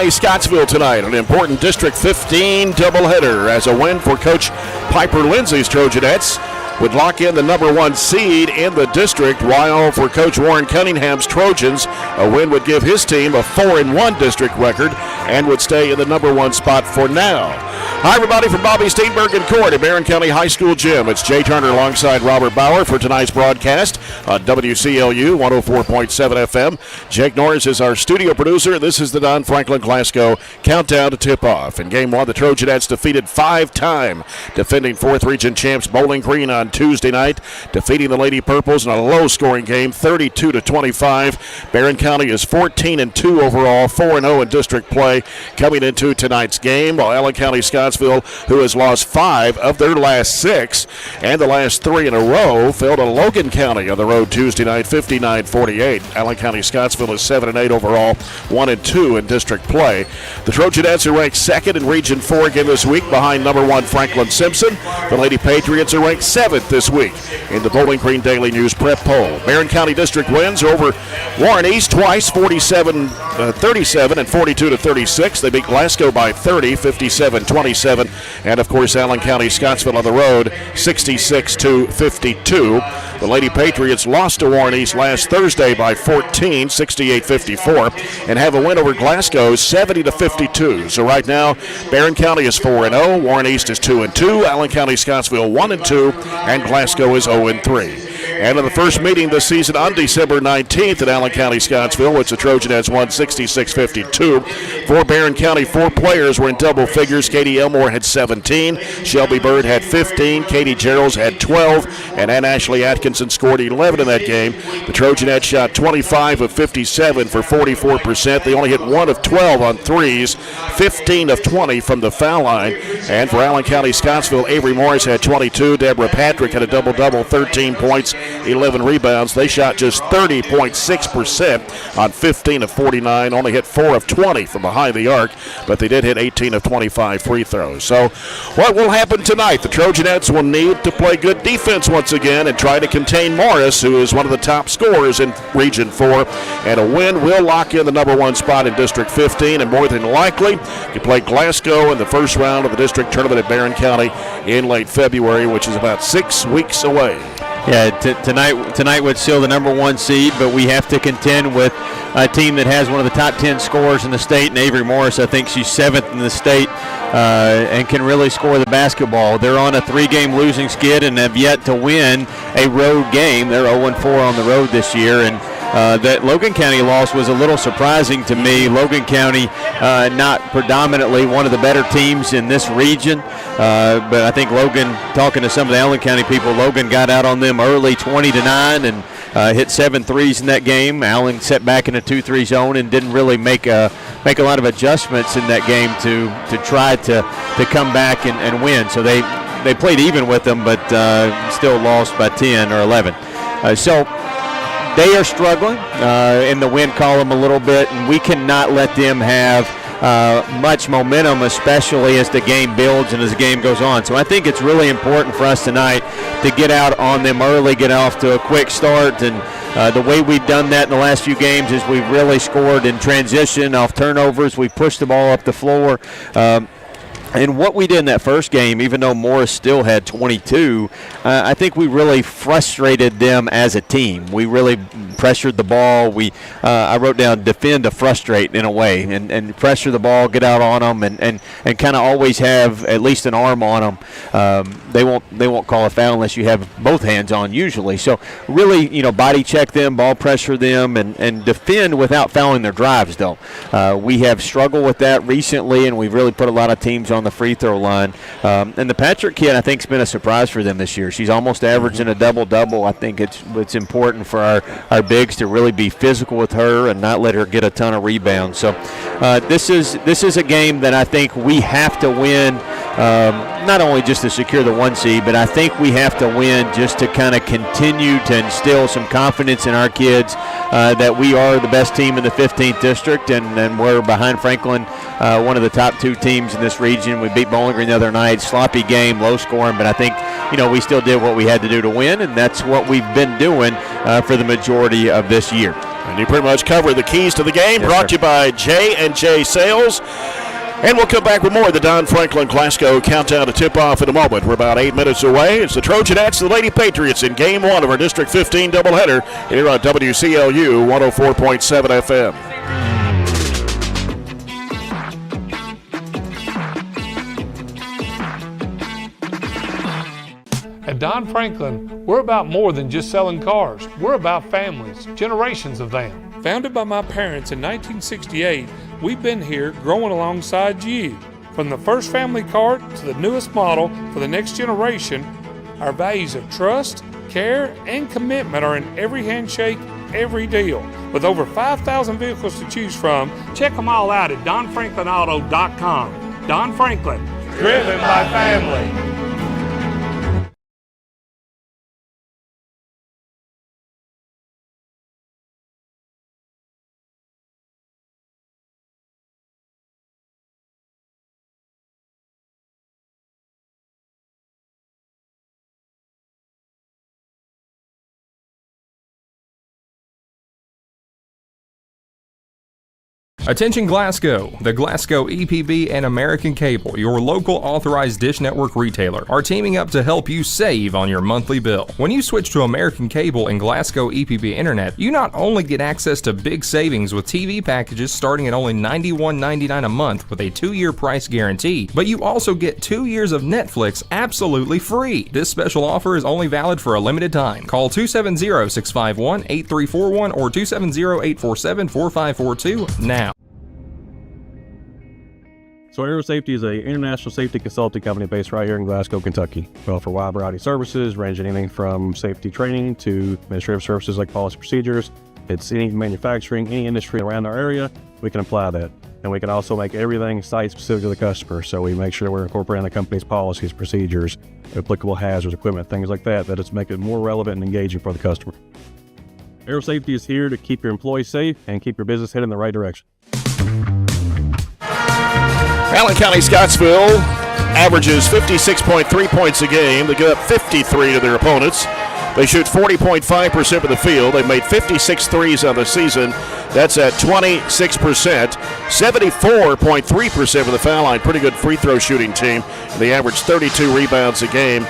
Scottsville tonight, an important District 15 doubleheader as a win for Coach Piper Lindsay's Trojanettes would lock in the number 1 seed in the district, while for Coach Warren Cunningham's Trojans, a win would give his team a 4-1 district record and would stay in the number 1 spot for now. Hi, everybody, from Bobby Steenberg and Court at Barren County High School Gym. It's Jay Turner alongside Robert Bauer for tonight's broadcast on WCLU 104.7 FM. Jake Norris is our studio producer. This is the Don Franklin Glasgow countdown to tip-off. In Game 1, the Trojanettes defeated 5-time defending 4th Region champs Bowling Green on Tuesday night, defeating the Lady Purples in a low-scoring game, 32-25. Barren County is 14-2 overall, 4-0 in district play coming into tonight's game, while Allen County-Scottsville, who has lost 5 of their last 6 and the last 3 in a row, fell to Logan County on the road Tuesday night, 59-48. Allen County-Scottsville is 7-8 overall, 1-2 in district play. The Trojanettes are ranked 2nd in Region 4 again this week, behind number 1 Franklin Simpson. The Lady-Patriots are ranked 7th this week in the Bowling Green Daily News prep poll. Barren County District wins over Warren East twice, 47-37 and 42-36. They beat Glasgow by 30, 57-27, and of course Allen County-Scottsville on the road, 66-52. The Lady Patriots lost to Warren East last Thursday by 14, 68-54, and have a win over Glasgow, 70-52. So right now, Barren County is 4-0, Warren East is 2-2, Allen County-Scottsville 1-2, and Glasgow is 0-3. And in the first meeting this season on December 19th at Allen County-Scottsville, which the Trojanettes won 66-52. For Barren County, 4 players were in double figures. Katie Elmore had 17, Shelby Bird had 15, Katie Geralds had 12, and Ann Ashley Atkinson scored 11 in that game. The Trojanettes shot 25 of 57 for 44%. They only hit 1 of 12 on threes, 15 of 20 from the foul line. And for Allen County-Scottsville, Avery Morris had 22, Deborah Patrick had a double-double, 13 points, 11 rebounds. They shot just 30.6% on 15 of 49, only hit 4 of 20 from behind the arc, but they did hit 18 of 25 free throws. So what will happen tonight? The Trojanettes will need to play good defense once again and try to contain Morris, who is one of the top scorers in Region 4, and a win will lock in the number 1 spot in District 15, and more than likely you play Glasgow in the first round of the district tournament at Barren County in late February, which is about 6 weeks away. Yeah, tonight would seal the number 1 seed, but we have to contend with a team that has one of the top 10 scorers in the state, and Avery Morris, I think she's 7th in the state, and can really score the basketball. They're on a 3-game losing skid and have yet to win a road game. They're 0-4 on the road this year, and that Logan County loss was a little surprising to me. Logan County not predominantly one of the better teams in this region, but I think Logan, talking to some of the Allen County people, Logan got out on them early 20-9 and hit 7 threes in that game. Allen set back in a 2-3 zone and didn't really make a lot of adjustments in that game to try to come back and win. So they played even with them, but still lost by 10 or 11. So they are struggling in the win column a little bit, and we cannot let them have much momentum, especially as the game builds and as the game goes on. So I think it's really important for us tonight to get out on them early, get off to a quick start, and the way we've done that in the last few games is we've really scored in transition off turnovers. We've pushed the ball up the floor. And what we did in that first game, even though Morris still had 22, I think we really frustrated them as a team. We really pressured the ball. I wrote down defend to frustrate in a way, and pressure the ball, get out on them, and kind of always have at least an arm on them. They won't call a foul unless you have both hands on usually. So really, body check them, ball pressure them, and defend without fouling their drives though. We have struggled with that recently, and we've really put a lot of teams on the free throw line. And the Patrick kid, I think, has been a surprise for them this year. She's almost averaging a double-double. I think it's important for our bigs to really be physical with her and not let her get a ton of rebounds. So this is a game that I think we have to win, not only just to secure the 1 seed, but I think we have to win just to kind of continue to instill some confidence in our kids that we are the best team in the 15th district, and we're behind Franklin, one of the top 2 teams in this region. We beat Bowling Green the other night. Sloppy game, low scoring, but I think we still did what we had to do to win, and that's what we've been doing for the majority of this year. And you pretty much covered the keys to the game. Yes, brought to sir. you by J&J Sales. And we'll come back with more of the Don Franklin Glasgow countdown to tip-off in a moment. We're about 8 minutes away. It's the Trojanettes and the Lady-Patriots in Game 1 of our District 15 doubleheader here on WCLU 104.7 FM. At Don Franklin, we're about more than just selling cars. We're about families, generations of them. Founded by my parents in 1968, we've been here growing alongside you. From the first family car to the newest model for the next generation, our values of trust, care, and commitment are in every handshake, every deal. With over 5,000 vehicles to choose from, check them all out at donfranklinauto.com. Don Franklin, driven by family. Attention Glasgow! The Glasgow EPB and American Cable, your local authorized Dish Network retailer, are teaming up to help you save on your monthly bill. When you switch to American Cable and Glasgow EPB Internet, you not only get access to big savings with TV packages starting at only $91.99 a month with a 2-year price guarantee, but you also get 2 years of Netflix absolutely free. This special offer is only valid for a limited time. Call 270-651-8341 or 270-847-4542 now. So Aero Safety is an international safety consulting company based right here in Glasgow, Kentucky. We offer a wide variety of services, ranging anything from safety training to administrative services like policy procedures. It's any manufacturing, any industry around our area, we can apply that. And we can also make everything site-specific to the customer. So we make sure that we're incorporating the company's policies, procedures, applicable hazards, equipment, things like that, that it's make it more relevant and engaging for the customer. Aero Safety is here to keep your employees safe and keep your business headed in the right direction. Allen County-Scottsville averages 56.3 points a game. They give up 53 to their opponents. They shoot 40.5% of the field. They've made 56 threes on the season. That's at 26%. 74.3% of the foul line. Pretty good free throw shooting team. They average 32 rebounds a game.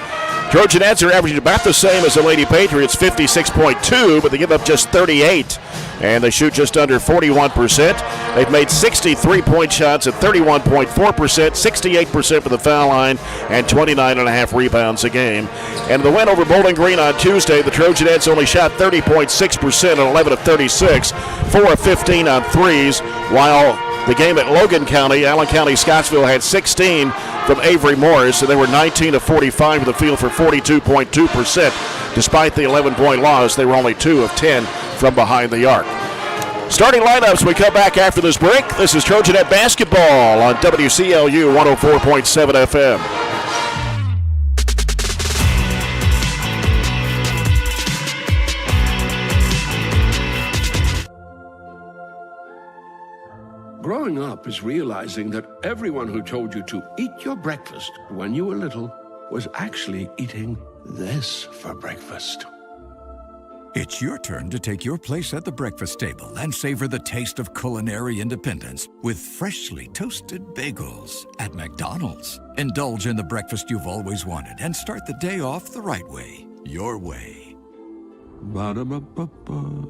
Trojanettes are averaging about the same as the Lady-Patriots, 56.2, but they give up just 38, and they shoot just under 41%. They've made 63-point shots at 31.4%, 68% for the foul line, and 29.5 rebounds a game. And the win over Bowling Green on Tuesday, the Trojanettes only shot 30.6% on 11 of 36, 4 of 15 on threes, while the game at Logan County, Allen County-Scottsville had 16 from Avery Morris, so they were 19 of 45 from the field for 42.2%. Despite the 11-point loss, they were only 2 of 10 from behind the arc. Starting lineups, we come back after this break. This is Trojanet basketball on WCLU 104.7 FM. Growing up is realizing that everyone who told you to eat your breakfast when you were little was actually eating this for breakfast. It's your turn to take your place at the breakfast table and savor the taste of culinary independence with freshly toasted bagels at McDonald's. Indulge in the breakfast you've always wanted and start the day off the right way, your way. Ba-da-ba-ba-ba.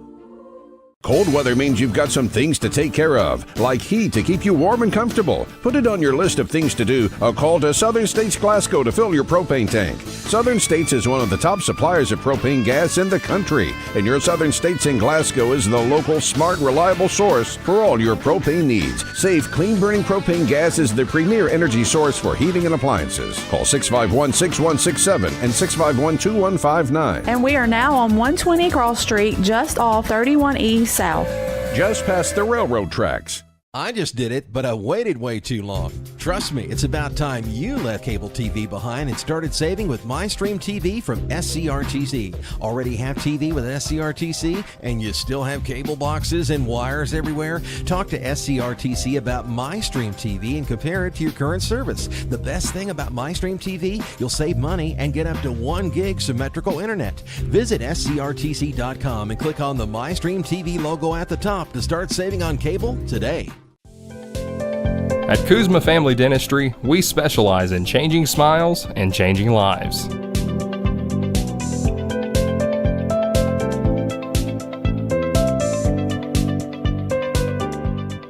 Cold weather means you've got some things to take care of, like heat to keep you warm and comfortable. Put it on your list of things to do. A call to Southern States Glasgow to fill your propane tank. Southern States is one of the top suppliers of propane gas in the country, and your Southern States in Glasgow is the local, smart, reliable source for all your propane needs. Safe, clean-burning propane gas is the premier energy source for heating and appliances. Call 651-6167 and 651-2159. And we are now on 120 Cross Street, just off 31E South. Just past the railroad tracks. I just did it, but I waited way too long. Trust me, it's about time you left cable TV behind and started saving with MyStream TV from SCRTC. Already have TV with SCRTC and you still have cable boxes and wires everywhere? Talk to SCRTC about MyStream TV and compare it to your current service. The best thing about MyStream TV, you'll save money and get up to 1 gig symmetrical internet. Visit scrtc.com and click on the MyStream TV logo at the top to start saving on cable today. At Kuzma Family Dentistry, we specialize in changing smiles and changing lives.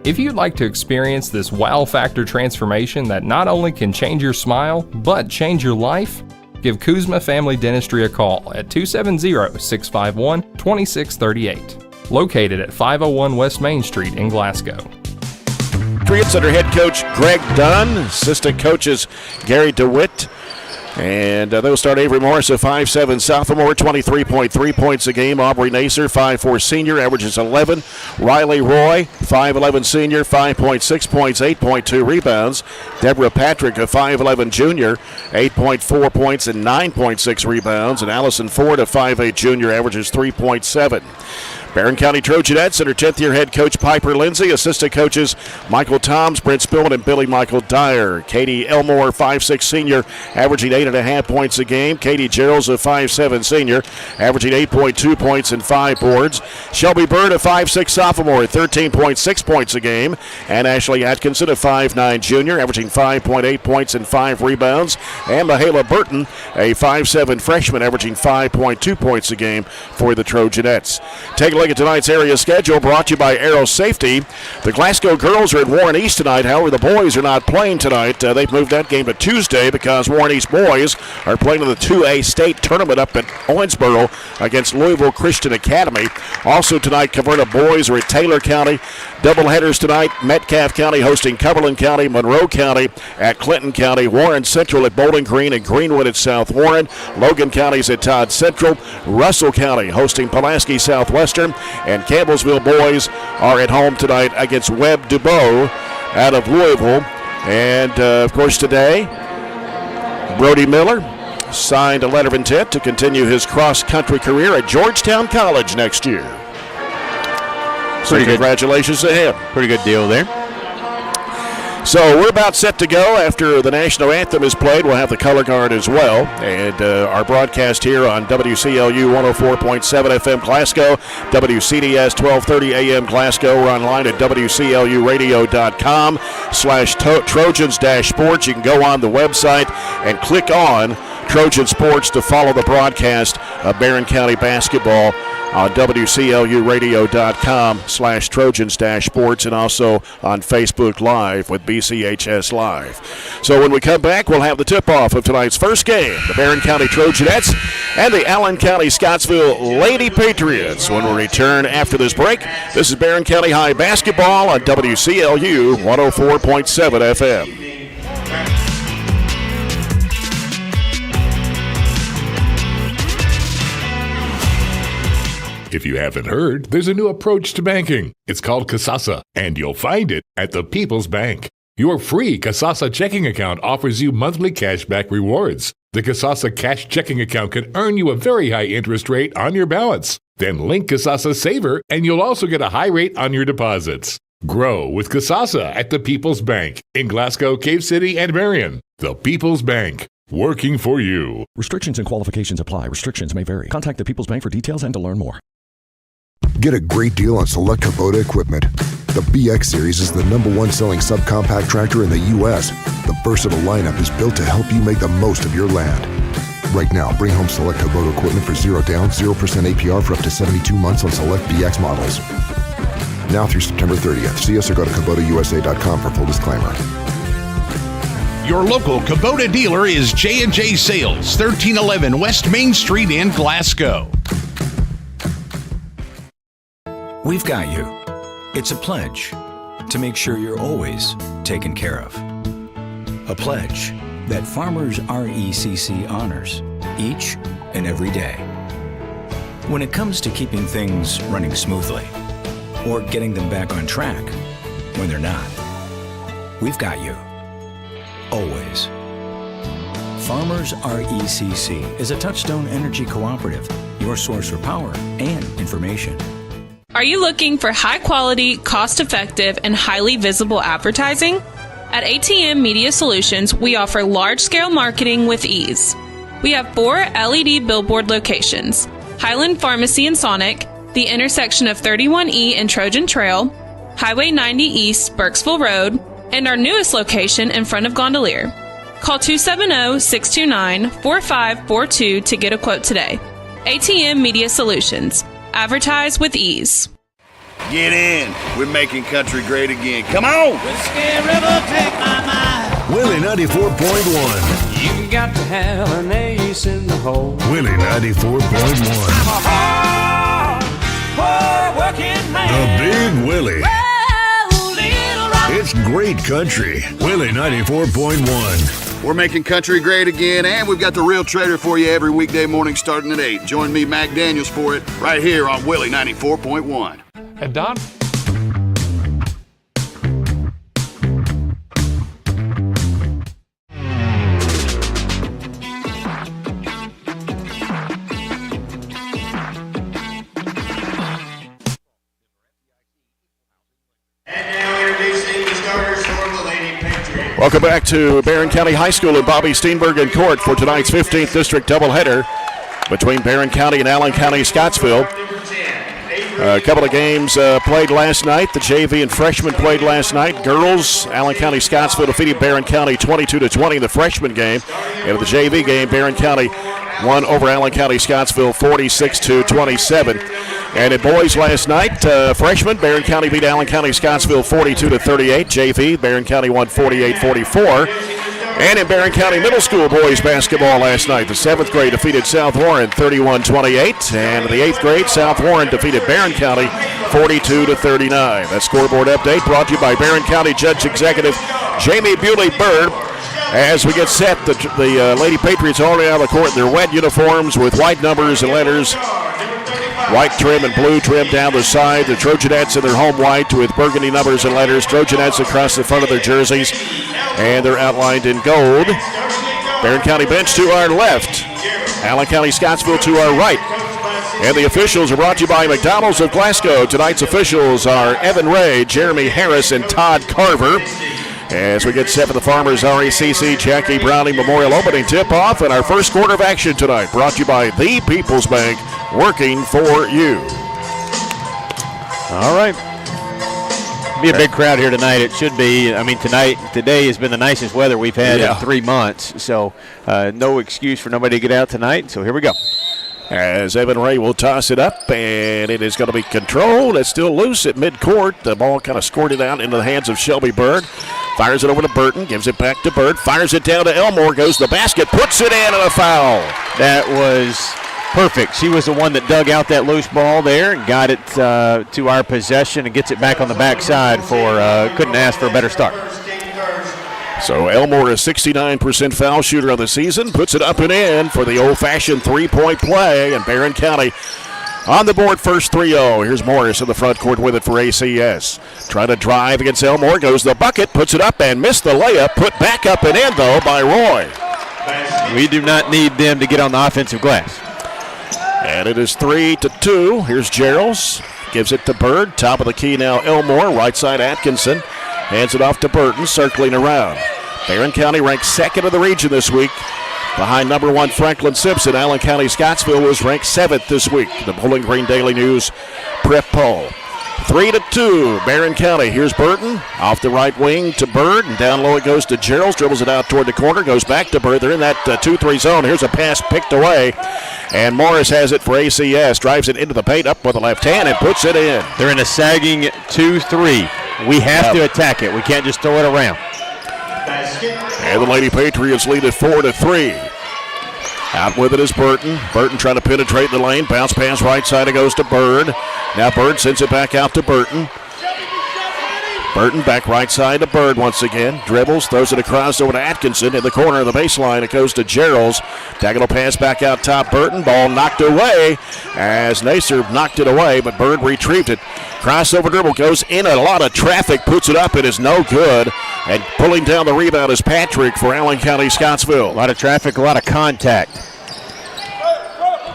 If you'd like to experience this wow factor transformation that not only can change your smile, but change your life, give Kuzma Family Dentistry a call at 270-651-2638, located at 501 West Main Street in Glasgow. Patriots under head coach Greg Dunn, assistant coaches Gary DeWitt, and they'll start Avery Morris, a 5'7" sophomore, 23.3 points a game. Aubrey Nacer, 5'4" senior, averages 11. Riley Roy, 5'11" senior, 5.6 points, 8.2 rebounds. Deborah Patrick, a 5'11" junior, 8.4 points and 9.6 rebounds. And Allison Ford, a 5'8" junior, averages 3.7. Barren County Trojanettes under 10th-year head coach Piper Lindsay, assistant coaches Michael Toms, Brent Spillman, and Billy Michael Dyer. Katie Elmore, 5'6" senior, averaging 8.5 points a game. Katie Gerald's a 5'7" senior, averaging 8.2 points and 5 boards. Shelby Bird, a 5'6" sophomore, 13.6 points a game. And Ashley Atkinson, a 5'9" junior, averaging 5.8 points and 5 rebounds. And Mahala Burton, a 5'7" freshman, averaging 5.2 points a game for the Trojanettes. Take a look at tonight's area schedule, brought to you by Aero Safety. The Glasgow girls are at Warren East tonight. However, the boys are not playing tonight. They've moved that game to Tuesday because Warren East boys are playing in the 2A state tournament up at Owensboro against Louisville Christian Academy. Also tonight, Caverna boys are at Taylor County. Doubleheaders tonight, Metcalfe County hosting Cumberland County, Monroe County at Clinton County, Warren Central at Bowling Green, and Greenwood at South Warren. Logan County's at Todd Central. Russell County hosting Pulaski Southwestern. And Campbellsville boys are at home tonight against Webb Dubois out of Louisville. And, of course, today, Brody Miller signed a letter of intent to continue his cross-country career at Georgetown College next year. So congratulations to him. Pretty good deal there. So we're about set to go. After the national anthem is played, we'll have the color guard as well. And our broadcast here on WCLU 104.7 FM Glasgow, WCDS 1230 AM Glasgow. We're online at WCLUradio.com/Trojans-Sports. You can go on the website and click on Trojan Sports to follow the broadcast of Barren County basketball on WCLUradio.com/Trojans-Sports, and also on Facebook Live with BCHS Live. So when we come back, we'll have the tip-off of tonight's first game, the Barren County Trojanettes and the Allen County-Scottsville Lady-Patriots. When we return after this break, this is Barren County High basketball on WCLU 104.7 FM. If you haven't heard, there's a new approach to banking. It's called Kasasa, and you'll find it at the People's Bank. Your free Kasasa checking account offers you monthly cashback rewards. The Kasasa cash checking account can earn you a very high interest rate on your balance. Then link Kasasa Saver, and you'll also get a high rate on your deposits. Grow with Kasasa at the People's Bank in Glasgow, Cave City, and Marion. The People's Bank. working for you. Restrictions and qualifications apply. Restrictions may vary. Contact the People's Bank for details and to learn more. Get a great deal on select Kubota equipment. The BX Series is the #1 selling subcompact tractor in the U.S. The versatile lineup is built to help you make the most of your land. Right now, bring home select Kubota equipment for 0 down, 0% APR for up to 72 months on select BX models. Now through September 30th. See us or go to KubotaUSA.com for full disclaimer. Your local Kubota dealer is J&J Sales, 1311 West Main Street in Glasgow. We've got you. It's a pledge to make sure you're always taken care of. A pledge that Farmers RECC honors each and every day. When it comes to keeping things running smoothly or getting them back on track when they're not, we've got you. Always. Farmers RECC is a Touchstone Energy Cooperative, your source for power and information. Are you looking for high-quality, cost-effective, and highly visible advertising? At ATM Media Solutions, we offer large-scale marketing with ease. We have 4 LED billboard locations: Highland Pharmacy in Sonic, the intersection of 31E and Trojan Trail, Highway 90 East, Burkesville Road, and our newest location in front of Gondolier. Call 270-629-4542 to get a quote today. ATM Media Solutions. Advertise with ease. Get in. We're making country great again. Come on. Whiskey River, take my mind. Willie 94.1. You got to have an ace in the hole. Willie 94.1. I'm a hard working man. The Big Willie. Oh, little rock. It's great country. Willie 94.1. We're making country great again, and we've got the Real Trader for you every weekday morning starting at 8. Join me, Mac Daniels, for it right here on Willie 94.1. And Don? Welcome back to Barren County High School at Bobby Steenberg in court for tonight's 15th District doubleheader between Barren County and Allen County-Scottsville. A couple of games played last night. The JV and freshmen played last night. Girls, Allen County-Scottsville defeated Barren County 22-20 in the freshman game. And in the JV game, Barren County won over Allen County-Scottsville 46-27. And in boys last night, freshmen, Barren County beat Allen County-Scottsville 42-38. JV, Barren County won 48-44. And in Barren County Middle School boys basketball last night, the 7th grade defeated South Warren 31-28. And in the 8th grade, South Warren defeated Barren County 42-39. That scoreboard update brought to you by Barren County Judge Executive Jamie Bewley-Byrd. As we get set, the Lady-Patriots already out of the court in their wet uniforms with white numbers and letters. White trim and blue trim down the side. The Trojanettes in their home white with burgundy numbers and letters. Trojanettes across the front of their jerseys. And they're outlined in gold. Barren County bench to our left. Allen County-Scottsville to our right. And the officials are brought to you by McDonald's of Glasgow. Tonight's officials are Evan Ray, Jeremy Harris, and Todd Carver. As we get set for the Farmers RECC Jackie Browning Memorial Opening Tip-Off and our first quarter of action tonight, brought to you by the People's Bank, working for you. All right. Be a big crowd here tonight. It should be. I mean, today has been the nicest weather we've had in 3 months, so no excuse for nobody to get out tonight, so here we go. As Evan Ray will toss it up, and it is going to be controlled. It's still loose at midcourt. The ball kind of squirted out into the hands of Shelby Byrd. Fires it over to Burton, gives it back to Byrd, fires it down to Elmore, goes to the basket, puts it in, and a foul. That was perfect. She was the one that dug out that loose ball there and got it to our possession and gets it back on the backside couldn't ask for a better start. So Elmore, a 69% foul shooter on the season, puts it up and in for the old-fashioned three-point play, and Barren County on the board first 3-0. Here's Morris in the front court with it for ACS. Trying to drive against Elmore, goes the bucket, puts it up and missed the layup, put back up and in, though, by Roy. We do not need them to get on the offensive glass. And it is 3-2. Here's Gerald's, gives it to Byrd, top of the key now Elmore, right side Atkinson. Hands it off to Burton, circling around. Barren County ranked second in the region this week. Behind number 1 Franklin Simpson, Allen County-Scottsville was ranked 7th this week. The Bowling Green Daily News prep poll. 3-2, Barren County. Here's Burton off the right wing to Bird, and down low it goes to Gerald. Dribbles it out toward the corner, goes back to Bird. They're in that 2-3 zone. Here's a pass picked away, and Morris has it for ACS. Drives it into the paint up with the left hand and puts it in. They're in a sagging 2-3. We have to attack it. We can't just throw it around. And the Lady-Patriots lead it 4-3. Out with it is Burton. Burton trying to penetrate the lane. Bounce pass right side. It goes to Bird. Now Bird sends it back out to Burton. Burton back right side to Bird once again. Dribbles, throws it across over to Atkinson. In the corner of the baseline, it goes to Gerald's. Diagonal pass back out top. Burton. Ball knocked away as Nacer knocked it away, but Bird retrieved it. Crossover dribble goes in a lot of traffic. Puts it up. It is no good. And pulling down the rebound is Patrick for Allen County-Scottsville. A lot of traffic, a lot of contact.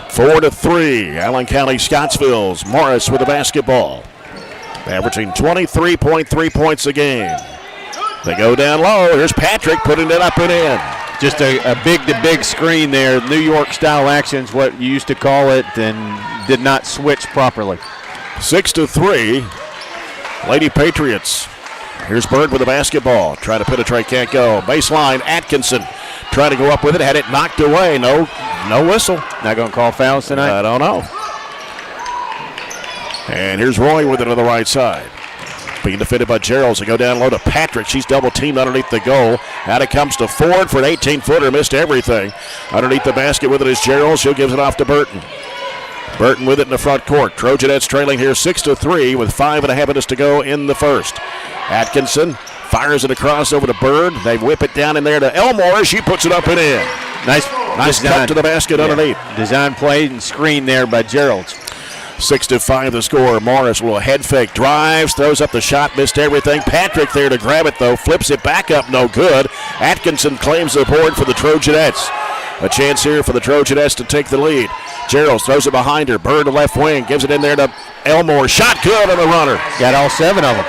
4-3, Allen County-Scottsville's Morris with the basketball. Averaging 23.3 points a game. They go down low. Here's Patrick putting it up and in. Just a big-to-big screen there. New York-style action's what you used to call it, and did not switch properly. 6-3, Lady-Patriots. Here's Bird with the basketball. Trying to penetrate, can't go. Baseline, Atkinson. Trying to go up with it, had it knocked away. No whistle. Not going to call fouls tonight? I don't know. And here's Roy with it on the right side. Being defended by Gerald. They go down low to Patrick. She's double teamed underneath the goal. Out it comes to Ford for an 18-footer. Missed everything. Underneath the basket with it is Gerald. She'll gives it off to Burton. Burton with it in the front court. Trojanettes trailing here 6-3 with 5.5 minutes to go in the first. Atkinson fires it across over to Bird. They whip it down in there to Elmore. She puts it up and in. Nice cut to the basket underneath. Design play and screen there by Gerald. 6-5 the score. Morris will head fake, drives, throws up the shot, missed everything. Patrick there to grab it though, flips it back up, no good. Atkinson claims the board for the Trojanettes. A chance here for the Trojanettes to take the lead. Gerald throws it behind her. Bird to left wing, gives it in there to Elmore. Shot good on the runner. Got all 7 of them.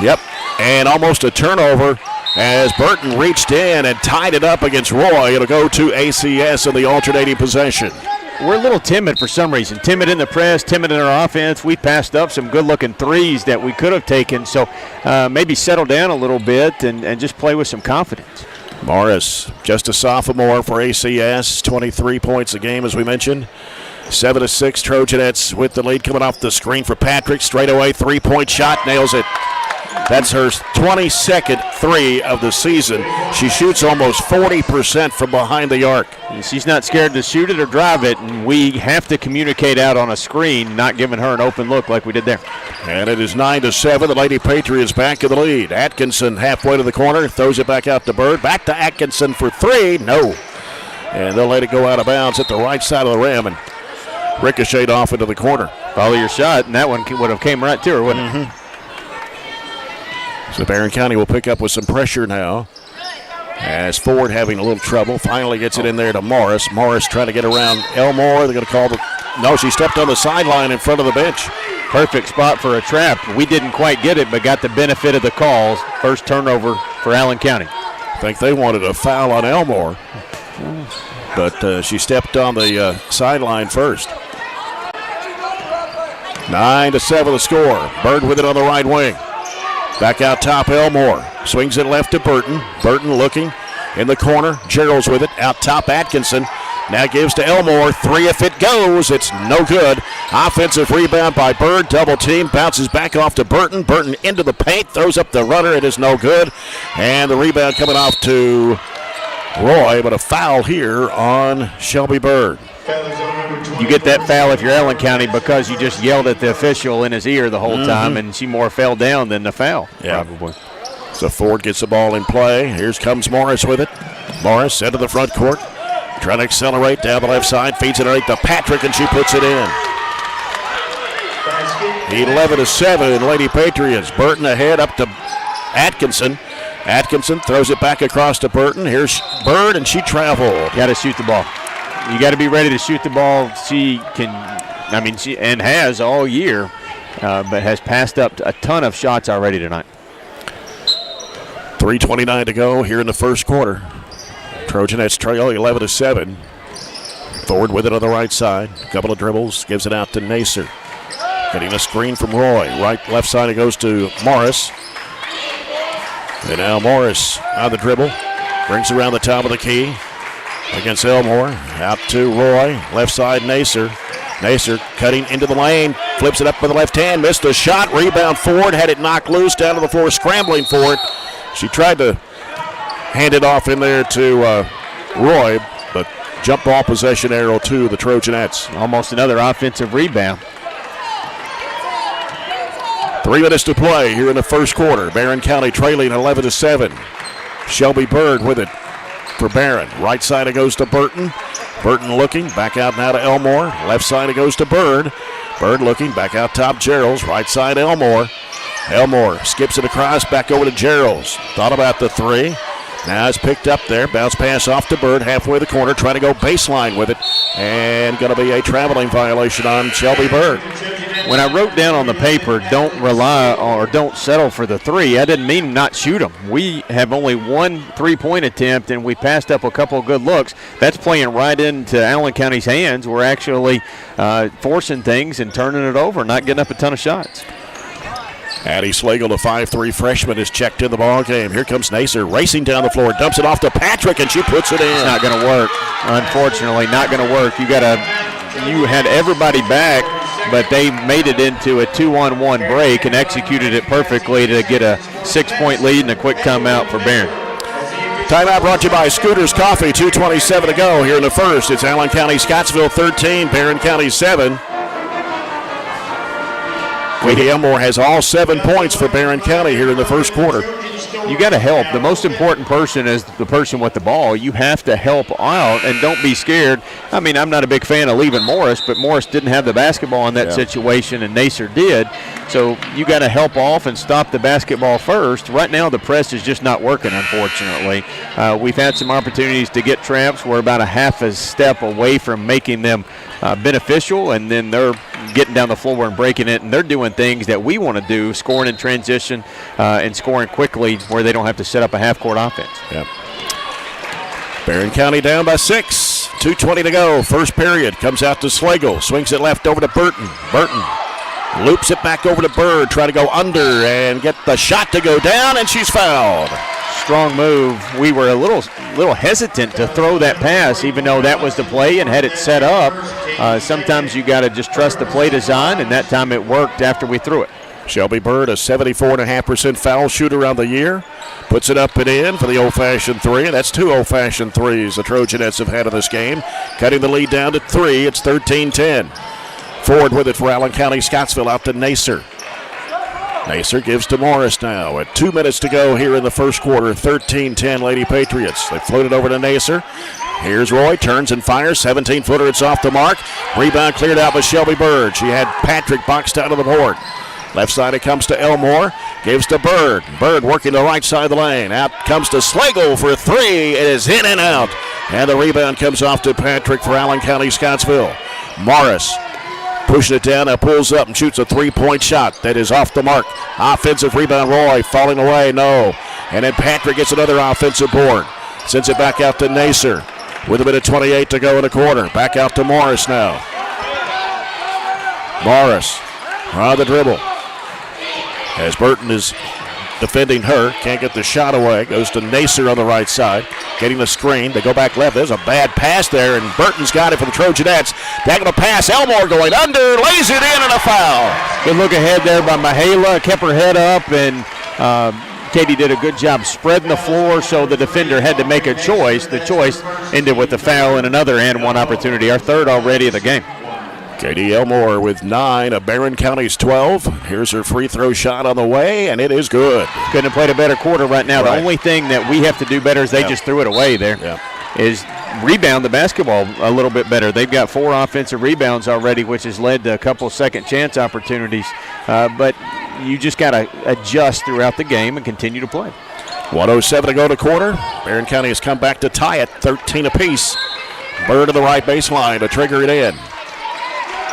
Yep, and almost a turnover as Burton reached in and tied it up against Roy. It'll go to ACS in the alternating possession. We're a little timid for some reason. Timid in the press, timid in our offense. We passed up some good-looking threes that we could have taken. So maybe settle down a little bit and just play with some confidence. Morris, just a sophomore for ACS, 23 points a game as we mentioned. 7-6 Trojanettes with the lead coming off the screen for Patrick. Straight away, three-point shot, nails it. That's her 22nd three of the season. She shoots almost 40% from behind the arc. And she's not scared to shoot it or drive it, and we have to communicate out on a screen, not giving her an open look like we did there. And it is 9-7. The Lady-Patriots back in the lead. Atkinson halfway to the corner, throws it back out to Bird. Back to Atkinson for three. No. And they'll let it go out of bounds at the right side of the rim and ricocheted off into the corner. Follow your shot, and that one would have came right to her, wouldn't it? So Barren County will pick up with some pressure now as Ford having a little trouble. Finally gets it in there to Morris. Morris trying to get around Elmore. They're going to call the... No, she stepped on the sideline in front of the bench. Perfect spot for a trap. We didn't quite get it, but got the benefit of the calls. First turnover for Allen County. I think they wanted a foul on Elmore, but she stepped on the sideline first. 9-7 the score. Bird with it on the right wing. Back out top, Elmore. Swings it left to Burton. Burton looking in the corner. Gerald's with it. Out top, Atkinson. Now gives to Elmore. Three if it goes. It's no good. Offensive rebound by Bird. Double team. Bounces back off to Burton. Burton into the paint. Throws up the runner. It is no good. And the rebound coming off to Roy. But a foul here on Shelby Bird. You get that foul if you're Allen County because you just yelled at the official in his ear the whole time, and she more fell down than the foul, probably. So Ford gets the ball in play. Here comes Morris with it. Morris into the front court. Trying to accelerate down the left side. Feeds it right to Patrick, and she puts it in. 11-7, Lady-Patriots. Burton ahead up to Atkinson. Atkinson throws it back across to Burton. Here's Bird, and she traveled. Got to shoot the ball. You got to be ready to shoot the ball. She has all year, but has passed up a ton of shots already tonight. 3:29 to go here in the first quarter. Trojanettes trail 11-7. Forward with it on the right side. A couple of dribbles. Gives it out to Nacer. Getting a screen from Roy. Left side it goes to Morris. And now Morris on the dribble. Brings around the top of the key. Against Elmore. Out to Roy. Left side Nacer. Nacer cutting into the lane. Flips it up with the left hand. Missed a shot. Rebound Ford. Had it knocked loose down to the floor. Scrambling for it. She tried to hand it off in there to Roy. But jump ball possession arrow to the Trojanettes. Almost another offensive rebound. 3 minutes to play here in the first quarter. Barren County trailing 11-7. Shelby Bird with it for Barren. Right side it goes to Burton. Burton looking. Back out now to Elmore. Left side it goes to Bird. Bird looking. Back out top Gerald's. Right side Elmore. Elmore skips it across. Back over to Gerald's. Thought about the three. Now it's picked up there. Bounce pass off to Bird. Halfway the corner. Trying to go baseline with it. And going to be a traveling violation on Shelby Bird. When I wrote down on the paper, don't rely or don't settle for the three, I didn't mean not shoot them. We have only one three-point attempt, and we passed up a couple of good looks. That's playing right into Allen County's hands. We're actually forcing things and turning it over, not getting up a ton of shots. Addie Slagle, the 5'3" freshman, is checked in the ball game. Here comes Nacer racing down the floor, dumps it off to Patrick, and she puts it in. It's not going to work. Unfortunately, not going to work. You had everybody back, but they made it into a 2-on-1 break and executed it perfectly to get a 6-point lead and a quick timeout for Barren. Timeout brought to you by Scooters Coffee. 2:27 to go here in the first. It's Allen County-Scottsville 13, Barren County 7. Katie Elmore has all 7 points for Barren County here in the first quarter. You got to help. The most important person is the person with the ball. You have to help out and don't be scared. I mean, I'm not a big fan of leaving Morris, but Morris didn't have the basketball in that situation, and Nacer did. So you got to help off and stop the basketball first. Right now, the press is just not working, unfortunately. We've had some opportunities to get traps. We're about a half a step away from making them beneficial, and then they're getting down the floor and breaking it, and they're doing things that we want to do, scoring in transition and scoring quickly where they don't have to set up a half-court offense. Yep. Barren County down by 6. 2:20 to go. First period. Comes out to Slagle. Swings it left over to Burton. Burton loops it back over to Bird. Try to go under and get the shot to go down, and she's fouled. Strong move. We were a little hesitant to throw that pass, even though that was the play and had it set up. Sometimes you got to just trust the play design, and that time it worked after we threw it. Shelby Bird, a 74.5% foul shooter on the year. Puts it up and in for the old-fashioned three. That's 2 old-fashioned threes the Trojanettes have had in this game. Cutting the lead down to 3. It's 13-10. Forward with it for Allen County-Scottsville out to Nacer. Nacer gives to Morris now. At 2 minutes to go here in the first quarter. 13-10 Lady-Patriots. They float it over to Nacer. Here's Roy, turns and fires. 17-footer, it's off the mark. Rebound cleared out by Shelby Bird. She had Patrick boxed out of the board. Left side it comes to Elmore. Gives to Bird. Bird working the right side of the lane. Out comes to Slagle for 3. It is in and out. And the rebound comes off to Patrick for Allen County-Scottsville. Morris pushing it down, now pulls up and shoots a 3-point shot. That is off the mark. Offensive rebound, Roy falling away, no. And then Patrick gets another offensive board. Sends it back out to Nacer with a minute 28 to go in the quarter. Back out to Morris now. Morris on the dribble. As Burton is defending her, can't get the shot away. Goes to Nacer on the right side, getting the screen. They go back left. There's a bad pass there, and Burton's got it for the Trojanettes. Back on the pass. Elmore going under, lays it in, and a foul. Good look ahead there by Mihaela. Kept her head up, and Katie did a good job spreading the floor, so the defender had to make a choice. The choice ended with a foul and another and one opportunity. Our third already of the game. Katie Elmore with 9 of Barren County's 12. Here's her free throw shot on the way, and it is good. Couldn't have played a better quarter right now. Right. The only thing that we have to do better is they just threw it away there. Is rebound the basketball a little bit better. They've got 4 offensive rebounds already, which has led to a couple of second chance opportunities. But you just got to adjust throughout the game and continue to play. 1:07 to go to quarter. Barren County has come back to tie it, 13 apiece. Bird to the right baseline to trigger it in.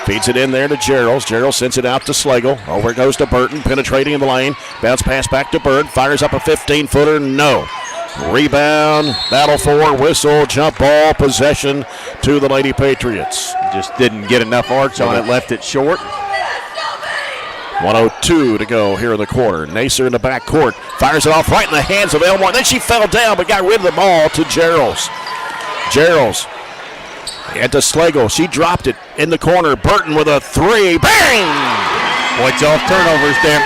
Feeds it in there to Gerald. Gerald sends it out to Slagle. Over it goes to Burton, penetrating in the lane. Bounce pass back to Bird. Fires up a 15-footer. No. Rebound, battle for, whistle, jump ball, possession to the Lady Patriots. Just didn't get enough arch on it, left it short. 1:02 to go here in the quarter. Nacer in the back court, fires it off right in the hands of Elmore. Then she fell down but got rid of the ball to Gerals. Gerals into Slagle. She dropped it in the corner. Burton with a three. Bang! Points off turnovers there.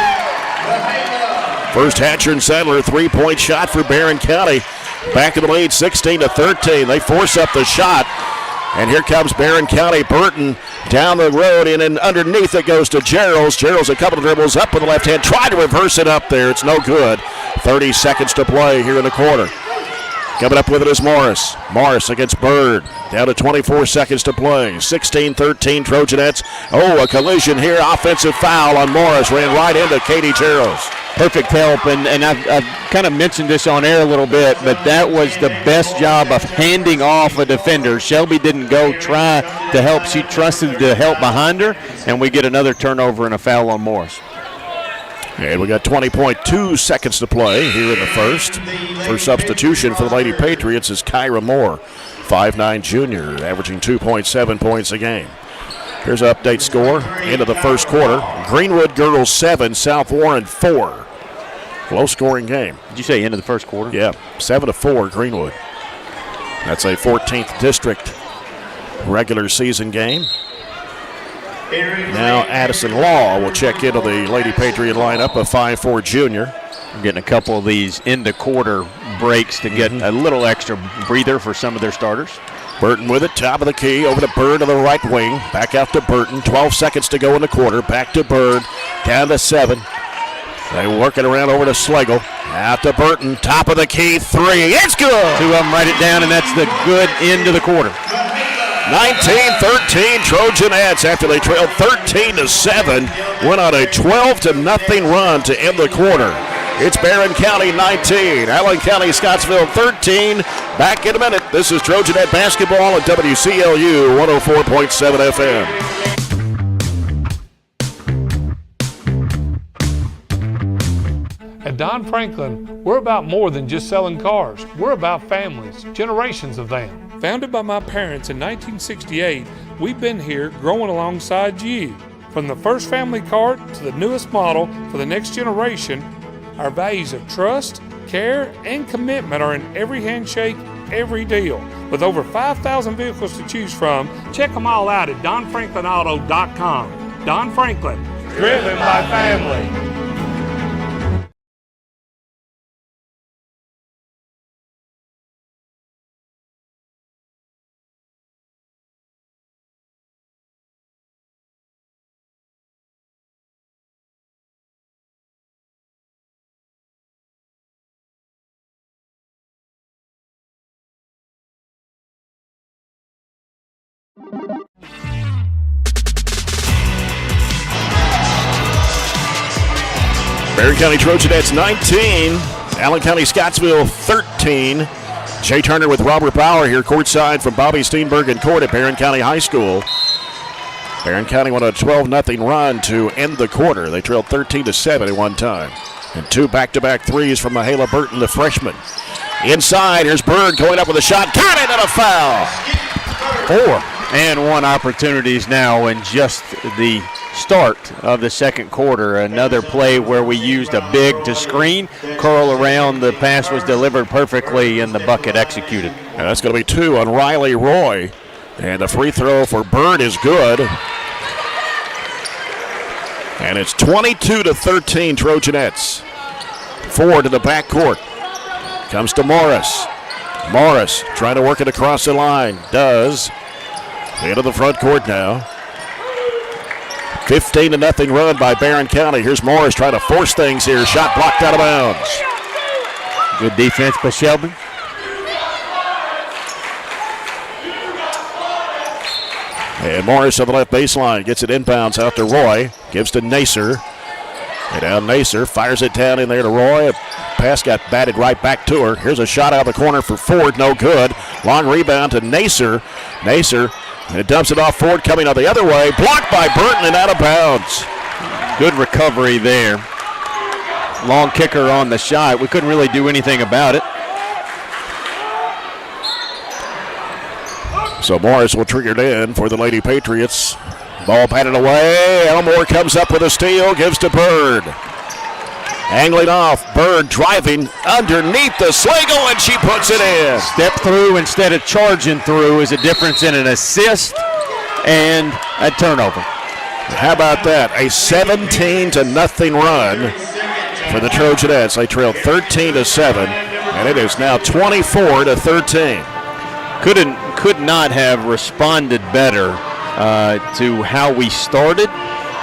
First Hatcher and Sadler 3-point shot for Barren County. Back in the lead 16-13. They force up the shot. And here comes Barren County. Burton down the road, and then underneath it goes to Gerals. Gerals a couple of dribbles up with the left hand. Tried to reverse it up there. It's no good. 30 seconds to play here in the quarter. Coming up with it is Morris. Morris against Bird. Down to 24 seconds to play. 16-13 Trojanettes. Oh, a collision here. Offensive foul on Morris. Ran right into Katie Gerals. Perfect help, and I've kind of mentioned this on air a little bit, but that was the best job of handing off a defender. Shelby didn't go try to help. She trusted the help behind her, and we get another turnover and a foul on Morris. And we got 20.2 seconds to play here in the first. First substitution for the Lady Patriots is Kyra Moore, 5'9" junior, averaging 2.7 points a game. Here's an update score into the first quarter. Greenwood Girls 7, South Warren 4. Low-scoring game. Did you say into the first quarter? Yeah, 7-4 Greenwood. That's a 14th district regular season game. Now Addison Law will check into the Lady Patriot lineup, a 5'4" junior. We're getting a couple of these end-of-quarter breaks to get a little extra breather for some of their starters. Burton with it, top of the key, over to Bird to the right wing. Back out to Burton, 12 seconds to go in the quarter. Back to Bird, down to 7. They work it around over to Slagle. Out to Burton, top of the key, 3. It's good! Two of them write it down, and that's the good end of the quarter. 19-13 Trojanettes after they trailed 13-7. Went on a 12-0 run to end the quarter. It's Barren County 19, Allen County, Scottsville 13. Back in a minute. This is Trojanette basketball at WCLU 104.7 FM. At Don Franklin, we're about more than just selling cars. We're about families, generations of them. Founded by my parents in 1968, we've been here growing alongside you. From the first family car to the newest model for the next generation, our values of trust, care, and commitment are in every handshake, every deal. With over 5,000 vehicles to choose from, check them all out at DonFranklinAuto.com. Don Franklin, driven by family. Barren County Trojanettes 19, Allen County Scottsville 13. Jay Turner with Robert Bauer here courtside from Bobby Steenbergen Court at Barren County High School. Barren County won a 12-0 run to end the quarter. They trailed 13-7 at one time. And two back-to-back threes from Mahala Burton, the freshman. Inside, here's Bird going up with a shot. Got it, and a foul. 4-1 opportunities now in just the start of the second quarter. Another play where we used a big to screen, curl around, the pass was delivered perfectly, and the bucket executed. And that's going to be 2 on Riley Roy. And the free throw for Bird is good. And it's 22-13 Trojanettes. 4 to the backcourt. Comes to Morris. Morris trying to work it across the line. Does. Into the front court now. 15-0 run by Barren County. Here's Morris trying to force things here. Shot blocked out of bounds. Good defense by Shelby. And Morris on the left baseline gets it inbounds out to Roy. Gives to Nacer. And now Nacer fires it down in there to Roy. A pass got batted right back to her. Here's a shot out of the corner for Ford. No good. Long rebound to Nacer. Nacer. And it dumps it off. Ford coming out the other way. Blocked by Burton and out of bounds. Good recovery there. Long kicker on the shot. We couldn't really do anything about it. So Morris will trigger it in for the Lady-Patriots. Ball batted away. Elmore comes up with a steal, gives to Bird. Angling off, Bird driving underneath the Slagle, and she puts it in. Step through instead of charging through is a difference in an assist and a turnover. How about that? A 17-0 run for the Trojanettes. They trailed 13-7, and it is now 24-13. Could not have responded better to how we started.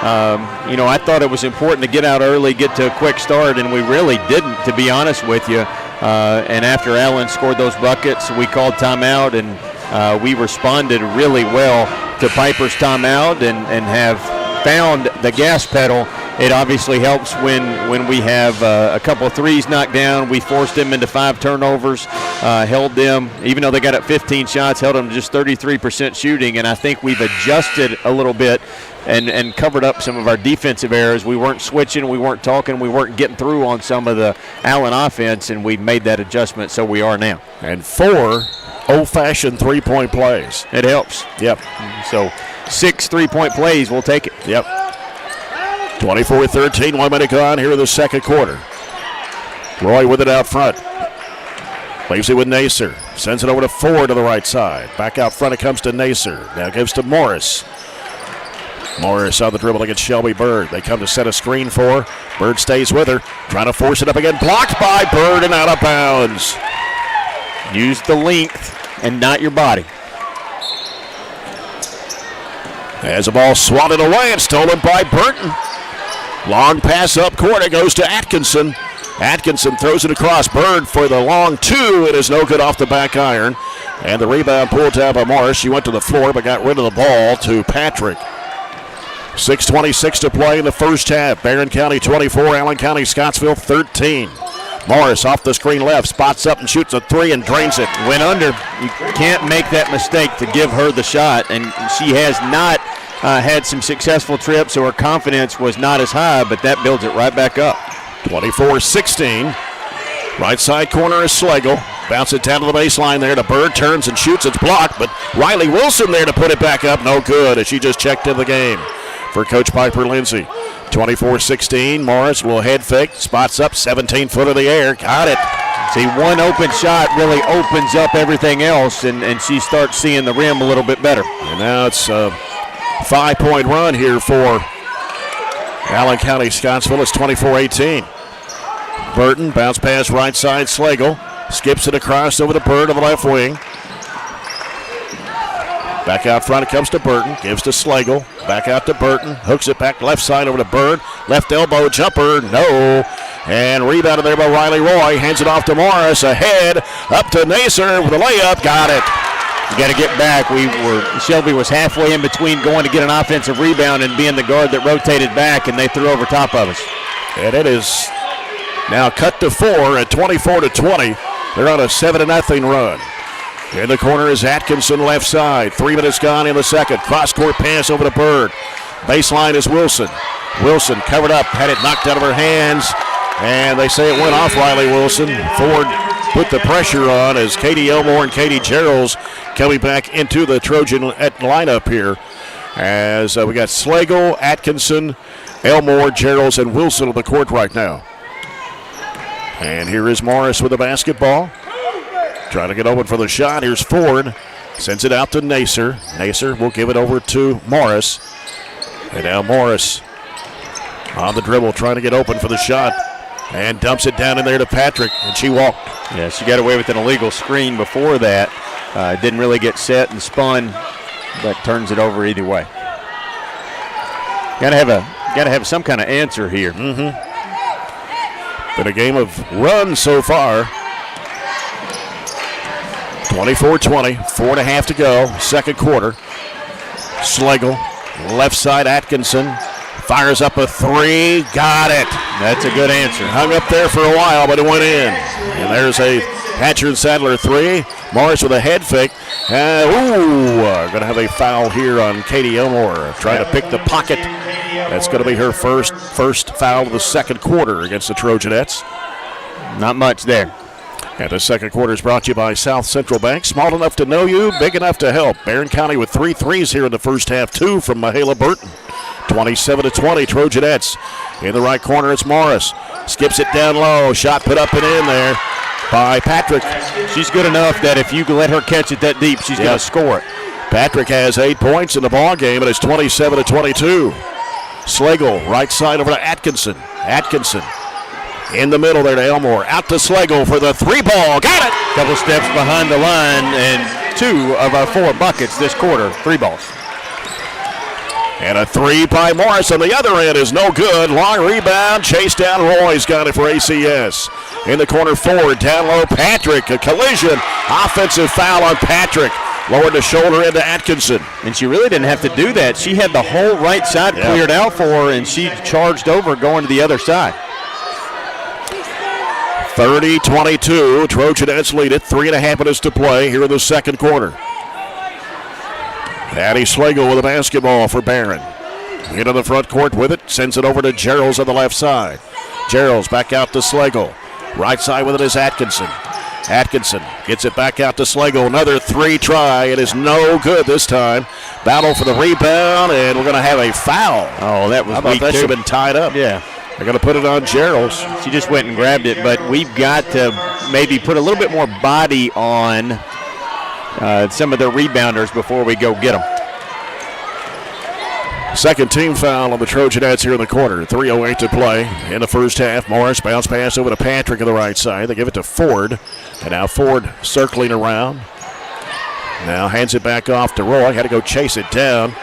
I thought it was important to get out early, get to a quick start, and we really didn't, to be honest with you. And after Allen scored those buckets, we called timeout, and we responded really well to Piper's timeout and have found the gas pedal. It obviously helps when we have a couple of threes knocked down. We forced them into 5 turnovers, held them, even though they got up 15 shots, held them to just 33% shooting, and I think we've adjusted a little bit and covered up some of our defensive errors. We weren't switching, we weren't talking, we weren't getting through on some of the Allen offense, and we made that adjustment, so we are now. And 4 old-fashioned three-point plays. It helps. Yep. So 6 3-point plays, we'll take it. Yep. 24-13, 1 minute gone here in the second quarter. Roy with it out front. Leaves it with Nacer. Sends it over to Ford to the right side. Back out front it comes to Nacer. Now gives to Morris. Morris on the dribble against Shelby Bird. They come to set a screen for. Bird stays with her. Trying to force it up again. Blocked by Bird and out of bounds. Use the length and not your body. As the ball swatted away and stolen by Burton. Long pass up court. It goes to Atkinson. Atkinson throws it across. Bird for the long 2. It is no good off the back iron. And the rebound pulled down by Morris. She went to the floor but got rid of the ball to Patrick. 6:26 to play in the first half. Barren County 24, Allen County-Scottsville 13. Morris off the screen left, spots up and shoots a 3 and drains it. Went under. You can't make that mistake to give her the shot, and she has not had some successful trips, so her confidence was not as high, but that builds it right back up. 24-16. Right side corner is Slagle. Bounce it down to the baseline there to Bird, turns and shoots. It's blocked, but Riley Wilson there to put it back up. No good as she just checked in the game for Coach Piper Lindsay. 24-16. Morris will head fake, spots up, 17 foot of the air. Got it. See, one open shot really opens up everything else, and she starts seeing the rim a little bit better. And now it's a 5-point run here for Allen County-Scottsville. It's 24-18. Burton, bounce pass right side, Slagle. Skips it across over to Bird on the left wing. Back out front it comes to Burton. Gives to Slagle. Back out to Burton. Hooks it back left side over to Bird. Left elbow jumper. No. And rebounded there by Riley Roy. Hands it off to Morris. Ahead. Up to Nacer with a layup. Got it. You got to get back. Shelby was halfway in between going to get an offensive rebound and being the guard that rotated back, and they threw over top of us. And it is now cut to 4 at 24-20. They're on a 7-0 run. In the corner is Atkinson left side. 3 minutes gone in the second. Cross-court pass over to Bird. Baseline is Wilson. Wilson covered up, had it knocked out of her hands, and they say it went off Riley Wilson. Ford put the pressure on as Katie Elmore and Katie Geralds coming back into the Trojan lineup here. As we got Slagle, Atkinson, Elmore, Geralds, and Wilson on the court right now. And here is Morris with the basketball. Trying to get open for the shot. Here's Ford. Sends it out to Nacer. Nacer will give it over to Morris. And now Morris on the dribble trying to get open for the shot. And dumps it down in there to Patrick. And she walked. Yeah, she got away with an illegal screen before that. Didn't really get set and spun, but turns it over either way. Got to have some kind of answer here. Been a game of runs so far. 24-20, 4.5 to go, second quarter. Slagle, left side Atkinson, fires up a 3, got it. That's a good answer. Hung up there for a while, but it went in. And there's a Hatcher and Sadler 3. Morris with a head fake. Going to have a foul here on Katie Elmore, trying to pick the pocket. That's going to be her first foul of the second quarter against the Trojanettes. Not much there. And the second quarter is brought to you by South Central Bank. Small enough to know you, big enough to help. Barren County with 3 threes here in the first half. 2 from Mahala Burton. 27-20, Trojanettes. In the right corner, it's Morris. Skips it down low. Shot put up and in there by Patrick. She's good enough that if you let her catch it that deep, she's going to score it. Patrick has 8 points in the ball game, and it's 27-22. Slagle, right side over to Atkinson. Atkinson in the middle there to Elmore. Out to Slagle for the 3-ball. Got it! Couple steps behind the line, and 2 of our 4 buckets this quarter, 3 balls. And a 3 by Morris on the other end is no good. Long rebound, chase down. Roy's got it for ACS. In the corner forward, down low, Patrick. A collision. Offensive foul on Patrick. Lowered the shoulder into Atkinson. And she really didn't have to do that. She had the whole right side cleared out for her, and she charged over going to the other side. 30-22. Trojanettes lead it. 3.5 minutes to play here in the second quarter. Addie Slagle with a basketball for Barren. Into the front court with it. Sends it over to Gerald's on the left side. Gerald's back out to Slagle. Right side with it is Atkinson. Atkinson gets it back out to Slagle. Another 3 try. It is no good this time. Battle for the rebound, and we're going to have a foul. Oh, that was weak. That should have been tied up. Yeah. They're going to put it on Gerald's. She just went and grabbed it, but we've got to maybe put a little bit more body on some of their rebounders before we go get them. Second team foul on the Trojanettes here in the quarter. 3:08 to play in the first half. Morris bounce pass over to Patrick on the right side. They give it to Ford. And now Ford circling around. Now hands it back off to Roy. Had to go chase it down.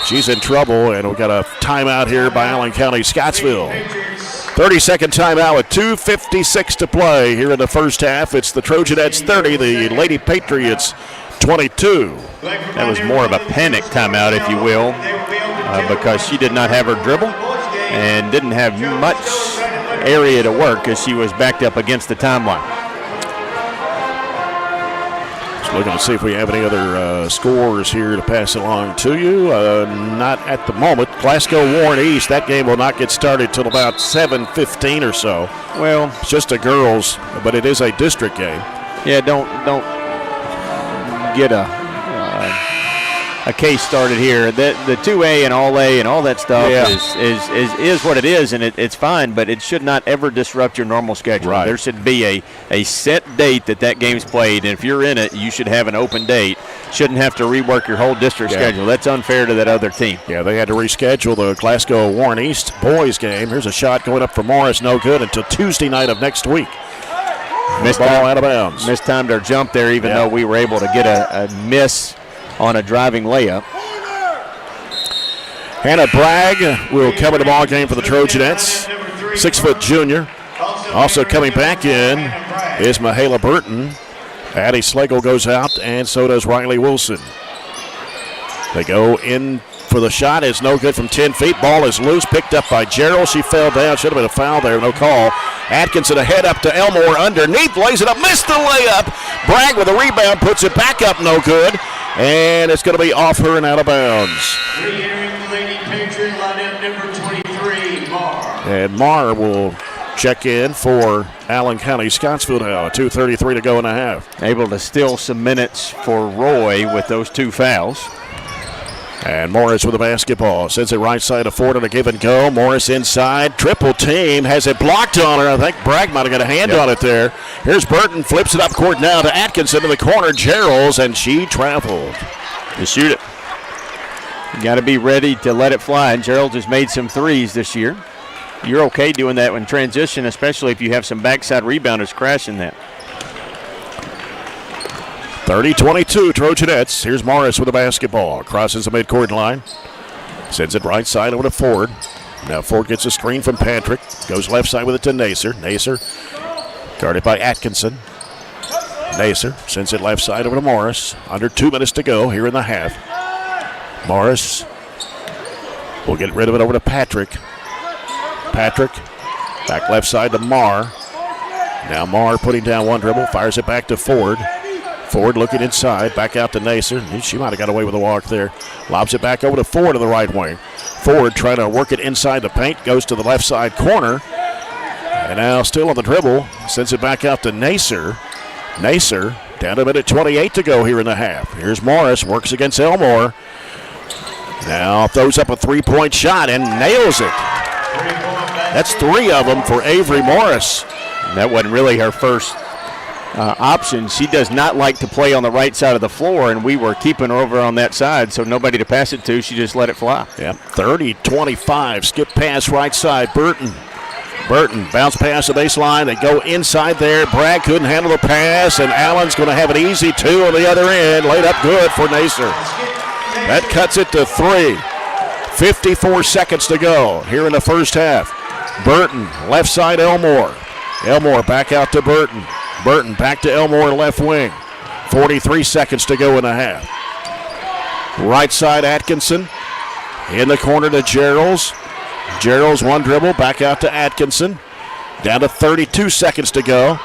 She's in trouble, and we've got a timeout here by Allen County-Scottsville. 30-second timeout with 2:56 to play here in the first half. It's the Trojanettes 30, the Lady-Patriots 22. That was more of a panic timeout, if you will, because she did not have her dribble and didn't have much area to work as she was backed up against the timeline. Just looking to see if we have any other scores here to pass along to you. Not at the moment. Glasgow Warren East, that game will not get started till about 7:15 or so. Well, it's just a girls, but it is a district game. Yeah, don't get a case started here. The 2A and all A and all that stuff is what it is, and it's fine, but it should not ever disrupt your normal schedule. Right. There should be a set date that game's played, and if you're in it, you should have an open date. Shouldn't have to rework your whole district schedule. That's unfair to that other team. Yeah, they had to reschedule the Glasgow Warren East boys game. Here's a shot going up for Morris, no good until Tuesday night of next week. Ball out of bounds. Mistimed our jump there, even though we were able to get a miss on a driving layup. Hannah Bragg will come in the ball game for the Trojanettes. 6-foot junior. Also coming back in is Mahala Burton. Addie Slagle goes out, and so does Riley Wilson. They go in for the shot. It's no good from 10 feet. Ball is loose, picked up by Gerald. She fell down. Should have been a foul there. No call. Atkinson ahead up to Elmore underneath. Lays it up. Missed the layup. Bragg with a rebound. Puts it back up. No good. And it's going to be off her and out of bounds. And Marr will check in for Allen County-Scottsville now. 2:33 to go in the half. Able to steal some minutes for Roy with those 2 fouls. And Morris with the basketball. Sends it right side to Ford on a give and go. Morris inside. Triple team. Has it blocked on her. I think Bragg might have got a hand on it there. Here's Burton. Flips it up court now to Atkinson in the corner. Gerald's, and she traveled. To shoot it. You got to be ready to let it fly. And Gerald has made some threes this year. You're okay doing that in transition, especially if you have some backside rebounders crashing that. 30-22 Trojanettes. Here's Morris with the basketball. Crosses the midcourt line. Sends it right side over to Ford. Now Ford gets a screen from Patrick. Goes left side with it to Nacer. Nacer guarded by Atkinson. Nacer sends it left side over to Morris. Under 2 minutes to go here in the half. Morris will get rid of it over to Patrick. Patrick back left side to Marr. Now Marr putting down one dribble. Fires it back to Ford. Ford looking inside, back out to Nacer. She might have got away with a walk there. Lobs it back over to Ford in the right wing. Ford trying to work it inside the paint, goes to the left side corner. And now still on the dribble, sends it back out to Nacer. Nacer down to minute 28 to go here in the half. Here's Morris, works against Elmore. Now throws up a three-point shot and nails it. That's 3 of them for Avery Morris. That wasn't really her first option. She does not like to play on the right side of the floor, and we were keeping her over on that side, so nobody to pass it to. She just let it fly. Yeah, 30-25. Skip pass right side. Burton bounce pass the baseline. They go inside there. Bragg couldn't handle the pass, and Allen's going to have an easy 2 on the other end. Laid up good for Nacer. That cuts it to 3. 54 seconds to go here in the first half. Burton, left side Elmore. Elmore back out to Burton. Burton back to Elmore, left wing. 43 seconds to go in the half. Right side Atkinson. In the corner to Gerald's. Gerald's one dribble, back out to Atkinson. Down to 32 seconds to go.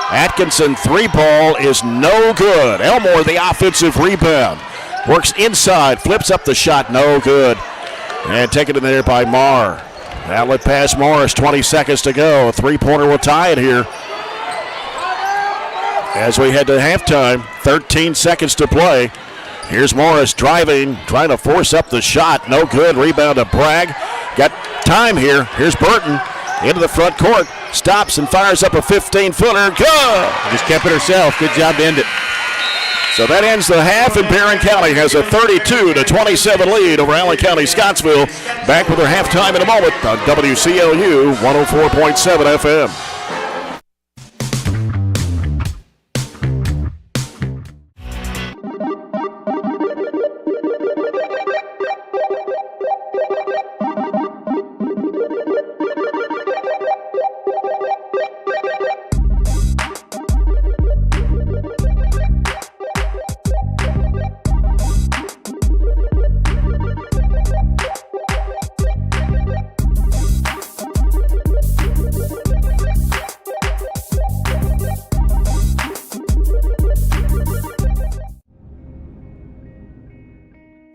Atkinson 3-ball is no good. Elmore the offensive rebound. Works inside, flips up the shot, no good. And taken in there by Marr. Outlet pass Morris, 20 seconds to go. A 3-pointer will tie it here. As we head to halftime, 13 seconds to play. Here's Morris driving, trying to force up the shot. No good. Rebound to Bragg. Got time here. Here's Burton into the front court. Stops and fires up a 15-footer. Good! Just kept it herself. Good job to end it. So that ends the half, and Barren County has a 32-27 lead over Allen County-Scottsville. Back with their halftime in a moment on WCLU 104.7 FM.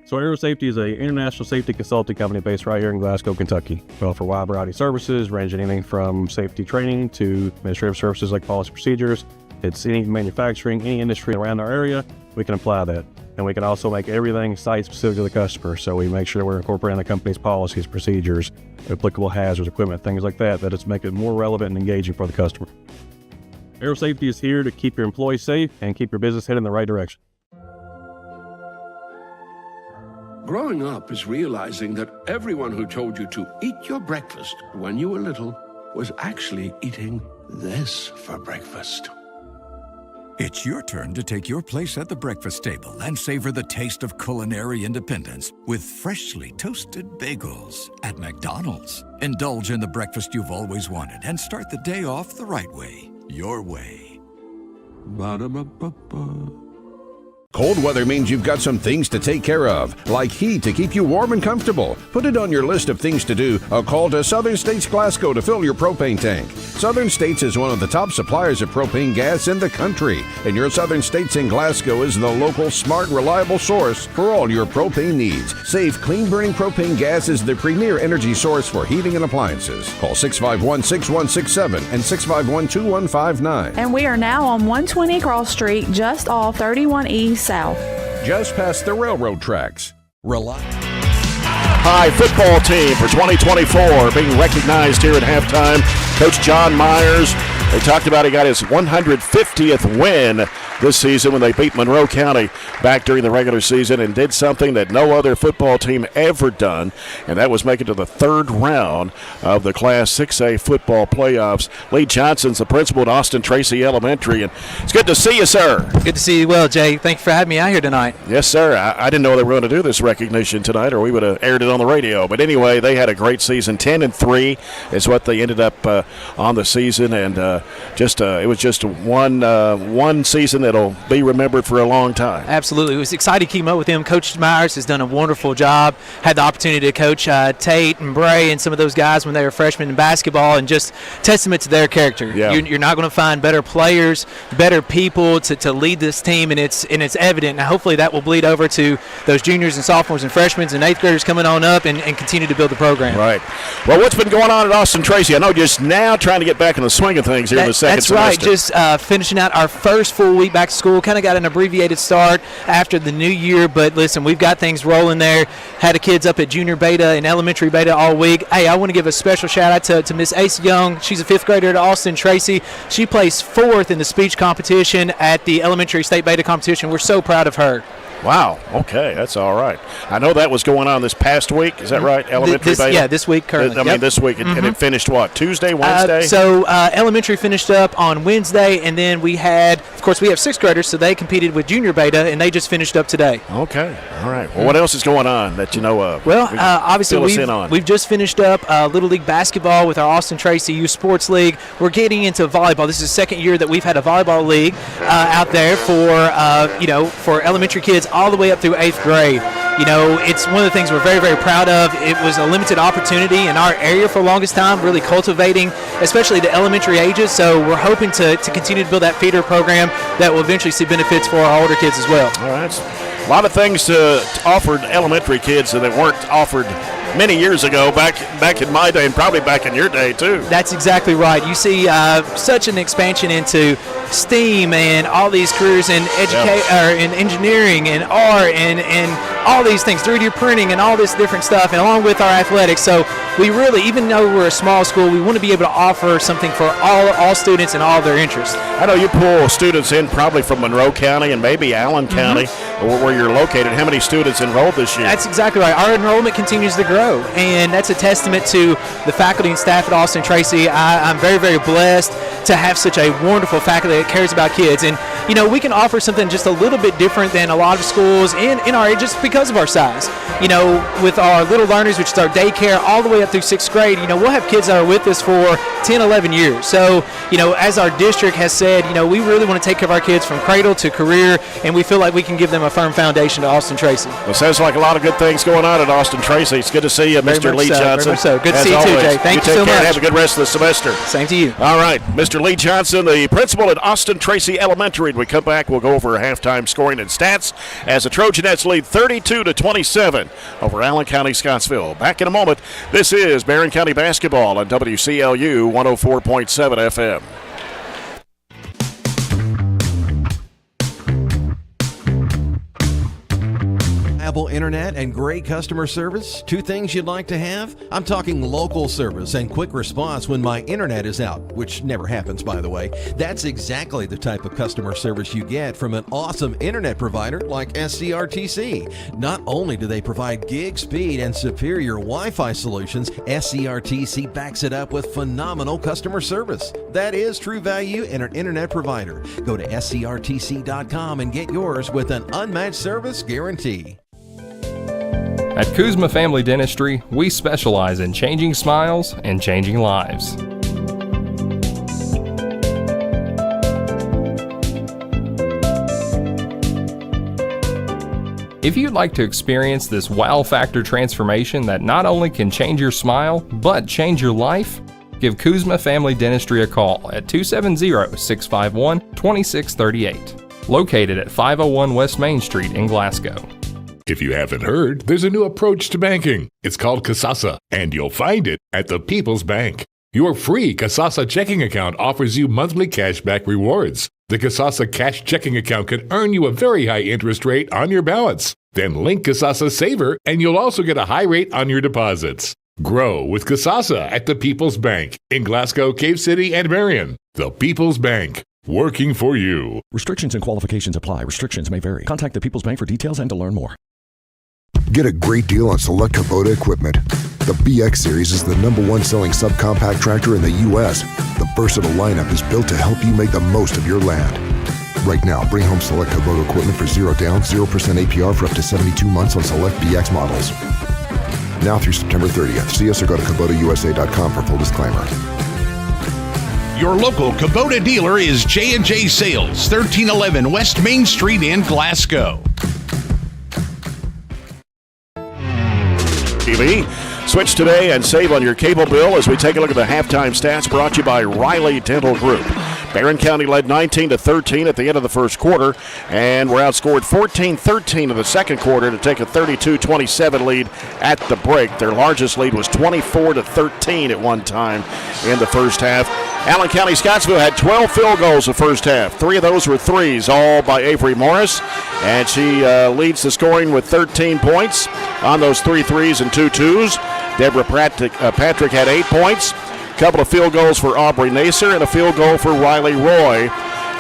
So Aero Safety is an international safety consulting company based right here in Glasgow, Kentucky. We offer a wide variety of services, ranging anything from safety training to administrative services like policy procedures. It's any manufacturing, any industry around our area, we can apply that. And we can also make everything site-specific to the customer. So we make sure we're incorporating the company's policies, procedures, applicable hazards, equipment, things like that, that it's make it more relevant and engaging for the customer. Aero Safety is here to keep your employees safe and keep your business headed in the right direction. Growing up is realizing that everyone who told you to eat your breakfast when you were little was actually eating this for breakfast. It's your turn to take your place at the breakfast table and savor the taste of culinary independence with freshly toasted bagels at McDonald's. Indulge in the breakfast you've always wanted and start the day off the right way, your way. Ba-da-ba-ba-ba. Cold weather means you've got some things to take care of, like heat to keep you warm and comfortable. Put it on your list of things to do. A call to Southern States Glasgow to fill your propane tank. Southern States is one of the top suppliers of propane gas in the country, and your Southern States in Glasgow is the local, smart, reliable source for all your propane needs. Safe, clean-burning propane gas is the premier energy source for heating and appliances. Call 651-6167 and 651-2159. And we are now on 120 Cross Street, just off 31E South. Just past the railroad tracks. High football team for 2024 being recognized here at halftime. Coach John Myers, they talked about he got his 150th win this season when they beat Monroe County back during the regular season and did something that no other football team ever done, and that was make it to the third round of the Class 6A football playoffs. Lee Johnson's the principal at Austin Tracy Elementary, and it's good to see you, sir. Good to see you well, Jay. Thank you for having me out here tonight. Yes, sir. I didn't know they were going to do this recognition tonight, or we would have aired it on the radio. But anyway, they had a great season. 10-3 is what they ended up on the season, and it was just one season that'll be remembered for a long time. Absolutely. It was exciting to keep up with him. Coach Myers has done a wonderful job. Had the opportunity to coach Tate and Bray and some of those guys when they were freshmen in basketball, and just testament to their character. Yeah. You're not going to find better players, better people to lead this team, and it's evident. Now, hopefully that will bleed over to those juniors and sophomores and freshmen and eighth graders coming on up and continue to build the program. Right. Well, what's been going on at Austin Tracy? I know just now trying to get back in the swing of things here in the second semester. That's right. Just finishing out our first full week back to school. Kind of got an abbreviated start after the new year, but listen, we've got things rolling there. Had the kids up at junior beta and elementary beta all week. Hey, I want to give a special shout out to Miss Ace Young. She's a fifth grader at Austin Tracy. She placed fourth in the speech competition at the elementary state beta competition. We're so proud of her. Wow. Okay, that's all right. I know that was going on this past week. Is that right? Elementary beta? Yeah, this week currently. I mean, this week. And it finished what? Tuesday, Wednesday? So elementary finished up on Wednesday, and then we had, of course, we have sixth graders, so they competed with junior beta, and they just finished up today. Okay. All right. Well, what else is going on that you know of? Well, obviously, we've just finished up Little League basketball with our Austin Tracy Youth Sports League. We're getting into volleyball. This is the second year that we've had a volleyball league out there for elementary kids all the way up through eighth grade. You know, it's one of the things we're very, very proud of. It was a limited opportunity in our area for the longest time, really cultivating, especially the elementary ages. So we're hoping to continue to build that feeder program that will eventually see benefits for our older kids as well. All right. A lot of things to offer elementary kids that weren't offered many years ago, back in my day, and probably back in your day too. That's exactly right. You see such an expansion into STEAM and all these careers in in engineering and art and all these things, 3D printing and all this different stuff, and along with our athletics. So we really, even though we're a small school, we want to be able to offer something for all students and all their interests. I know you pull students in probably from Monroe County and maybe Allen County, where you're located. How many students enrolled this year? That's exactly right. Our enrollment continues to grow, and that's a testament to the faculty and staff at Austin Tracy. I'm very, very blessed to have such a wonderful faculty that cares about kids. And, you know, we can offer something just a little bit different than a lot of schools in our age just because of our size. You know, with our Little Learners, which is our daycare, all the way up through sixth grade, you know, we'll have kids that are with us for 10, 11 years. So, you know, as our district has said, you know, we really want to take care of our kids from cradle to career, and we feel like we can give them a firm foundation to Austin Tracy. Well, sounds like a lot of good things going on at Austin Tracy. It's good to see you, Mr. Lee Johnson. Very much so. Good to see you always. too, Jay. Thank you so take care much. and have a good rest of the semester. Same to you. All right, Mr. Lee Johnson, the principal at Austin Tracy Elementary. When we come back, we'll go over halftime scoring and stats as the Trojanettes lead 32-27 over Allen County-Scottsville. Back in a moment. This is Barren County Basketball on WCLU 104.7 FM. Internet and great customer service, two things you'd like to have? I'm talking local service and quick response when my internet is out, which never happens, by the way. That's exactly the type of customer service you get from an awesome internet provider like SCRTC. Not only do they provide gig speed and superior Wi-Fi solutions, SCRTC backs it up with phenomenal customer service. That is true value in an internet provider. Go to scrtc.com and get yours with an unmatched service guarantee. At Kuzma Family Dentistry, we specialize in changing smiles and changing lives. If you'd like to experience this wow factor transformation that not only can change your smile, but change your life, give Kuzma Family Dentistry a call at 270-651-2638, located at 501 West Main Street in Glasgow. If you haven't heard, there's a new approach to banking. It's called Kasasa, and you'll find it at the People's Bank. Your free Kasasa checking account offers you monthly cashback rewards. The Kasasa cash checking account can earn you a very high interest rate on your balance. Then link Kasasa Saver, and you'll also get a high rate on your deposits. Grow with Kasasa at the People's Bank in Glasgow, Cave City, and Barren. The People's Bank. Working for you. Restrictions and qualifications apply. Restrictions may vary. Contact the People's Bank for details and to learn more. Get a great deal on select Kubota equipment. The BX Series is the #1 selling subcompact tractor in the U.S. The versatile lineup is built to help you make the most of your land. Right now, bring home select Kubota equipment for 0 down, 0% APR for up to 72 months on select BX models. Now through September 30th. See us or go to KubotaUSA.com for full disclaimer. Your local Kubota dealer is J&J Sales, 1311 West Main Street in Glasgow. TV. Switch today and save on your cable bill as we take a look at the halftime stats brought to you by Riley Dental Group. Barren County led 19-13 at the end of the first quarter, and were outscored 14-13 in the second quarter to take a 32-27 lead at the break. Their largest lead was 24-13 at one time in the first half. Allen County-Scottsville had 12 field goals the first half. 3 of those were threes, all by Avery Morris, and she leads the scoring with 13 points on those 3 threes and 2 twos. Deborah Patrick had 8 points. A couple of field goals for Aubrey Nacer and a field goal for Riley Roy.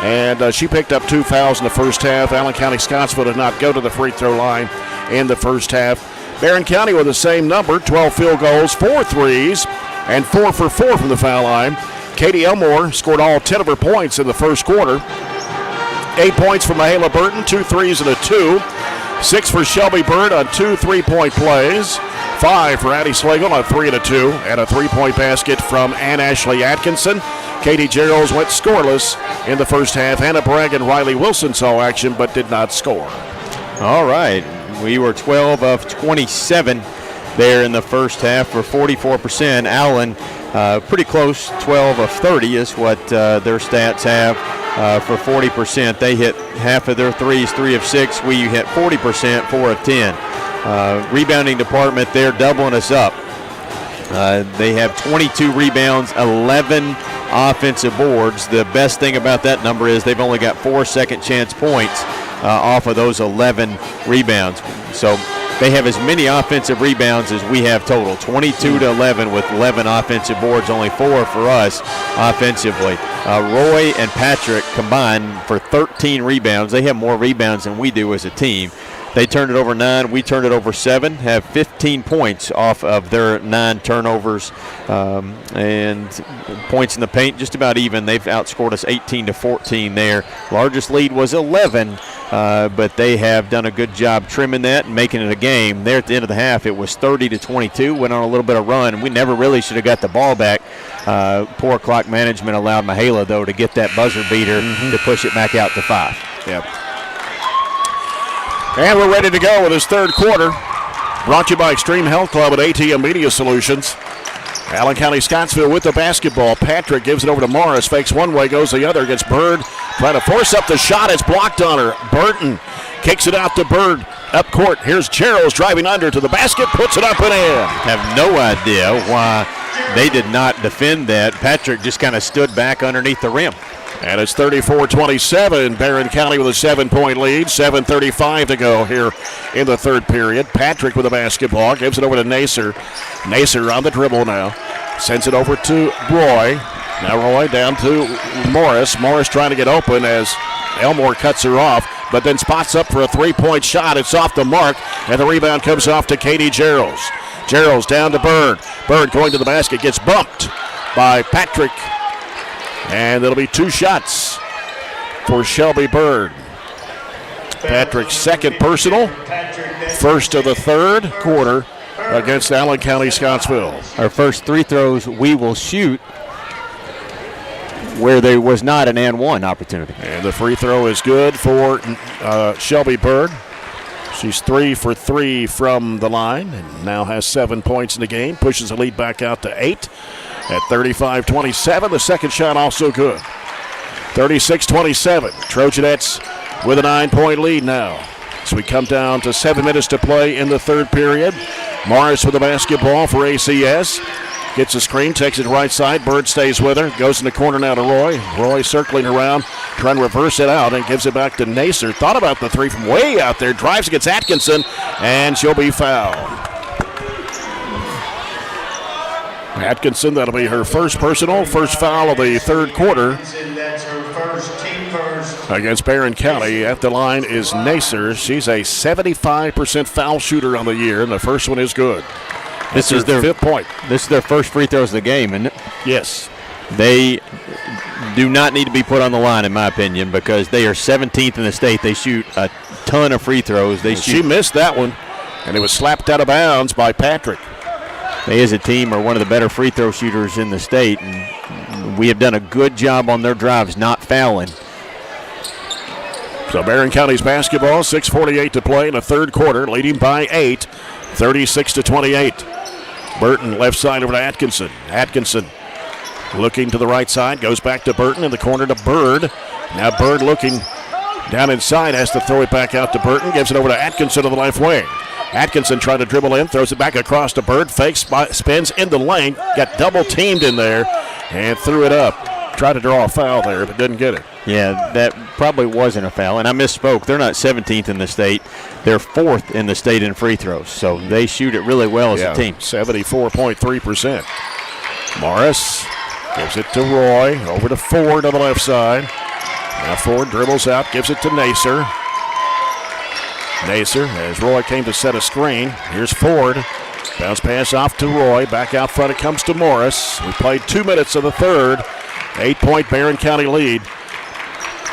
And she picked up 2 fouls in the first half. Allen County-Scottsville did not go to the free throw line in the first half. Barren County with the same number, 12 field goals, 4 threes, and 4 for 4 from the foul line. Katie Elmore scored all 10 of her points in the first quarter. 8 points for Mahala Burton, 2 threes and a 2. 6 for Shelby Bird on 2 3-point plays. 5 for Addie Slagle on 3 and a 2. And a 3-point basket from Ann Ashley Atkinson. Katie Gerald went scoreless in the first half. Hannah Bragg and Riley Wilson saw action but did not score. All right. We were 12 of 27 there in the first half for 44%. Allen pretty close, 12 of 30 is what their stats have for 40%. They hit half of their threes, 3 of 6. We hit 40%, 4 of 10. Rebounding department, they're doubling us up. They have 22 rebounds, 11 offensive boards. The best thing about that number is they've only got 4 second chance points off of those 11 rebounds. So they have as many offensive rebounds as we have total, 22-11 with 11 offensive boards, only 4 for us offensively. Roy and Patrick combined for 13 rebounds. They have more rebounds than we do as a team. They turned it over 9. We turned it over 7. Have 15 points off of their 9 turnovers, and points in the paint just about even. They've outscored us 18-14 there. Largest lead was 11, but they have done a good job trimming that and making it a game. There at the end of the half, it was 30-22. Went on a little bit of run. We never really should have got the ball back. Poor clock management allowed Mahala, though, to get that buzzer beater to push it back out to 5. Yep. And we're ready to go with this third quarter. Brought to you by Extreme Health Club and ATM Media Solutions. Allen County-Scottsville with the basketball. Patrick gives it over to Morris. Fakes one way, goes the other against Bird. Trying to force up the shot. It's blocked on her. Burton kicks it out to Bird. Up court. Here's Cheryls driving under to the basket. Puts it up and in. Have no idea why they did not defend that. Patrick just kind of stood back underneath the rim. And it's 34-27. Barren County with a 7-point lead. 7:35 to go here in the third period. Patrick with the basketball. Gives it over to Nacer. Nacer on the dribble now. Sends it over to Roy. Now Roy down to Morris. Morris trying to get open as Elmore cuts her off, but then spots up for a 3-point shot. It's off the mark, and the rebound comes off to Katie Geralds. Geralds down to Bird. Bird going to the basket. Gets bumped by Patrick. And it'll be 2 shots for Shelby Bird. Patrick's second personal, first of the third quarter against Allen County-Scottsville. Our first 3 throws we will shoot where there was not an and one opportunity. And the free throw is good for Shelby Bird. She's 3 for 3 from the line and now has 7 points in the game. Pushes the lead back out to 8 at 35-27. The second shot also good. 36-27. Trojanettes with a 9-point lead now. So we come down to 7 minutes to play in the third period. Morris with the basketball for ACS. Gets a screen, takes it right side. Bird stays with her. Goes in the corner now to Roy. Roy circling around, trying to reverse it out and gives it back to Nacer. Thought about the 3 from way out there. Drives against Atkinson, and she'll be fouled. Atkinson, that'll be her first personal, first foul of the third quarter against Barren County. At the line is Nacer. She's a 75% foul shooter on the year, and the first one is good. This is their 5th point. This is their first free throws of the game, isn't it? Yes. They do not need to be put on the line, in my opinion, because they are 17th in the state. They shoot a ton of free throws. She missed that one, and it was slapped out of bounds by Patrick. They, as a team, are one of the better free throw shooters in the state, and we have done a good job on their drives not fouling. So Barren County's basketball, 6:48 to play in the third quarter, leading by 8, 36-28. Burton left side over to Atkinson. Atkinson looking to the right side, goes back to Burton in the corner to Bird. Now Bird looking down inside, has to throw it back out to Burton, gives it over to Atkinson to the left wing. Atkinson trying to dribble in, throws it back across to Bird, fakes, spins in the lane, got double teamed in there, and threw it up. Tried to draw a foul there, but didn't get it. Yeah, that probably wasn't a foul, and I misspoke. They're not 17th in the state. They're 4th in the state in free throws, so they shoot it really well as a team. 74.3%. Morris gives it to Roy, over to Ford on the left side. Now Ford dribbles out, gives it to Nacer. Nacer, as Roy came to set a screen. Here's Ford. Bounce pass off to Roy. Back out front it comes to Morris. We played 2 minutes of the third. 8-point Barren County lead.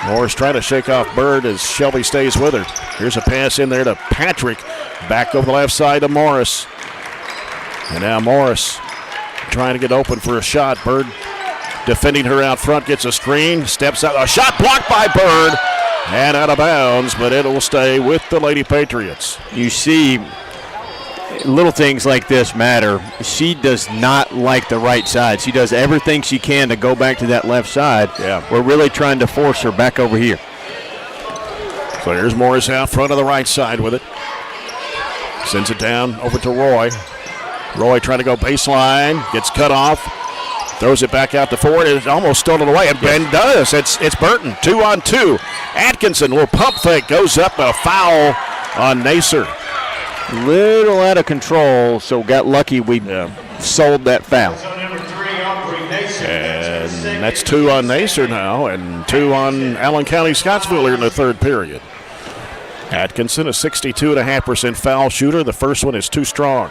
Morris trying to shake off Bird as Shelby stays with her. Here's a pass in there to Patrick. Back over the left side to Morris. And now Morris trying to get open for a shot. Bird defending her out front, gets a screen, steps out. A shot blocked by Bird and out of bounds, but it will stay with the Lady-Patriots. You see, little things like this matter. She does not like the right side. She does everything she can to go back to that left side. Yeah. We're really trying to force her back over here. So here's Morris out front of the right side with it. Sends it down over to Roy. Roy trying to go baseline, gets cut off, throws it back out to Ford. It's almost stolen away, and Ben does. It's Burton, 2-on-2. Atkinson, little pump fake, goes up, a foul on Nacer. Little out of control, so got lucky we sold that foul. And that's 2 on Nacer now, and 2 on Allen County-Scottsville here in the third period. Atkinson, a 62.5% foul shooter. The first one is too strong.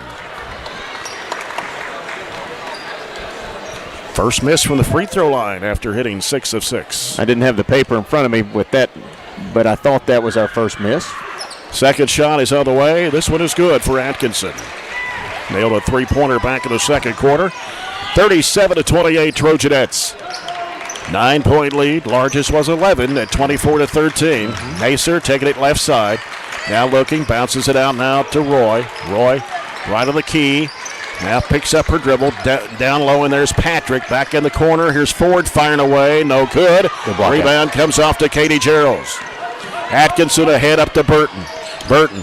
First miss from the free throw line after hitting 6 of 6. I didn't have the paper in front of me with that, but I thought that was our first miss. Second shot is on the way. This one is good for Atkinson. Nailed a three-pointer back in the second quarter. 37-28 Trojanettes. 9-point lead. Largest was 11 at 24-13. Nacer taking it left side. Now looking, bounces it out now to Roy. Roy right on the key. Now picks up her dribble. Down low, and there's Patrick. Back in the corner. Here's Ford firing away. No good. Rebound comes off to Katie Geralds. Atkinson ahead up to Burton. Burton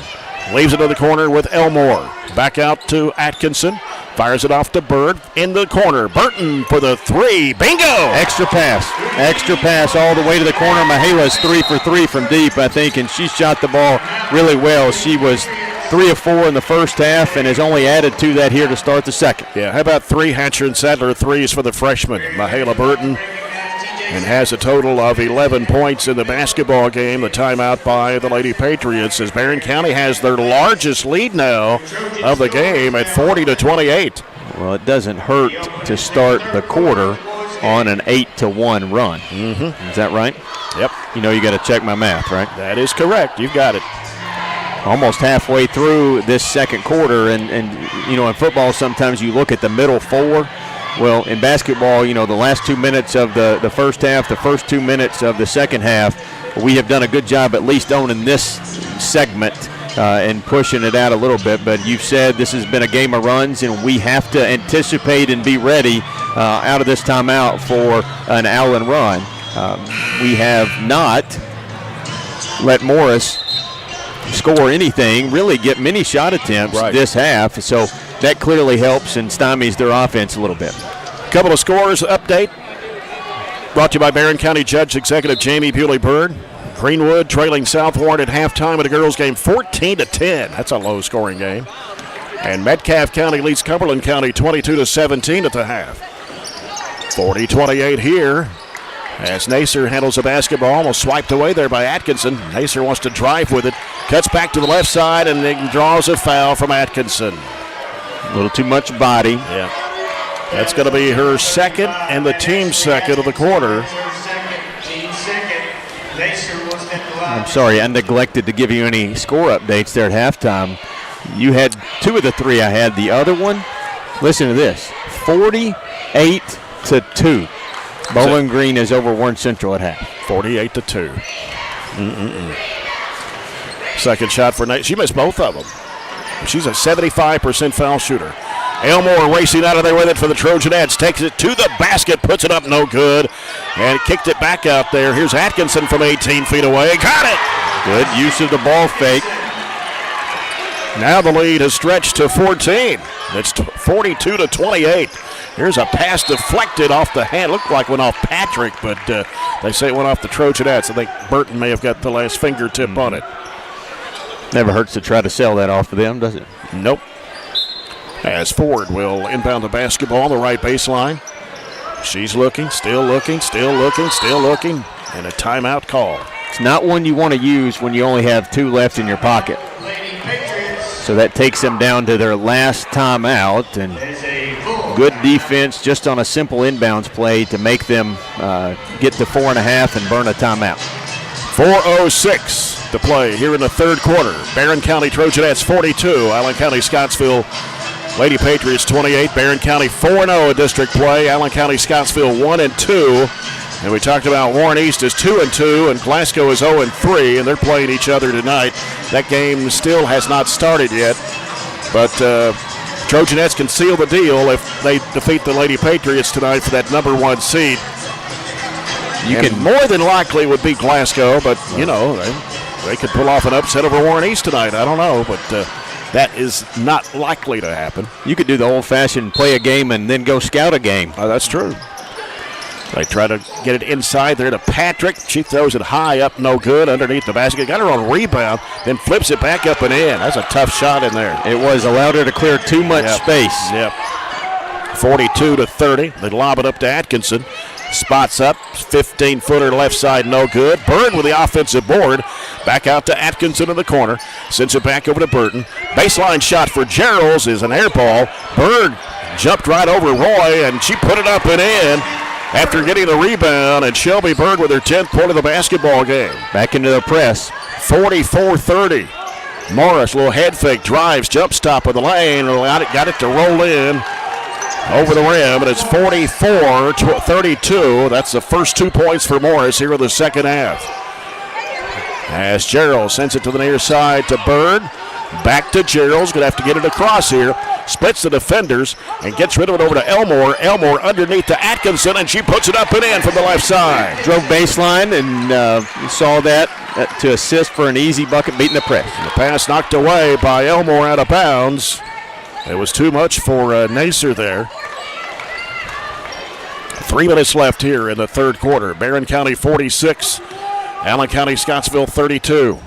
leaves it to the corner with Elmore. Back out to Atkinson. Fires it off to Bird in the corner. Burton for the three. Bingo! Extra pass. Extra pass all the way to the corner. Mahala's 3 for 3 from deep, I think, and she shot the ball really well. She was 3 of 4 in the first half and has only added to that here to start the second. Yeah, how about 3 Hatcher and Sadler threes for the freshman, Mahala Burton, and has a total of 11 points in the basketball game. The timeout by the Lady-Patriots as Barren County has their largest lead now of the game at 40-28. Well, it doesn't hurt to start the quarter on an 8-1 run. Mm-hmm. Is that right? Yep. You know you got to check my math, right? That is correct. You've got it. Almost halfway through this second quarter, and you know, in football sometimes you look at the middle 4. Well, in basketball, you know, the last 2 minutes of the first half, the first 2 minutes of the second half, we have done a good job at least owning this segment and pushing it out a little bit. But you've said this has been a game of runs, and we have to anticipate and be ready out of this timeout for an Allen run. We have not let Morris score anything, really get many shot attempts this half. So that clearly helps and stymies their offense a little bit. Couple of scores update. Brought to you by Barren County Judge Executive Jamie Bewley-Byrd. Greenwood trailing South Warren at halftime in a girls game 14-10. That's a low scoring game. And Metcalfe County leads Cumberland County 22-17 at the half. 40-28 here. As Nacer handles the basketball, almost swiped away there by Atkinson. Nacer wants to drive with it. Cuts back to the left side and then draws a foul from Atkinson. A little too much body. Yeah. That's going to be her second and the team's second of the quarter. I'm sorry, I neglected to give you any score updates there at halftime. You had 2 of the 3 I had. The other one, listen to this, 48-2. Bowling Green is over Warren Central at half. 48-2. Second shot for Nate. She missed both of them. She's a 75% foul shooter. Elmore racing out of there with it for the Trojanettes. Takes it to the basket, puts it up, no good. And kicked it back out there. Here's Atkinson from 18 feet away. Got it! Good use of the ball fake. Now the lead has stretched to 14. It's 42-28. Here's a pass deflected off the hand. Looked like it went off Patrick, but they say it went off the Trojanettes. I think Burton may have got the last fingertip on it. Never hurts to try to sell that off of them, does it? Nope. As Ford will inbound the basketball on the right baseline. She's looking, still looking, still looking, still looking, and a timeout call. It's not one you want to use when you only have 2 left in your pocket. So that takes them down to their last timeout, and good defense just on a simple inbounds play to make them get to 4.5 and burn a timeout. 4:06 to play here in the third quarter. Barren County Trojanettes 42, Allen County-Scottsville Lady-Patriots 28. Barren County 4-0 in district play. Allen County-Scottsville 1-2. And we talked about Warren East is 2-2, and Glasgow is 0-3, and they're playing each other tonight. That game still has not started yet, but Trojanettes can seal the deal if they defeat the Lady-Patriots tonight for that number 1 seed. You can more than likely would beat Glasgow, but you know they could pull off an upset over Warren East tonight. I don't know, but that is not likely to happen. You could do the old-fashioned play a game and then go scout a game. Oh, that's true. They try to get it inside there to Patrick. She throws it high up, no good, underneath the basket. Got her on rebound, then flips it back up and in. That's a tough shot in there. It was. Allowed her to clear too much space. Yep. 42-30. They lob it up to Atkinson. Spots up, 15-footer left side, no good. Bird with the offensive board. Back out to Atkinson in the corner. Sends it back over to Burton. Baseline shot for Gerald's is an air ball. Bird jumped right over Roy, and she put it up and in after getting the rebound. And Shelby Bird with her 10th point of the basketball game. Back into the press. 44-30. Morris, little head fake, drives, jump stop in the lane. Got it to roll in over the rim, and it's 44-32. That's the first 2 points for Morris here in the second half. As Gerald sends it to the near side to Bird. Back to Gerald's, going to have to get it across here. Splits the defenders and gets rid of it over to Elmore. Elmore underneath to Atkinson, and she puts it up and in from the left side. Drove baseline and saw that to assist for an easy bucket, beating the press. The pass knocked away by Elmore out of bounds. It was too much for Nacer there. 3 minutes left here in the third quarter. Barren County 46, Allen County-Scottsville 32.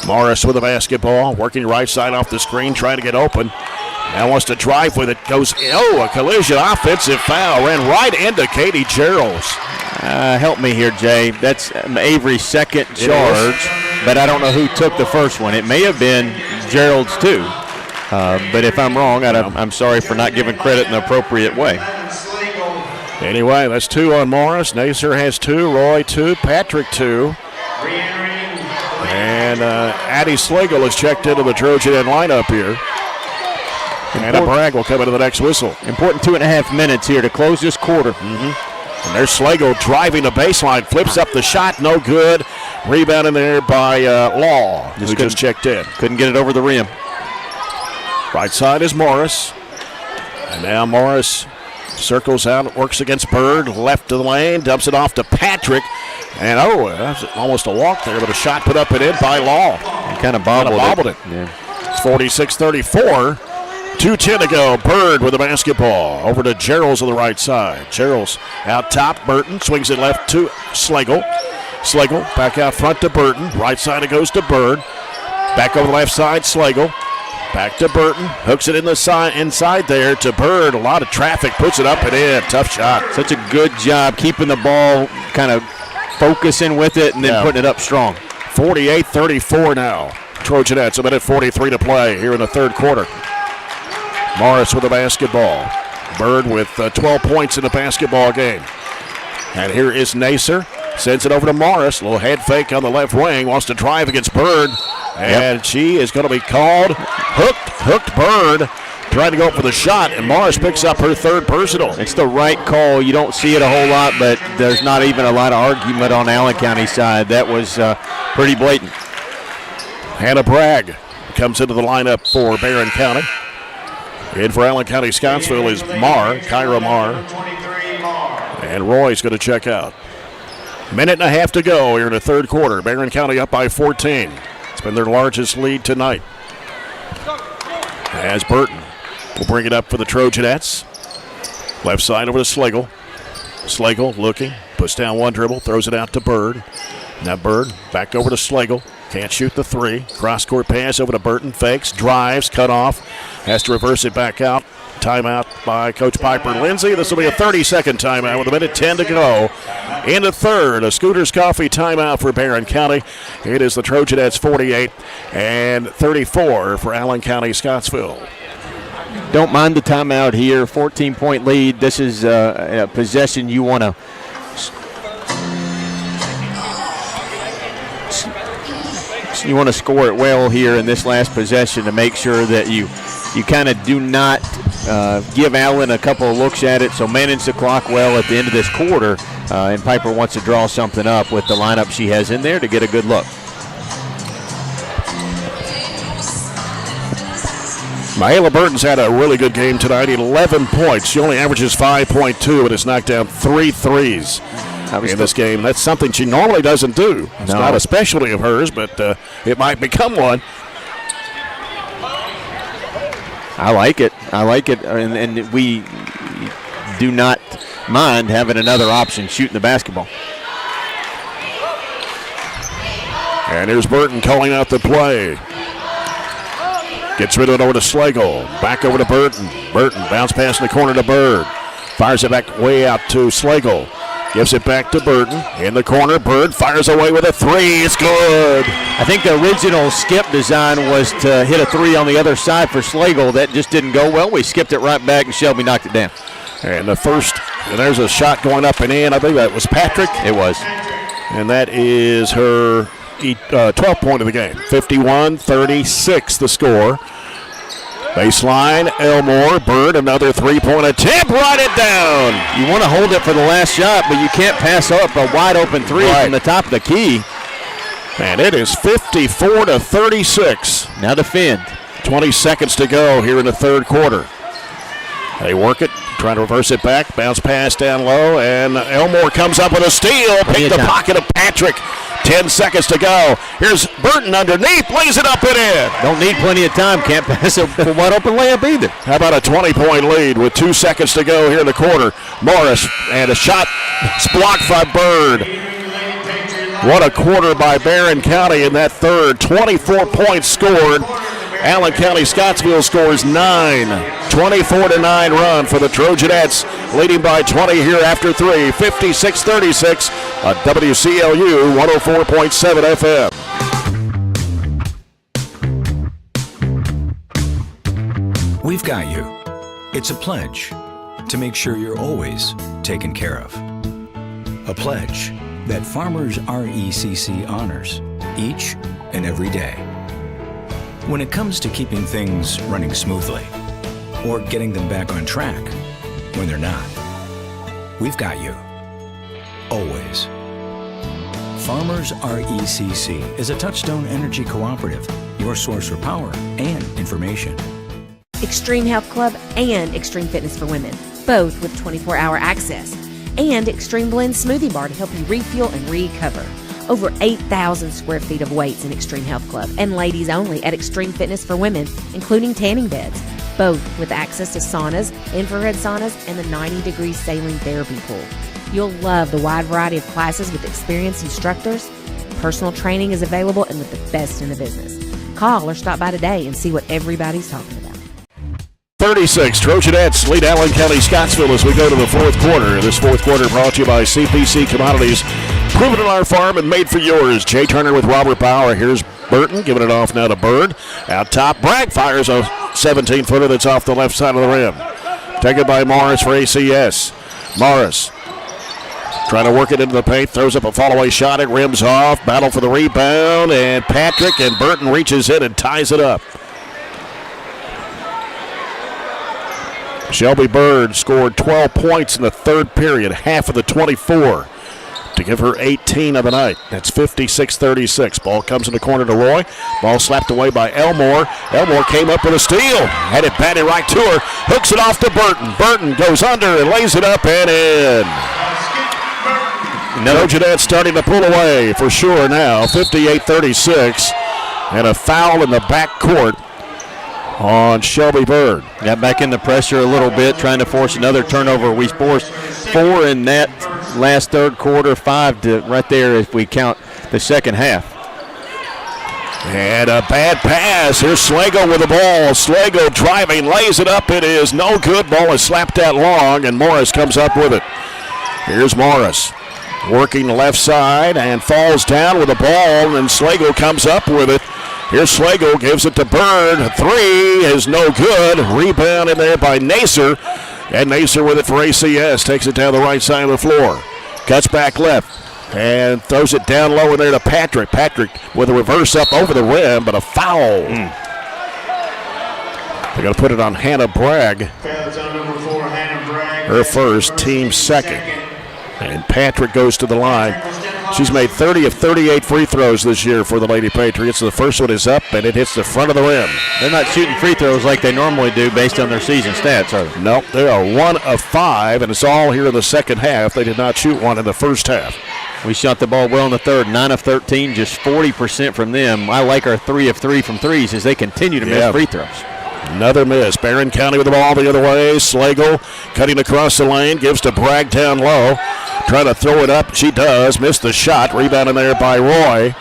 Morris with the basketball, working right side off the screen, trying to get open. Now wants to drive with it. Goes, a collision, offensive foul. Ran right into Katie Gerald's. Help me here, Jay. That's Avery's second charge, but I don't know who took the first one. It may have been Gerald's too. But if I'm wrong, I'm sorry for not giving credit in the appropriate way. Anyway, that's 2 on Morris. Nacer has 2, Roy 2, Patrick 2. And Addie Slagle has checked into the Trojan end lineup here. Anna Bragg will come into the next whistle. Important 2.5 minutes here to close this quarter. And there's Slagle driving the baseline, flips up the shot, no good. Rebound in there by Law, who just checked in. Couldn't get it over the rim. Right side is Morris. And now Morris circles out, works against Bird, left to the lane, dumps it off to Patrick. And that's almost a walk there, but a shot put up and in by Law. Kind of bobbled it. Yeah. It's 46-34. 2:10 to go. Bird with the basketball. Over to Gerald's on the right side. Gerald's out top. Burton swings it left to Slagle. Slagle back out front to Burton. Right side it goes to Bird. Back over the left side, Slagle. Back to Burton. Hooks it in the side, inside there to Bird. A lot of traffic. Puts it up and in. Tough shot. Such a good job keeping the ball, kind of focusing with it and then putting it up strong. 48-34 now. Trojanettes, a minute 43 to play here in the third quarter. Morris with the basketball. Bird with 12 points in the basketball game. And here is Nacer. Sends it over to Morris. Little head fake on the left wing. Wants to drive against Bird. And she is going to be called. Hooked Bird. trying to go for the shot, and Morris picks up her third personal. It's the right call. You don't see it a whole lot, but there's not even a lot of argument on Allen County's side. That was pretty blatant. Hannah Bragg comes into the lineup for Barren County. In for Allen County-Scottsville is Kyra Marr. And Roy's going to check out. Minute and a half to go here in the third quarter. Barren County up by 14. It's been their largest lead tonight. As Burton will bring it up for the Trojanettes. Left side over to Slagle. Slagle looking, puts down one dribble, throws it out to Bird. Now Bird back over to Slagle. Can't shoot the three. Cross-court pass over to Burton. Fakes, drives, cut off. Has to reverse it back out. Timeout by Coach Piper Lindsay. This will be a 30-second timeout with a minute 10 to go. In the third, a Scooters Coffee timeout for Barren County. It is the Trojanettes 48 and 34 for Allen County-Scottsville. Don't mind the timeout here. 14-point lead. This is a possession you want to score it well here in this last possession to make sure that you kind of do not give Allen a couple of looks at it. So manage the clock well at the end of this quarter. And Piper wants to draw something up with the lineup she has in there to get a good look. Mahala Burton's had a really good game tonight. 11 points. She only averages 5.2 and has knocked down 3 threes in this game. That's something she normally doesn't do. It's not a specialty of hers, but it might become one. I like it. And we do not mind having another option shooting the basketball. And here's Burton calling out the play. Gets rid of it over to Slagle. Back over to Burton. Burton bounce pass in the corner to Bird. Fires it back way out to Slagle. Gives it back to Burton. In the corner, Bird fires away with a three. It's good. I think the original skip design was to hit a three on the other side for Slagle. That just didn't go well. We skipped it right back, and Shelby knocked it down. And the first, and there's a shot going up and in. I think that was Patrick. It was. And that is her 12th point of the game. 51-36 the score. Baseline, Elmore, Bird, another three-point attempt, write it down. You want to hold it for the last shot, but you can't pass up a wide-open three from the top of the key. And it is 54-36. Now defend. 20 seconds to go here in the third quarter. They work it, trying to reverse it back, bounce pass down low, and Elmore comes up with a steal, pick the pocket of Patrick. 10 seconds to go. Here's Burton underneath, lays it up and in. Don't need plenty of time, can't pass a wide open layup either. How about a 20-point lead with 2 seconds to go here in the quarter? Morris, and a shot blocked by Bird. What a quarter by Barren County in that third. 24 points scored. Allen County-Scottsville scores 9. 24-9 run for the Trojanettes, leading by 20 here after 3. 56-36 on WCLU 104.7 FM. We've got you. It's a pledge to make sure you're always taken care of. A pledge that Farmers RECC honors each and every day. When it comes to keeping things running smoothly or getting them back on track when they're not, we've got you. Always. Farmers RECC is a Touchstone Energy Cooperative, your source for power and information. Extreme Health Club and Extreme Fitness for Women, both with 24-hour access. And Extreme Blend Smoothie Bar to help you refuel and recover. Over 8,000 square feet of weights in Extreme Health Club and ladies only at Extreme Fitness for Women, including tanning beds, both with access to saunas, infrared saunas, and the 90-degree saline therapy pool. You'll love the wide variety of classes with experienced instructors. Personal training is available and with the best in the business. Call or stop by today and see what everybody's talking about. 36, Trojanettes lead Allen County-Scottsville as we go to the fourth quarter. This fourth quarter brought to you by CPC Commodities. Proven on our farm and made for yours. Jay Turner with Robert Bauer. Here's Burton giving it off now to Bird. Out top, Bragg fires a 17-footer that's off the left side of the rim. Taken by Morris for ACS. Morris trying to work it into the paint. Throws up a fall-away shot. It rims off. Battle for the rebound. And Patrick and Burton reaches in and ties it up. Shelby Bird scored 12 points in the third period, half of the 24, to give her 18 of the night. That's 56-36. Ball comes in the corner to Roy. Ball slapped away by Elmore. Elmore came up with a steal. Had it batted right to her. Hooks it off to Burton. Burton goes under and lays it up and in. Trojanettes starting to pull away for sure now. 58-36. And a foul in the back court on Shelby Bird. Got back in the pressure a little bit, trying to force another turnover. We forced 4 in that last third quarter, 5 to right there if we count the second half. And a bad pass. Here's Slago with the ball. Slago driving, lays it up. It is no good. Ball is slapped that long, and Morris comes up with it. Here's Morris working the left side and falls down with the ball, and Slago comes up with it. Here's Slago, gives it to Bird. 3 is no good. Rebound in there by Nacer. And Nacer with it for ACS. Takes it down the right side of the floor. Cuts back left. And throws it down low in there to Patrick. Patrick with a reverse up over the rim, but a foul. They're going to put it on Hannah Bragg. Her first, team second. And Patrick goes to the line. She's made 30 of 38 free throws this year for the Lady-Patriots. The first one is up, and it hits the front of the rim. They're not shooting free throws like they normally do based on their season stats, are they? Nope, they are 1 of 5, and it's all here in the second half. They did not shoot one in the first half. We shot the ball well in the third, 9 of 13, just 40% from them. I like our 3 of 3 from threes as they continue to miss free throws. Another miss. Barren County with the ball the other way. Slagle cutting across the lane, gives to Bragg down low. Trying to throw it up. She does. Missed the shot. Rebound in there by Roy.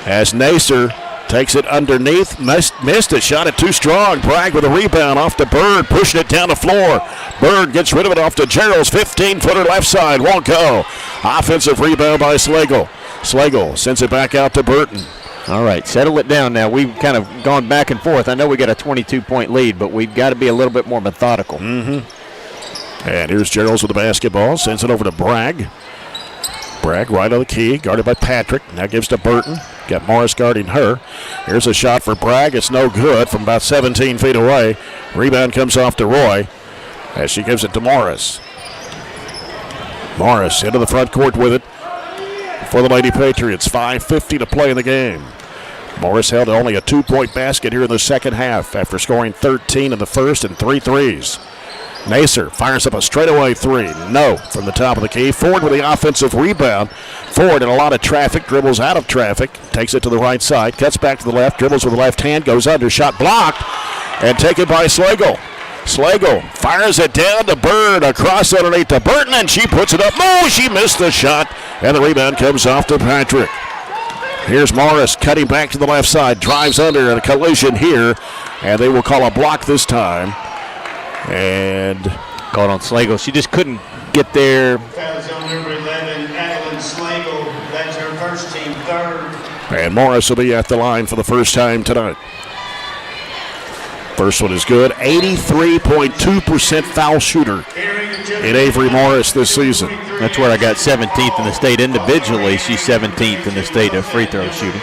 As Nacer takes it underneath. Missed it. Shot it too strong. Bragg with a rebound off to Bird. Pushing it down the floor. Bird gets rid of it off to Gerald's 15-footer left side. Won't go. Offensive rebound by Slagle. Slagle sends it back out to Burton. All right, settle it down now. We've kind of gone back and forth. I know we got a 22-point lead, but we've got to be a little bit more methodical. And here's Gerald's with the basketball. Sends it over to Bragg. Bragg right on the key, guarded by Patrick. Now gives to Burton. Got Morris guarding her. Here's a shot for Bragg. It's no good from about 17 feet away. Rebound comes off to Roy as she gives it to Morris. Morris into the front court with it for the Lady-Patriots. 5:50 to play in the game. Morris held only a 2-point basket here in the second half after scoring 13 in the first and 3 threes. Nacer fires up a straightaway 3. No, from the top of the key. Ford with the offensive rebound. Ford in a lot of traffic, dribbles out of traffic, takes it to the right side, cuts back to the left, dribbles with the left hand, goes under, shot blocked, and taken by Slagle. Slagle fires it down to Bird, across underneath to Burton, and she puts it up. Oh, she missed the shot, and the rebound comes off to Patrick. Here's Morris cutting back to the left side, drives under, and a collision here, and they will call a block this time. And called on Slagle. She just couldn't get there. Fouls on number 11, Adeline Slagle. That's her first team third. And Morris will be at the line for the first time tonight. First one is good. 83.2% foul shooter in Avery Morris this season. That's where I got 17th in the state. Individually, she's 17th in the state of free throw shooting.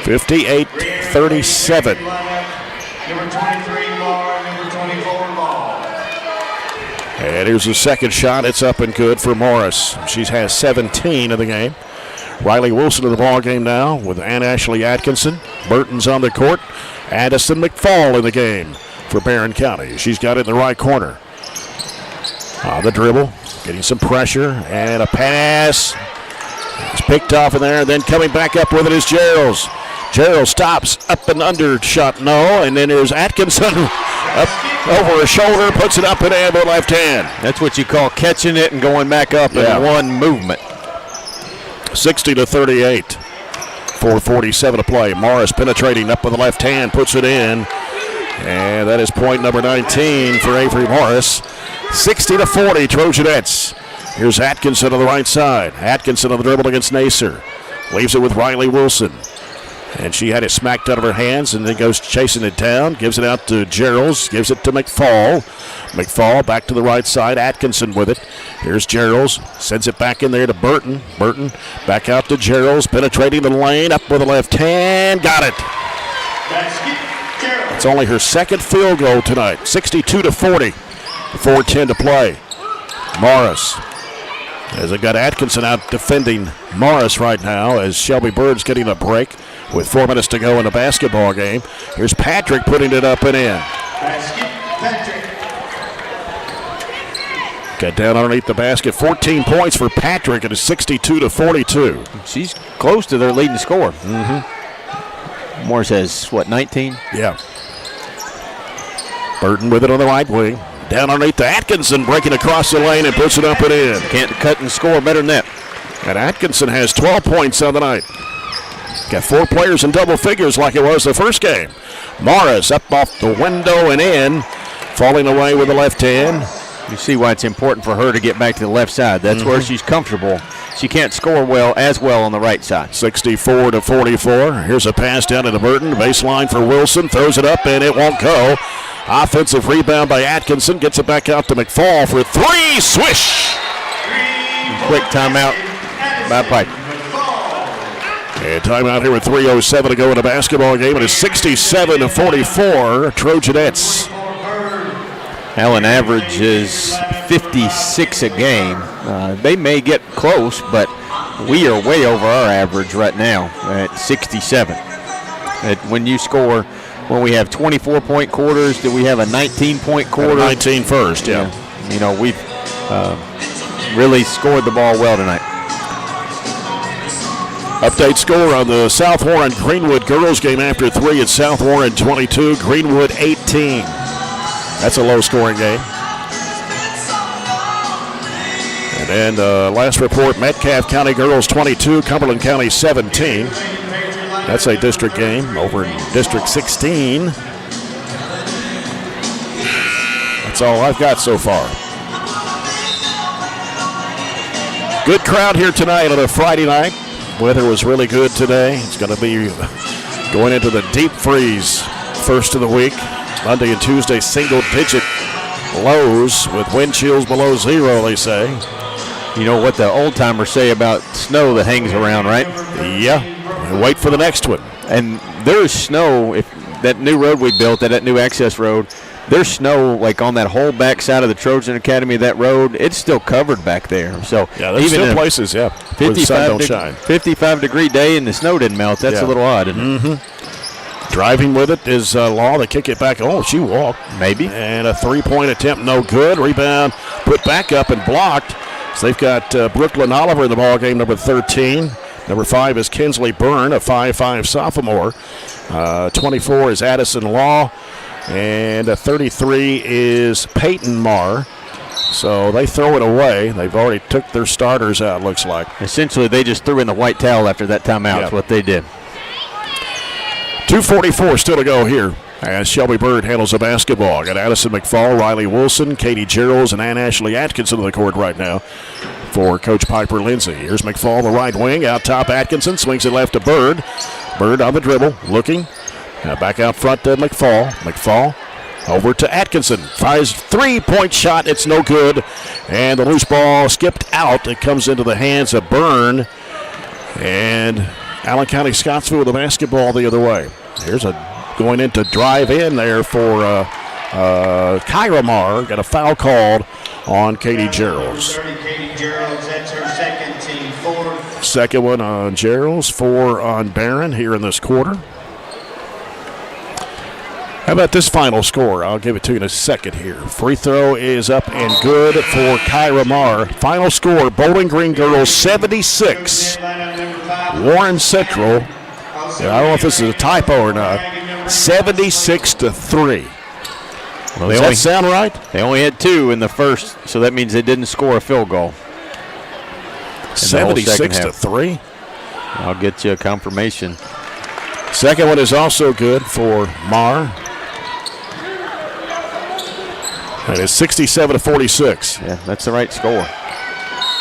58-37. Number 23, Barren. Number 24, Ball. And here's the second shot. It's up and good for Morris. She has 17 in the game. Riley Wilson in the ball game now with Ann Ashley Atkinson. Burton's on the court. Addison McFall in the game for Barren County. She's got it in the right corner. On the dribble, getting some pressure, and a pass. It's picked off in there, and then coming back up with it is Gerald. Gerald stops, up and under shot, no, and then there's Atkinson up over her shoulder, puts it up and in with left hand. That's what you call catching it and going back up in one movement. 60-38. 4:47 to play. Morris penetrating up with the left hand, puts it in. And that is point number 19 for Avery Morris. 60-40, Trojanettes. Here's Atkinson on the right side. Atkinson on the dribble against Nacer. Leaves it with Riley Wilson. And she had it smacked out of her hands and then goes chasing it down. Gives it out to Geralds. Gives it to McFall. McFall back to the right side. Atkinson with it. Here's Geralds. Sends it back in there to Burton. Burton back out to Geralds. Penetrating the lane. Up with the left hand. Got it. It's only her second field goal tonight. 62-40. 4:10 to play. Morris. As they got Atkinson out defending Morris right now as Shelby Bird's getting a break with 4 minutes to go in the basketball game. Here's Patrick putting it up and in. Got down underneath the basket. 14 points for Patrick. It is 62-42. She's close to their leading scorer. Morris has, 19? Yeah. Burton with it on the right wing. Down underneath to Atkinson, breaking across the lane and puts it up and in. Can't cut and score better than that. And Atkinson has 12 points on the night. Got 4 players in double figures like it was the first game. Morris up off the window and in, falling away with the left hand. You see why it's important for her to get back to the left side. That's where she's comfortable. She can't score as well on the right side. 64-44. Here's a pass down to Burton. Baseline for Wilson. Throws it up and it won't go. Offensive rebound by Atkinson. Gets it back out to McFall for 3. Swish! Quick timeout by Piper. And timeout here with 3:07 to go in the basketball game. It is 67-44. Trojanettes. Allen averages 56 a game. They may get close, but we are way over our average right now at 67. When you score, when we have 24-point quarters, do we have a 19-point quarter? 19 first, yeah. You know, we've really scored the ball well tonight. Update score on the South Warren Greenwood girls game after 3. It's South Warren 22, Greenwood 18. That's a low-scoring game. And then last report, Metcalfe County girls 22, Cumberland County 17. That's a district game over in District 16. That's all I've got so far. Good crowd here tonight on a Friday night. Weather was really good today. It's going to be going into the deep freeze first of the week. Monday and Tuesday, single-digit lows with wind chills below 0, they say. You know what the old-timers say about snow that hangs around, right? Yeah. And wait for the next one. And there's snow, if that new road we built, that new access road, there's snow like on that whole back side of the Trojan Academy, that road, it's still covered back there. So yeah, there's even still places, where the sun don't shine. 55-degree day and the snow didn't melt. That's a little odd, isn't it? Driving with it is Law. They kick it back. Oh, she walked. Maybe. And a 3-point attempt, no good. Rebound put back up and blocked. So they've got Brooklyn Oliver in the ball game, number 13. Number 5 is Kinsley Byrne, a 5'5 sophomore. 24 is Addison Law. And 33 is Peyton Marr. So they throw it away. They've already took their starters out, looks like. Essentially, they just threw in the white towel after that timeout. That's what they did. 2:44 still to go here as Shelby Bird handles the basketball. Got Addison McFall, Riley Wilson, Katie Geralds, and Ann Ashley Atkinson on the court right now for Coach Piper Lindsay. Here's McFall, the right wing. Out top, Atkinson swings it left to Bird. Bird on the dribble, looking. Now back out front to McFall. McFall over to Atkinson. Fires 3-point shot. It's no good. And the loose ball skipped out. It comes into the hands of Byrne. And Allen County-Scottsville with the basketball the other way. Here's a going in to drive in there for Kyra Marr. Got a foul called on Katie Geralds. Katie Geralds, that's her second team. 4. Second one on Geralds, 4 on Barren here in this quarter. How about this final score? I'll give it to you in a second here. Free throw is up and good for Kyra Marr. Final score, Bowling Green girls 76. Warren Central, I don't know if this is a typo or not, 76-3. Well, Does that sound right? They only had 2 in the first, so that means they didn't score a field goal. 76-3? I'll get you a confirmation. Second one is also good for Marr. And it's 67-46. Yeah, that's the right score.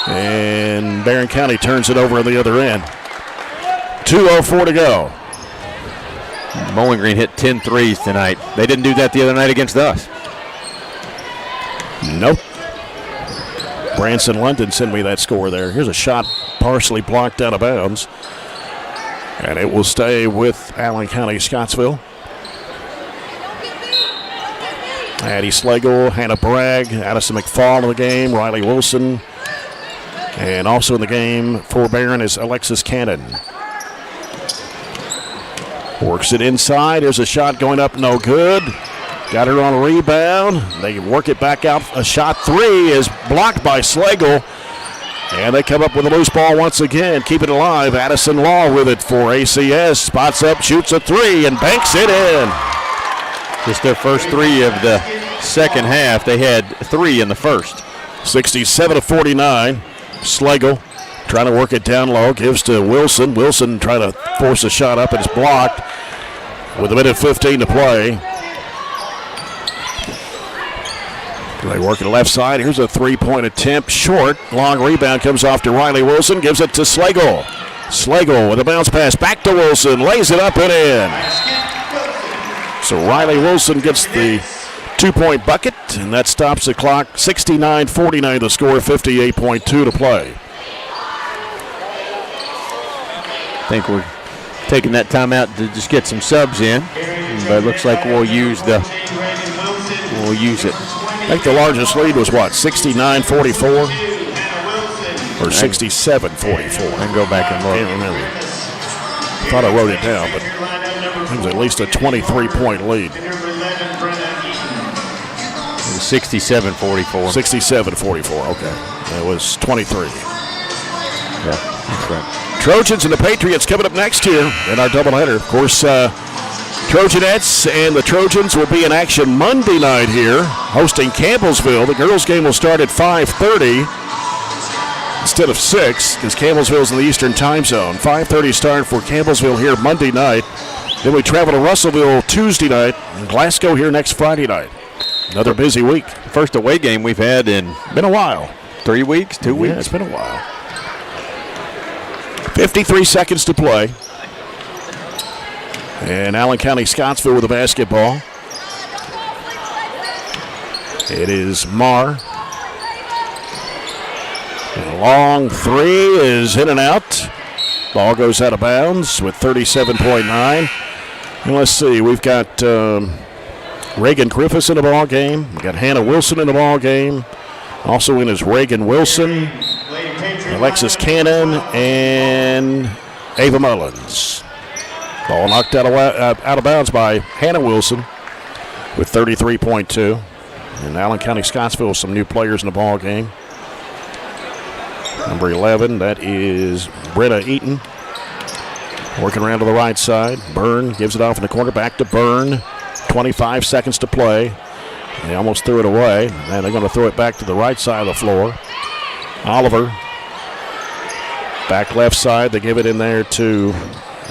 And Barren County turns it over on the other end. 2:04 to go. Bowling Green hit 10 threes tonight. They didn't do that the other night against us. Nope. Branson London sent me that score there. Here's a shot partially blocked out of bounds. And it will stay with Allen County-Scottsville. Addie Slagle, Hannah Bragg, Addison McFall in the game, Riley Wilson. And also in the game for Barren is Alexis Cannon. Works it inside. There's a shot going up, no good. Got her on a rebound. They work it back out. A shot three is blocked by Slagle. And they come up with a loose ball once again. Keep it alive. Addison Law with it for ACS. Spots up, shoots a three, and banks it in. Just their first three of the second half. They had three in the first. 67-49. Slagle trying to work it down low. Gives to Wilson. Wilson trying to force a shot up, and it's blocked with a minute 15 to play. They work it left side. Here's a three-point attempt. Short. Long rebound comes off to Riley Wilson. Gives it to Slagle. Slagle with a bounce pass back to Wilson. Lays it up and in. So Riley Wilson gets the 2-point bucket, and that stops the clock. 69-49 the score, 58.2 to play. I think we're taking that timeout to just get some subs in, but it looks like we'll use it. I think the largest lead was what, 69-44? Or 67-44? I can go back and look. I can't remember. I thought I wrote it down, but it was at least a 23-point lead. 67-44. 67-44, okay. That was 23. Yeah, that's right. Trojans and the Patriots coming up next here in our doubleheader. Of course, Trojanettes and the Trojans will be in action Monday night here, hosting Campbellsville. The girls' game will start at 5:30 instead of 6, because Campbellsville's in the Eastern time zone. 5:30 start for Campbellsville here Monday night. Then we travel to Russellville Tuesday night, and Glasgow here next Friday night. Another busy week. First away game we've had in been a while. 3 weeks, 2 weeks. Yeah, it's been a while. 53 seconds to play. And Allen County-Scottsville with the basketball. It is Marr. And a long three is in and out. Ball goes out of bounds with 37.9. And let's see, we've got Reagan Griffiths in the ball game. We've got Hannah Wilson in the ball game. Also in is Reagan Wilson, Alexis Cannon, and Ava Mullins. Ball knocked out of bounds by Hannah Wilson with 33.2. And Allen County-Scottsville with some new players in the ball game. Number 11, that is Brenna Eaton. Working around to the right side. Byrne gives it off in the corner. Back to Byrne. 25 seconds to play. They almost threw it away. And they're going to throw it back to the right side of the floor. Oliver. Back left side. They give it in there to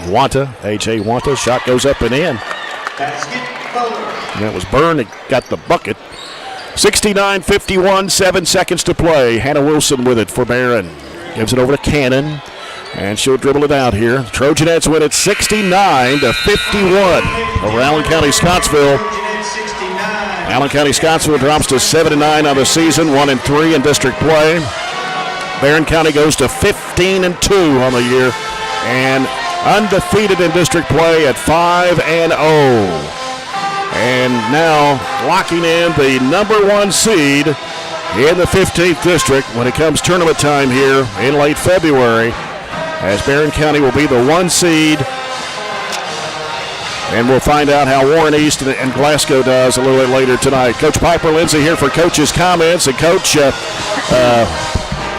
Wanta. A.J. Wanta. Shot goes up and in. And that was Byrne that got the bucket. 69-51, 7 seconds to play. Hannah Wilson with it for Barren. Gives it over to Cannon. And she'll dribble it out here. Trojanettes win it 69-51 over Allen County-Scottsville. Allen County-Scottsville drops to 7-9 on the season, 1-3 in district play. Barren County goes to 15-2 on the year and undefeated in district play at 5-0. And now locking in the number 1 seed in the 15th district when it comes tournament time here in late February, as Barren County will be the 1 seed. And we'll find out how Warren East and Glasgow does a little bit later tonight. Coach Piper Lindsay here for Coach's comments. And Coach,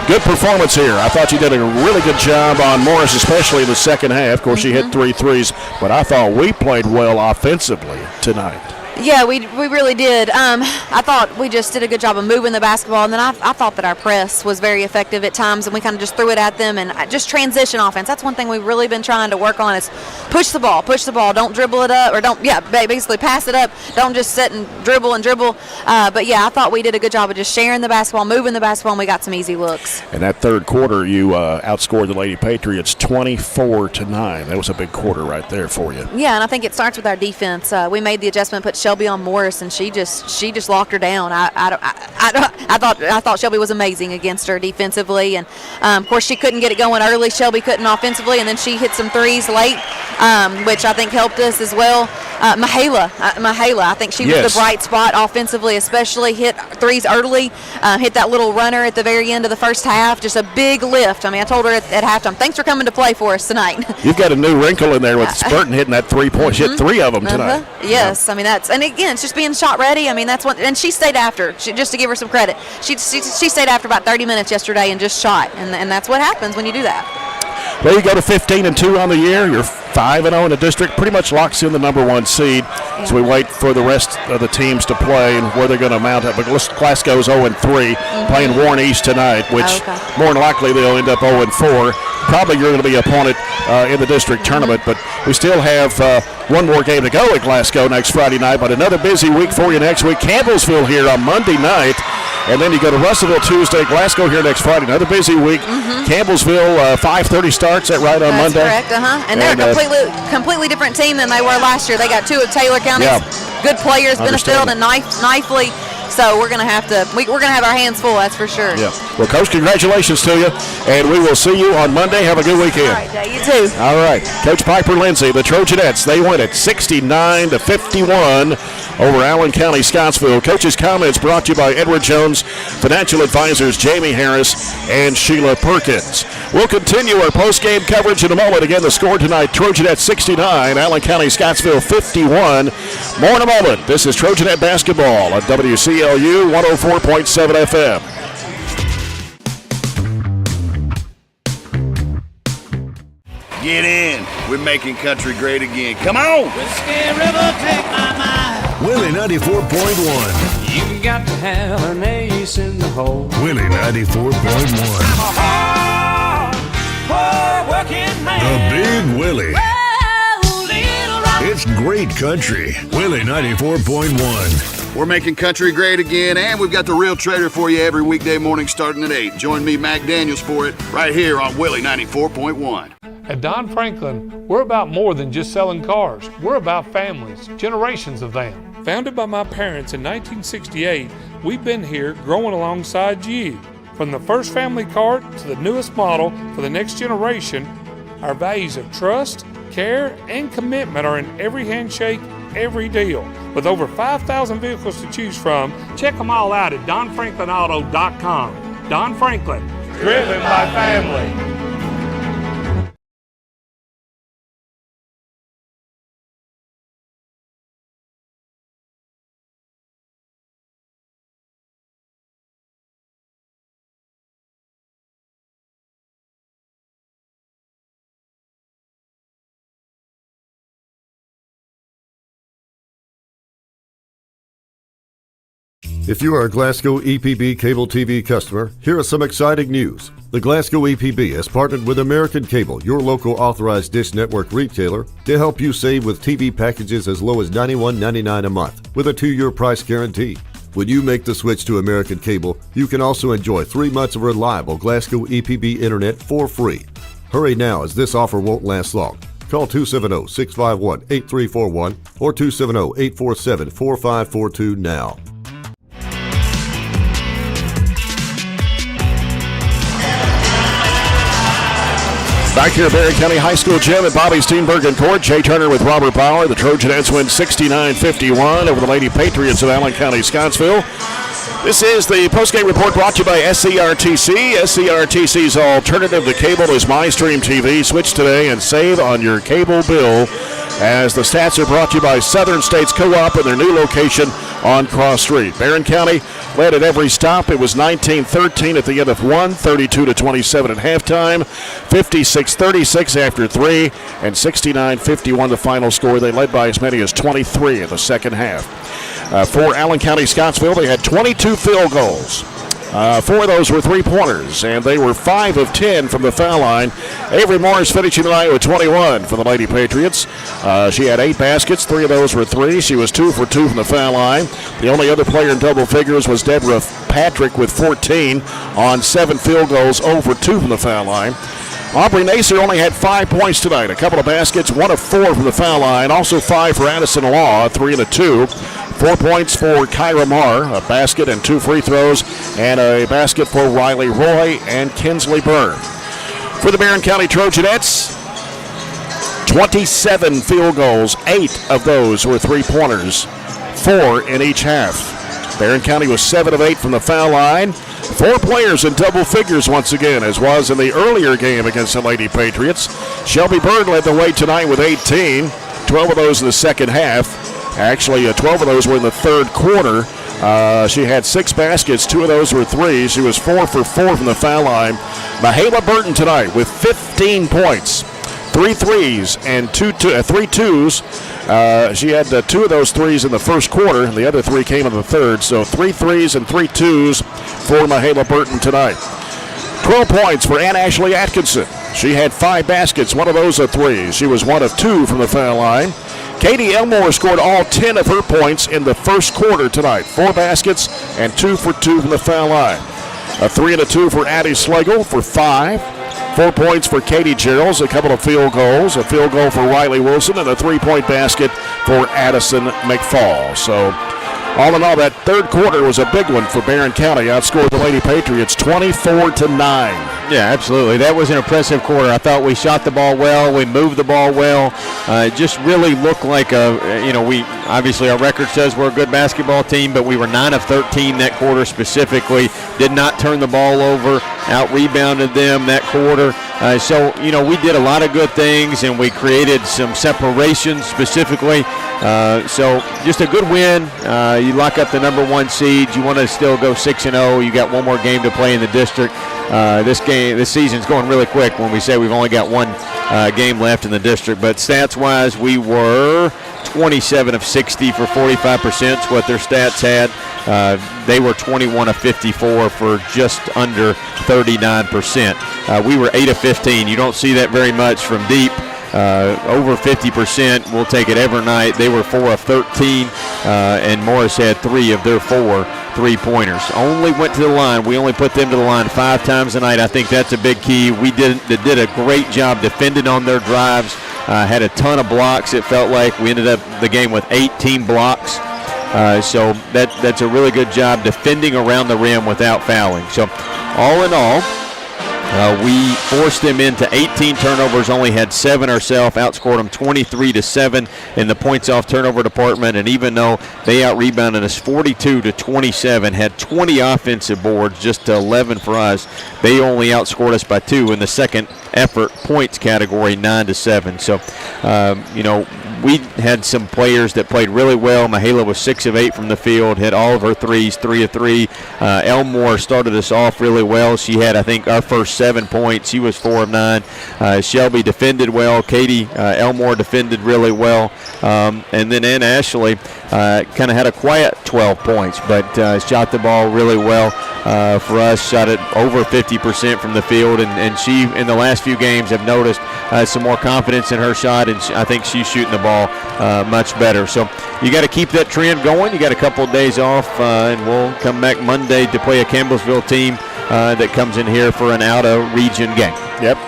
good performance here. I thought you did a really good job on Morris, especially in the second half. Of course, she hit 3 threes, but I thought we played well offensively tonight. Yeah, we really did. I thought we just did a good job of moving the basketball, and then I thought that our press was very effective at times, and we kind of just threw it at them, and just transition offense. That's one thing we've really been trying to work on is push the ball. Don't dribble it up, or basically pass it up. Don't just sit and dribble. But yeah, I thought we did a good job of just sharing the basketball, moving the basketball, and we got some easy looks. In that third quarter, you outscored the Lady-Patriots 24-9. That was a big quarter right there for you. Yeah, and I think it starts with our defense. We made the adjustment, put Shelby on Morris, and she just locked her down. I thought Shelby was amazing against her defensively, and of course she couldn't get it going early. Shelby couldn't offensively, and then she hit some threes late, which I think helped us as well. Mahala. I think she was the bright spot offensively, especially hit threes early, hit that little runner at the very end of the first half. Just a big lift. I mean, I told her at halftime, thanks for coming to play for us tonight. You've got a new wrinkle in there with Spurton hitting that 3-point. She hit 3 of them tonight. Yes, I mean, and again, it's just being shot ready. I mean, that's what, and she stayed after, just to give her some credit. She stayed after about 30 minutes yesterday and just shot, and that's what happens when you do that. Well, you go to 15-2 on the year. You're 5-0 in the district. Pretty much locks in the number 1 seed. Yeah. So we wait for the rest of the teams to play and where they're going to mount up. But Glasgow's 0-3, playing Warren East tonight, which more than likely they'll end up 0-4. Probably you're going to be opponent in the district tournament. But we still have one more game to go at Glasgow next Friday night. But another busy week for you next week. Campbellsville here on Monday night. And then you go to Russellville Tuesday, Glasgow here next Friday. Another busy week. Campbellsville, 5:30 starts. That right on Monday? That's correct, And they're a completely different team than they were last year. They got 2 of Taylor County's good players, Benefield and Knifley. So we're gonna have our hands full, that's for sure. Yeah. Well, Coach, congratulations to you, and we will see you on Monday. Have a good weekend. All right, Jay, you too. All right, Coach Piper Lindsay, the Trojanettes, they win it 69-51 over Allen County-Scottsville. Coach's comments brought to you by Edward Jones Financial Advisors, Jamie Harris and Sheila Perkins. We'll continue our post-game coverage in a moment. Again, the score tonight: Trojanettes 69, Allen County-Scottsville 51. More in a moment. This is Trojanette basketball on WCLU 104.7 FM. Get in. We're making country great again. Come on. Whiskey River, take my mind. Willie 94.1. You got to have an ace in the hole. Willie 94.1. I'm a hard working man. The Big Willie. Whoa, little rock. It's great country. Willie 94.1. We're making country great again, and we've got the Real Trader for you every weekday morning starting at 8. Join me, Mac Daniels, for it right here on Willie 94.1. At Don Franklin, we're about more than just selling cars. We're about families, generations of them. Founded by my parents in 1968, we've been here growing alongside you. From the first family car to the newest model for the next generation, our values of trust, care, and commitment are in every handshake, every deal. With over 5,000 vehicles to choose from, check them all out at DonFranklinAuto.com. Don Franklin, driven by family. If you are a Glasgow EPB cable TV customer, here is some exciting news. The Glasgow EPB has partnered with American Cable, your local authorized dish network retailer, to help you save with TV packages as low as $91.99 a month with a 2-year price guarantee. When you make the switch to American Cable, you can also enjoy 3 months of reliable Glasgow EPB internet for free. Hurry now, as this offer won't last long. Call 270-651-8341 or 270-847-4542 now. Back here at Barren County High School gym at Bobby Steenbergen Court, Jay Turner with Robert Bauer. The Trojanettes win 69-51 over the Lady-Patriots of Allen County-Scottsville. This is the postgame report brought to you by SCRTC. SCRTC's alternative to cable is MyStream TV. Switch today and save on your cable bill, as the stats are brought to you by Southern States Co-op in their new location on Cross Street. Barren County led at every stop. It was 19-13 at the end of 1, 32-27 at halftime, 56-36 after 3, and 69-51 the final score. They led by as many as 23 in the second half. For Allen County-Scottsville, they had 22 field goals. 4 of those were three-pointers, and they were 5 of 10 from the foul line. Avery Morris finishing tonight with 21 for the Lady-Patriots. She had 8 baskets. 3 of those were 3. She was 2 for 2 from the foul line. The only other player in double figures was Deborah Patrick with 14 on 7 field goals, 0 for 2 from the foul line. Aubrey Nacer only had 5 points tonight. A couple of baskets, 1 of 4 from the foul line. Also 5 for Addison Law, 3 and a 2. 4 points for Kyra Marr, a basket and 2 free throws, and a basket for Riley Roy and Kinsley Byrne. For the Barren County Trojanettes, 27 field goals. 8 of those were three-pointers, 4 in each half. Barren County was 7 of 8 from the foul line. 4 players in double figures once again, as was in the earlier game against the Lady-Patriots. Shelby Bird led the way tonight with 18, 12 of those in the second half. Actually, 12 of those were in the third quarter. She had 6 baskets, 2 of those were threes. She was 4 for 4 from the foul line. Mahala Burton tonight with 15 points, 3 threes and 3 twos. She had 2 of those threes in the first quarter, and the other 3 came in the third. So 3 threes and 3 twos for Mahala Burton tonight. 12 points for Ann Ashley Atkinson. She had 5 baskets, 1 of those a three. She was 1 of 2 from the foul line. Katie Elmore scored all 10 of her points in the first quarter tonight. 4 baskets and 2 for 2 from the foul line. A 3 and a 2 for Addie Schlegel for 5. 4 points for Katie Geralds, a couple of field goals, a field goal for Riley Wilson, and a 3-point basket for Addison McFall. So, all in all, that third quarter was a big one for Barren County. Outscored the Lady-Patriots 24-9. Yeah, absolutely. That was an impressive quarter. I thought we shot the ball well. We moved the ball well. It just really looked like we obviously our record says we're a good basketball team, but we were 9 of 13 that quarter specifically. Did not turn the ball over. Out-rebounded them that quarter. So we did a lot of good things, and we created some separation specifically. So just a good win. You lock up the number 1 seed. You want to still go 6-0. You got one more game to play in the district. This season's going really quick when we say we've only got 1 game left in the district. But stats-wise, we were 27 of 60 for 45%. Is what their stats had. They were 21 of 54 for just under 39%. We were 8 of 15. You don't see that very much from deep. Over 50%. We'll take it every night. They were 4 of 13, and Morris had 3 of their 4 3-pointers. Only went to the line. We only put them to the line 5 times a night. I think that's a big key. We did a great job defending on their drives. Had a ton of blocks, it felt like. We ended up the game with 18 blocks. So that's a really good job defending around the rim without fouling. So all in all, we forced them into 18 turnovers, only had 7 ourselves, outscored them 23-7 in the points off turnover department, and even though they out-rebounded us 42-27, had 20 offensive boards, just 11 for us, they only outscored us by 2 in the second effort points category, 9-7. So, we had some players that played really well. Mahala was 6 of 8 from the field, hit all of her threes, 3 of 3. Elmore started us off really well. She had, I think, our first 7 points. She was 4 of 9. Shelby defended well. Katie Elmore defended really well. And then Ann Ashley kind of had a quiet 12 points, but shot the ball really well for us. Shot it over 50% from the field, and she, in the last few games, have noticed some more confidence in her shot, and I think she's shooting the ball much better. So you got to keep that trend going. You got a couple of days off, and we'll come back Monday to play a Campbellsville team that comes in here for an out-of-region game. Yep.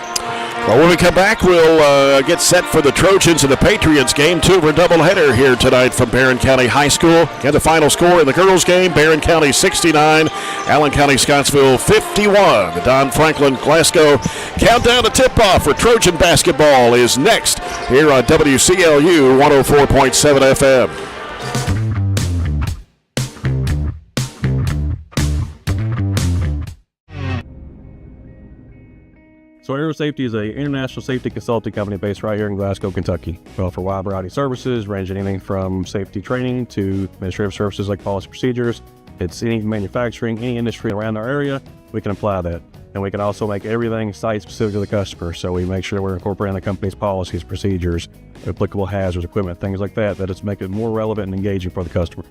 Well, when we come back, we'll get set for the Trojans and the Patriots game. 2 for a doubleheader here tonight from Barren County High School. And the final score in the girls' game, Barren County 69, Allen County-Scottsville 51. The Don Franklin Glasgow countdown to tip-off for Trojan basketball is next here on WCLU 104.7 FM. So Aero Safety is an international safety consulting company based right here in Glasgow, Kentucky. We offer a wide variety of services, ranging anything from safety training to administrative services like policy procedures. It's any manufacturing, any industry around our area, we can apply that. And we can also make everything site-specific to the customer. So we make sure we're incorporating the company's policies, procedures, applicable hazards, equipment, things like that it's make it more relevant and engaging for the customer.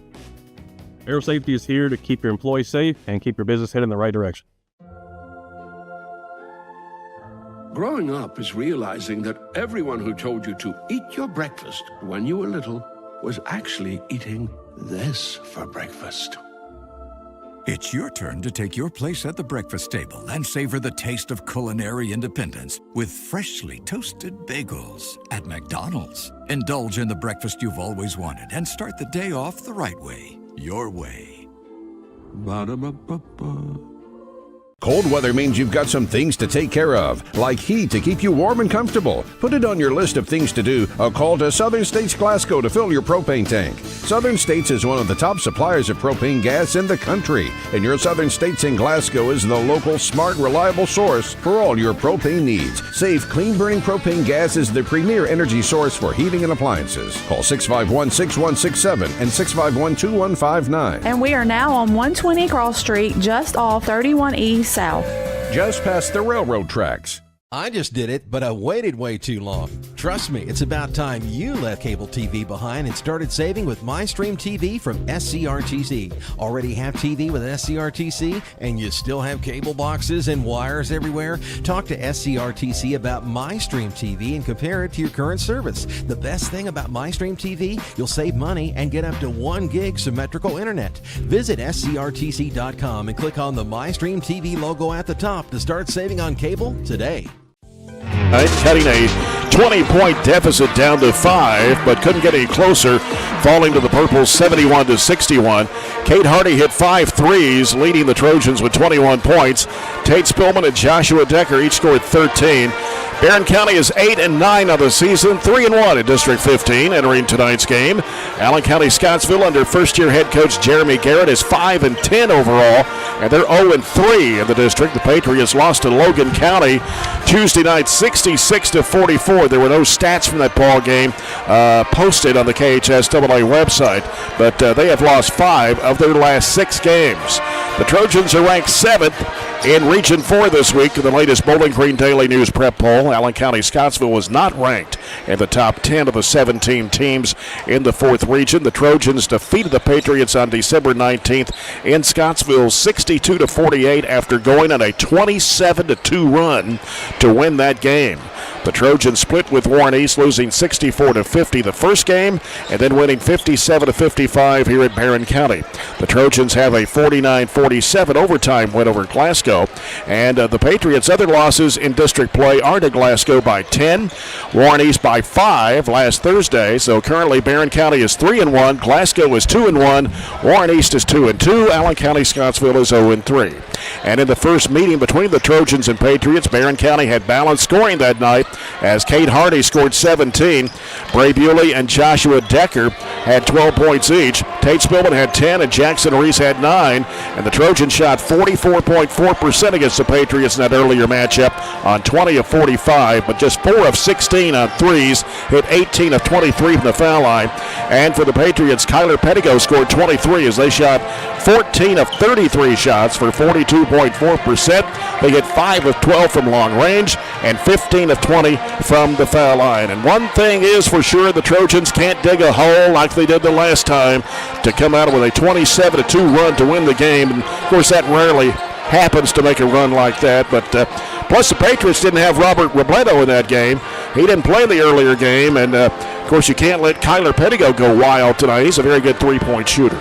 Aero Safety is here to keep your employees safe and keep your business headed in the right direction. Growing up is realizing that everyone who told you to eat your breakfast when you were little was actually eating this for breakfast. It's your turn to take your place at the breakfast table and savor the taste of culinary independence with freshly toasted bagels at McDonald's. Indulge in the breakfast you've always wanted and start the day off the right way, your way. Ba-da-ba-ba-ba. Cold weather means you've got some things to take care of, like heat to keep you warm and comfortable. Put it on your list of things to do. A call to Southern States Glasgow to fill your propane tank. Southern States is one of the top suppliers of propane gas in the country, and your Southern States in Glasgow is the local, smart, reliable source for all your propane needs. Safe, clean-burning propane gas is the premier energy source for heating and appliances. Call 651-6167 and 651-2159. And we are now on 120 Cross Street, just off 31 East South. Just past the railroad tracks. I just did it, but I waited way too long. Trust me, it's about time you left cable TV behind and started saving with MyStream TV from SCRTC. Already have TV with SCRTC and you still have cable boxes and wires everywhere? Talk to SCRTC about MyStream TV and compare it to your current service. The best thing about MyStream TV, you'll save money and get up to 1 gig symmetrical internet. Visit scrtc.com and click on the MyStream TV logo at the top to start saving on cable today. Cutting a 20-point deficit down to 5, but couldn't get any closer, falling to the Purples 71-61. Kate Hardy hit 5 threes, leading the Trojans with 21 points. Tate Spillman and Joshua Decker each scored 13. Barren County is 8-9 on the season, 3-1 in District 15 entering tonight's game. Allen County-Scottsville under first-year head coach Jeremy Garrett is 5-10 overall, and they're 0-3 in the district. The Patriots lost to Logan County Tuesday night 66-44. There were no stats from that ball game posted on the KHSAA website, but they have lost 5 of their last 6 games. The Trojans are ranked 7th in Region 4 this week in the latest Bowling Green Daily News prep poll. Allen County-Scottsville was not ranked in the top 10 of the 17 teams in the 4th region. The Trojans defeated the Patriots on December 19th in Scottsville 62-48 after going on a 27-2 run to win that game. The Trojans split with Warren East, losing 64-50 the first game, and then winning 57-55 here at Barren County. The Trojans have a 49-47 overtime win over Glasgow, and the Patriots' other losses in district play are to Glasgow by 10, Warren East by 5 last Thursday. So currently Barren County is 3-1, Glasgow is 2-1, Warren East is 2-2, Allen County-Scottsville is 0-3. And in the first meeting between the Trojans and Patriots, Barren County had balanced scoring that night as Kate Hardy scored 17. Bray Bewley and Joshua Decker had 12 points each. Tate Spillman had 10 and Jackson Reese had 9. And the Trojans shot 44.4% against the Patriots in that earlier matchup on 20 of 45, but just 4 of 16 on threes, hit 18 of 23 from the foul line. And for the Patriots, Kyler Pettigo scored 23 as they shot 14 of 33 shots for 42.4%. They hit 5 of 12 from long range and 15 of 20 from the foul line. And one thing is for sure, the Trojans can't dig a hole like they did the last time to come out with a 27-2 run to win the game. And of course, that rarely happens to make a run like that. But plus, the Patriots didn't have Robert Robledo in that game. He didn't play in the earlier game. And of course, you can't let Kyler Pettigo go wild tonight. He's a very good three-point shooter.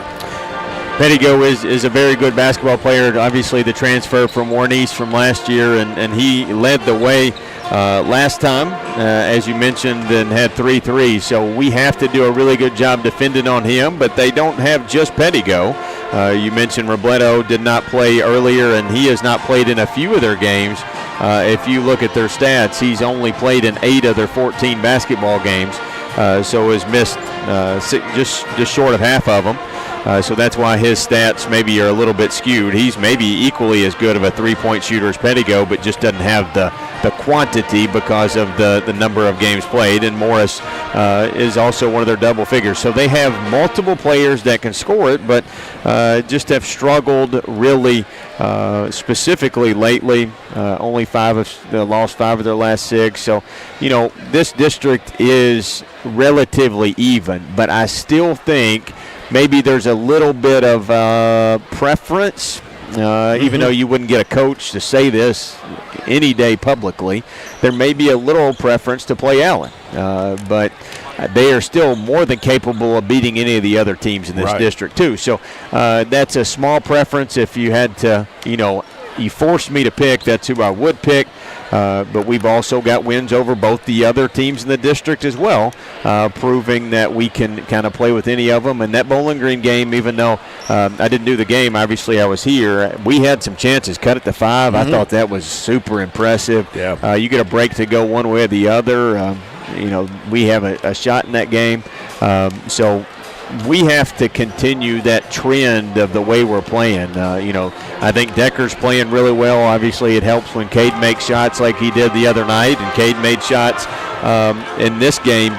Pettigo is a very good basketball player. Obviously, the transfer from Warren East from last year, and he led the way last time, as you mentioned, and had 3 threes. So we have to do a really good job defending on him, but they don't have just Pettigo. You mentioned Robledo did not play earlier, and he has not played in a few of their games. If you look at their stats, he's only played in 8 of their 14 basketball games, so has missed just short of half of them. So that's why his stats maybe are a little bit skewed. He's maybe equally as good of a three-point shooter as Pettigo, but just doesn't have the quantity because of the number of games played. And Morris is also one of their double figures. So they have multiple players that can score it, but just have struggled really specifically lately. Only lost 5 of their last 6. So, this district is relatively even, but I still think maybe there's a little bit of preference, even though you wouldn't get a coach to say this any day publicly. There may be a little preference to play Allen, but they are still more than capable of beating any of the other teams in this district, too. So that's a small preference. If you had to, you forced me to pick, that's who I would pick. but we've also got wins over both the other teams in the district as well, proving that we can kind of play with any of them. And that Bowling Green game, even though I didn't do the game, obviously I was here, we had some chances, cut it to 5. I thought that was super impressive. Yeah. You get a break to go one way or the other. We have a shot in that game. So we have to continue that trend of the way we're playing. I think Decker's playing really well. Obviously, it helps when Cade makes shots like he did the other night, and Cade made shots in this game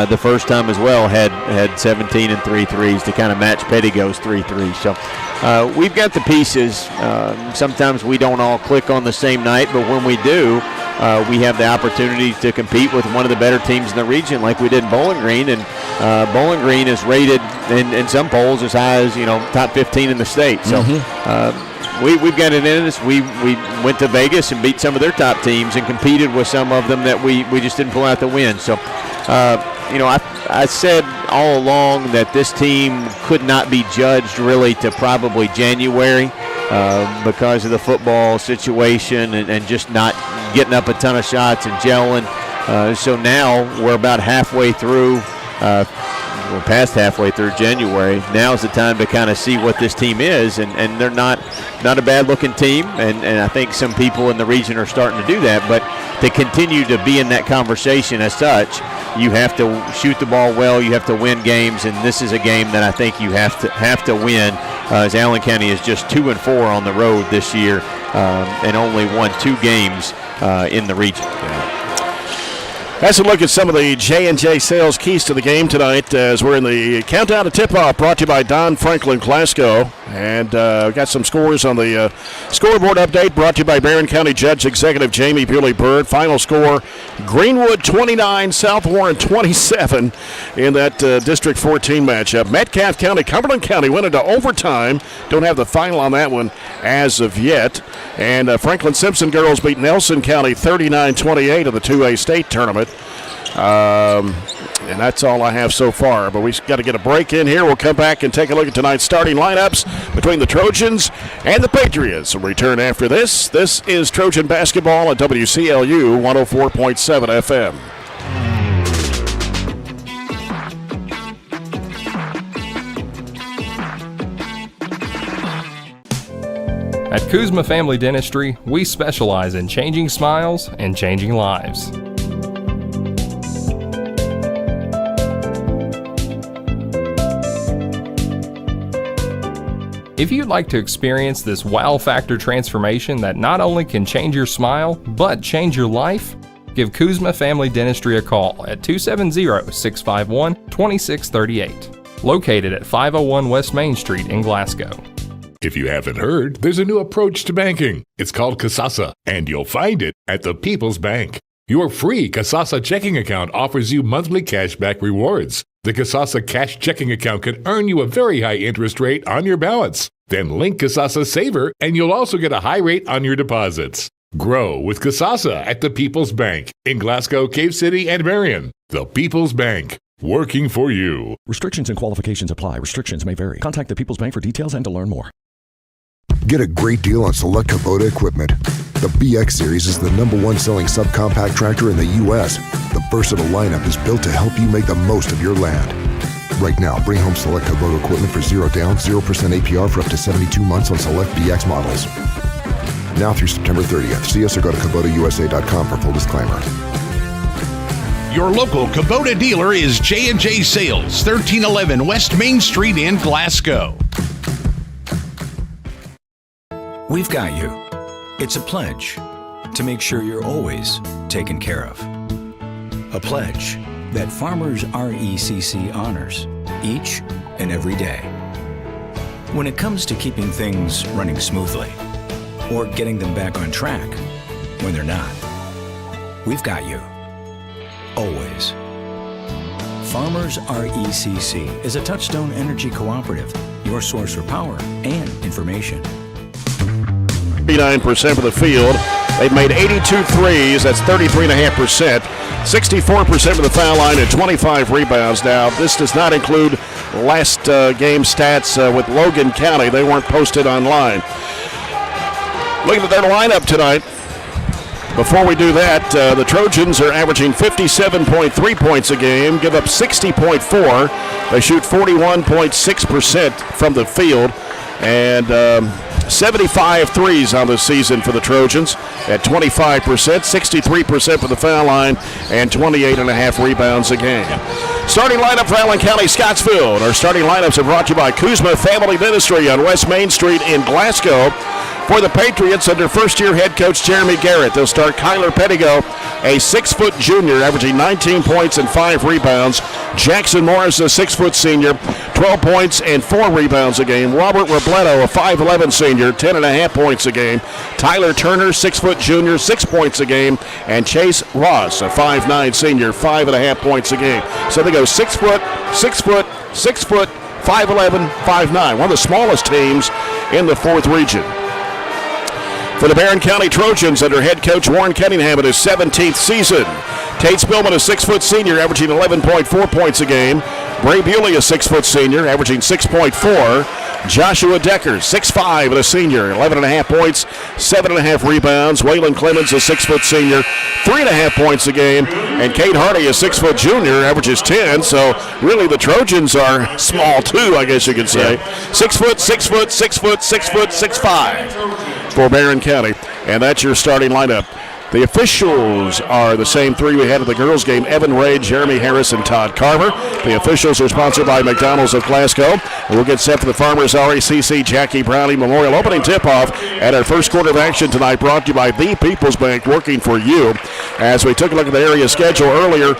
the first time as well, had 17 and 3 threes to kind of match Pettigo's 3 threes. So we've got the pieces. Sometimes we don't all click on the same night, but when we do, we have the opportunity to compete with one of the better teams in the region like we did in Bowling Green. And Bowling Green is rated in some polls as high as, top 15 in the state. So we've got it in us. We went to Vegas and beat some of their top teams and competed with some of them that we just didn't pull out the win. So, I said all along that this team could not be judged really to probably January because of the football situation and just not getting up a ton of shots and gelling. So now we're about halfway through. We're past halfway through January. Now's the time to kind of see what this team is, and they're not a bad-looking team, and I think some people in the region are starting to do that. But to continue to be in that conversation as such, you have to shoot the ball well. You have to win games, and this is a game that I think you have to win. As Allen County is just 2-4 on the road this year, and only won 2 games in the region. Let's look at some of the J&J Sales keys to the game tonight as we're in the countdown to tip-off, brought to you by Don Franklin Glasgow. And we've got some scores on the scoreboard update, brought to you by Barren County Judge Executive Jamie Bewley-Bird. Final score, Greenwood 29, South Warren 27 in that District 14 matchup. Metcalfe County, Cumberland County went into overtime. Don't have the final on that one as of yet. And Franklin Simpson girls beat Nelson County 39-28 in the 2A state tournament. And that's all I have so far. But we've got to get a break in here. We'll come back and take a look at tonight's starting lineups between the Trojans and the Patriots. We'll return after this. This is Trojan basketball at WCLU 104.7 FM. At Kuzma Family Dentistry, we specialize in changing smiles and changing lives. If you'd like to experience this wow factor transformation that not only can change your smile, but change your life, give Kuzma Family Dentistry a call at 270-651-2638, located at 501 West Main Street in Glasgow. If you haven't heard, there's a new approach to banking. It's called Kasasa, and you'll find it at the People's Bank. Your free Kasasa checking account offers you monthly cashback rewards. The Kasasa Cash checking account can earn you a very high interest rate on your balance. Then link Kasasa Saver, and you'll also get a high rate on your deposits. Grow with Kasasa at the People's Bank in Glasgow, Cave City, and Barren. The People's Bank, working for you. Restrictions and qualifications apply. Restrictions may vary. Contact the People's Bank for details and to learn more. Get a great deal on select Kubota equipment. The BX Series is the #1 selling subcompact tractor in the U.S. The versatile lineup is built to help you make the most of your land. Right now, bring home select Kubota equipment for 0 down, 0% APR for up to 72 months on select BX models. Now through September 30th. See us or go to KubotaUSA.com for full disclaimer. Your local Kubota dealer is J&J Sales, 1311 West Main Street in Glasgow. We've got you. It's a pledge to make sure you're always taken care of. A pledge that Farmers RECC honors each and every day. When it comes to keeping things running smoothly or getting them back on track when they're not, we've got you. Always. Farmers RECC is a Touchstone Energy Cooperative, your source for power and information. 39% of the field. They've made 82 threes. That's 33.5%. 64% of the foul line and 25 rebounds. Now, this does not include last game stats with Logan County. They weren't posted online. Looking at their lineup tonight. Before we do that, the Trojans are averaging 57.3 points a game, give up 60.4. They shoot 41.6% from the field, and 75 threes on the season for the Trojans at 25%, 63% for the foul line, and 28.5 rebounds a game. Starting lineup for Allen County-Scottsville. And our starting lineups are brought to you by Kuzma Family Dentistry on West Main Street in Glasgow. For the Patriots, under first-year head coach Jeremy Garrett, they'll start Kyler Pettigo, a 6-foot junior, averaging 19 points and 5 rebounds. Jackson Morris, a 6-foot senior, 12 points and 4 rebounds a game. Robert Robledo, a 5'11 senior, 10.5 points a game. Tyler Turner, 6-foot junior, 6 points a game. And Chase Ross, a 5'9 senior, 5.5 points a game. So they go 6 foot, 6 foot, 6 foot, 5'11, 5'9. One of the smallest teams in the 4th region. For the Barren County Trojans, under head coach Warren Cunningham in his 17th season. Tate Spillman, a 6-foot senior, averaging 11.4 points a game. Bray Bewley, a 6-foot senior, averaging 6.4. Joshua Decker, 6'5", and a senior, 11.5 points, 7.5 rebounds. Waylon Clemens, a 6-foot senior, 3.5 points a game. And Kate Hardy, a 6-foot junior, averages 10. So really the Trojans are small too, I guess you could say. 6 foot, 6 foot, 6 foot, 6 foot, 6'5" for Barren County. And that's your starting lineup. The officials are the same three we had at the girls' game: Evan Ray, Jeremy Harris, and Todd Carver. The officials are sponsored by McDonald's of Glasgow. We'll get set for the Farmers RACC Jackie Browning Memorial opening tip-off at our first quarter of action tonight, brought to you by The People's Bank, working for you. As we took a look at the area schedule earlier,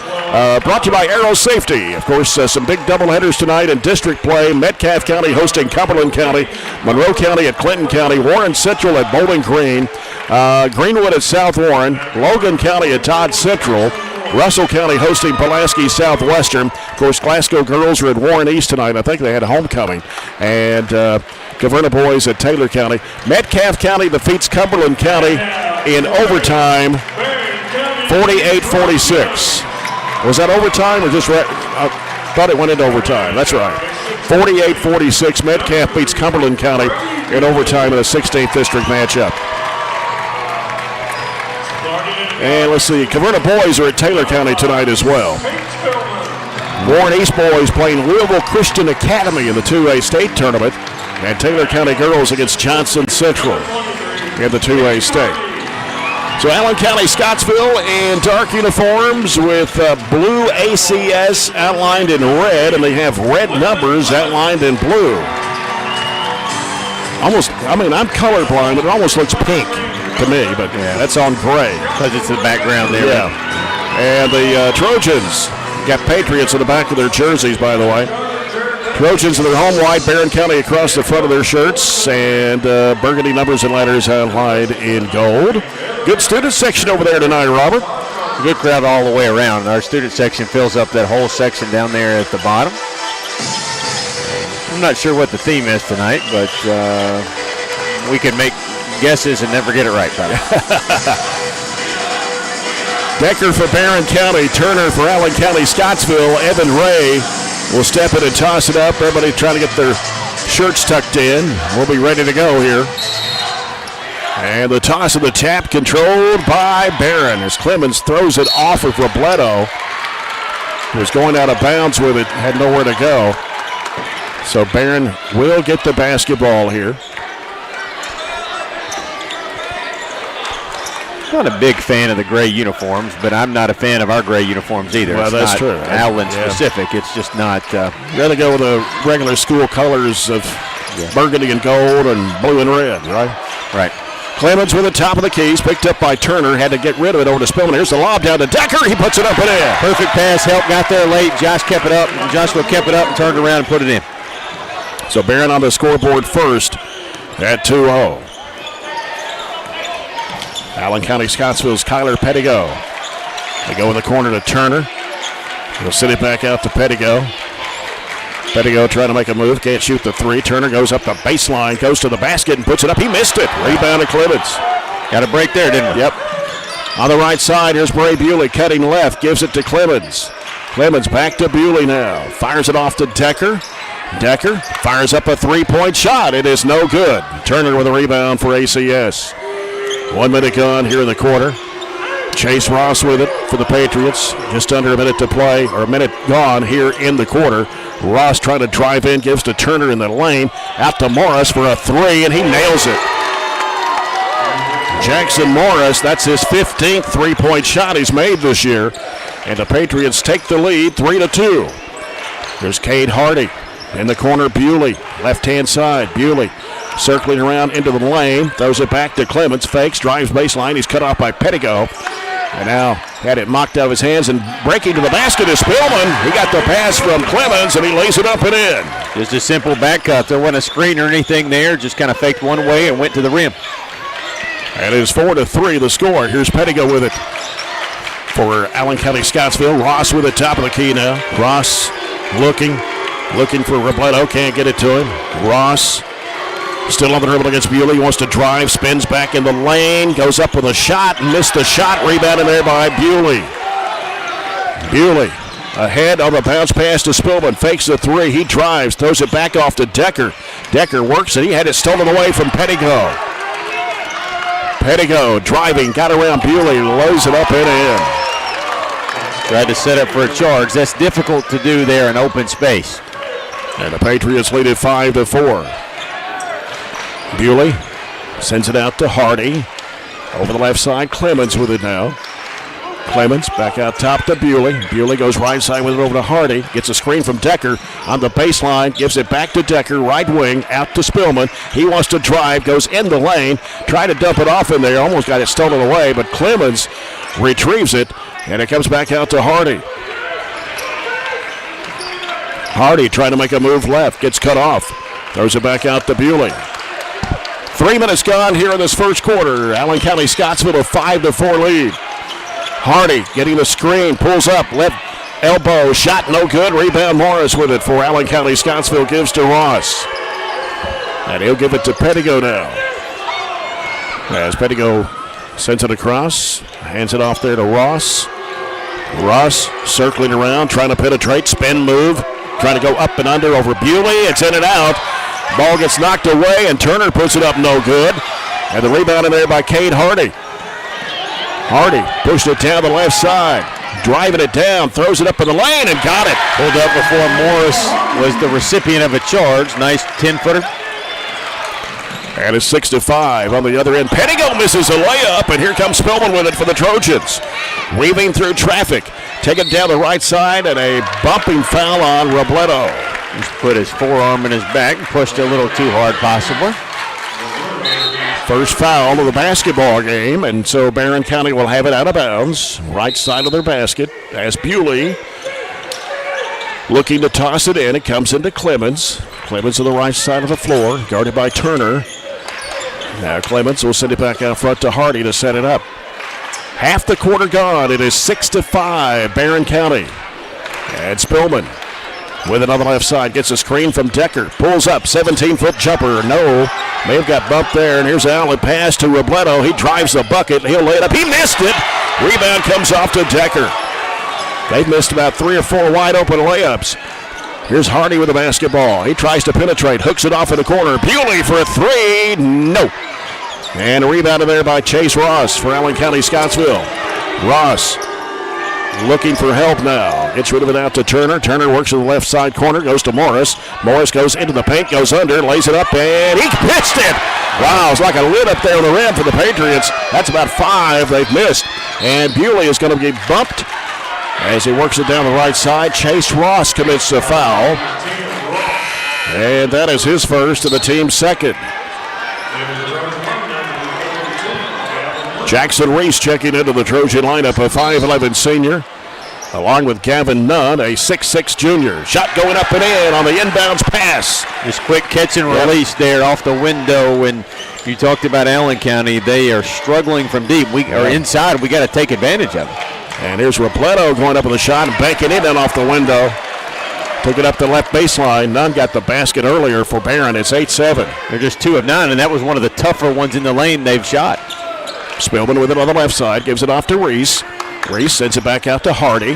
brought to you by Aero Safety. Of course, some big doubleheaders tonight in district play. Metcalfe County hosting Cumberland County, Monroe County at Clinton County, Warren Central at Bowling Green, Greenwood at South Warren, Logan County at Todd Central, Russell County hosting Pulaski Southwestern. Of course, Glasgow girls are at Warren East tonight. I think they had a homecoming. And Caverna boys at Taylor County. Metcalfe County defeats Cumberland County in overtime, 48-46. Was that overtime or just right? I thought it went into overtime. That's right. 48-46. Metcalfe beats Cumberland County in overtime in a 16th district matchup. And let's see, Caverna boys are at Taylor County tonight as well. Warren East boys playing Louisville Christian Academy in the 2A state tournament. And Taylor County girls against Johnson Central in the 2A state. So Allen County-Scottsville in dark uniforms with blue ACS outlined in red, and they have red numbers outlined in blue. Almost, I mean, I'm colorblind, but it almost looks pink to me, but yeah, that's on gray. Because it's the background there. Yeah. And the Trojans got Patriots in the back of their jerseys, by the way. Trojans in their home white, Barren County across the front of their shirts, and burgundy numbers and letters outlined in gold. Good student section over there tonight, Robert. Good crowd all the way around. Our student section fills up that whole section down there at the bottom. I'm not sure what the theme is tonight, but we can make guesses and never get it right, probably. Decker for Barren County, Turner for Allen County-Scottsville. Evan Ray will step in and toss it up. Everybody trying to get their shirts tucked in. We'll be ready to go here. And the toss of the tap controlled by Barren as Clemens throws it off of Robledo. He was going out of bounds with it, had nowhere to go. So Barren will get the basketball here. I'm not a big fan of the gray uniforms, but I'm not a fan of our gray uniforms either. Well, that's true. Allen specific. It's just not. Rather go with the regular school colors of burgundy and gold and blue and red, right? Right. Clemens with the top of the keys, picked up by Turner, had to get rid of it over to Spillman. Here's the lob down to Decker. He puts it up and in. Perfect pass, help, got there late. Joshua kept it up and turned around and put it in. So Barren on the scoreboard first at 2-0. Allen County-Scottsville's Kyler Pettigo. They go in the corner to Turner. He'll send it back out to Pettigo. Pettigo trying to make a move, can't shoot the three. Turner goes up the baseline, goes to the basket and puts it up. He missed it. Rebound to Clemens. Got a break there, didn't we? Yep. On the right side, here's Bray Bewley cutting left, gives it to Clemens. Clemens back to Bewley now. Fires it off to Decker. Decker fires up a three-point shot. It is no good. Turner with a rebound for ACS. 1 minute gone here in the quarter. Chase Ross with it for the Patriots. Just under a minute to play, or a minute gone here in the quarter. Ross trying to drive in, gives to Turner in the lane. Out to Morris for a three, and he nails it. Jackson Morris, that's his 15th three-point shot he's made this year. And the Patriots take the lead 3-2. There's Cade Hardy. In the corner, Bewley. Left-hand side, Bewley. Circling around into the lane. Throws it back to Clemens. Fakes, drives baseline. He's cut off by Pettigo. And now had it knocked out of his hands, and breaking to the basket is Spillman. He got the pass from Clemens, and he lays it up and in. Just a simple back cut. There wasn't a screen or anything there. Just kind of faked one way and went to the rim. And it is 4-3 the score. Here's Pettigo with it for Allen County-Scottsville. Ross with the top of the key now. Ross looking for Robledo. Can't get it to him. Ross still on the dribble against Bewley. He wants to drive, spins back in the lane, goes up with a shot, missed the shot, rebounded there by Bewley. Bewley ahead on the bounce pass to Spillman, fakes the three, he drives, throws it back off to Decker. Decker works it, he had it stolen away from Pettigo. Pettigo driving, got around Bewley, loads it up and in. Tried to set up for a charge. That's difficult to do there in open space. And the Patriots lead it 5-4. Bewley sends it out to Hardy. Over the left side, Clemens with it now. Clemens back out top to Bewley. Bewley goes right side with it over to Hardy. Gets a screen from Decker on the baseline. Gives it back to Decker, right wing, out to Spillman. He wants to drive, goes in the lane. Tried to dump it off in there. Almost got it stolen away, but Clemens retrieves it. And it comes back out to Hardy. Hardy trying to make a move left. Gets cut off. Throws it back out to Bewley. 3 minutes gone here in this first quarter. Allen County-Scottsville a 5-4 lead. Hardy getting the screen. Pulls up. Left elbow. Shot no good. Rebound Morris with it for Allen County-Scottsville. Gives to Ross. And he'll give it to Pettigo now. As Pettigo sends it across. Hands it off there to Ross. Ross circling around, trying to penetrate, spin move, trying to go up and under over Bewley. It's in and out. Ball gets knocked away, and Turner puts it up no good. And the rebound in there by Cade Hardy. Hardy pushed it down the left side, driving it down, throws it up in the lane, and got it. Pulled up before Morris was the recipient of a charge. Nice 10-footer. And it's 6-5 on the other end. Pettigo misses a layup, and here comes Spillman with it for the Trojans. Weaving through traffic. Taken down the right side, and a bumping foul on Robledo. Just put his forearm in his back and pushed a little too hard, possibly. First foul of the basketball game, and so Barren County will have it out of bounds. Right side of their basket as Bewley looking to toss it in. It comes into Clemens. Clemens to the right side of the floor, guarded by Turner. Now Clemens will send it back out front to Hardy to set it up. Half the quarter gone. It is 6-5, Barren County. And Spillman with another left side. Gets a screen from Decker. Pulls up, 17-foot jumper. No, may have got bumped there. And here's an outlet pass to Robledo. He drives the bucket. He'll lay it up. He missed it. Rebound comes off to Decker. They've missed about 3 or 4 wide open layups. Here's Hardy with the basketball. He tries to penetrate, hooks it off in the corner. Bewley for a three. No. And a rebound in there by Chase Ross for Allen County-Scottsville. Ross looking for help now. Gets rid of it out to Turner. Turner works to the left side corner, goes to Morris. Morris goes into the paint, goes under, lays it up, and he pitched it. Wow, it's like a lid up there on the rim for the Patriots. That's about 5 they've missed. And Bewley is going to be bumped as he works it down the right side. Chase Ross commits a foul. And that is his first and the team's second. Jackson Reese checking into the Trojan lineup, a 5'11 senior, along with Gavin Nunn, a 6'6 junior. Shot going up and in on the inbounds pass. Just quick catch and release there off the window. And you talked about Allen County. They are struggling from deep. Inside. We got to take advantage of it. And here's Robledo going up with a shot and banking it in off the window. Took it up the left baseline. Nunn got the basket earlier for Barren. It's 8-7. They're just 2 of 9, and that was one of the tougher ones in the lane they've shot. Spillman with it on the left side. Gives it off to Reese. Reese sends it back out to Hardy.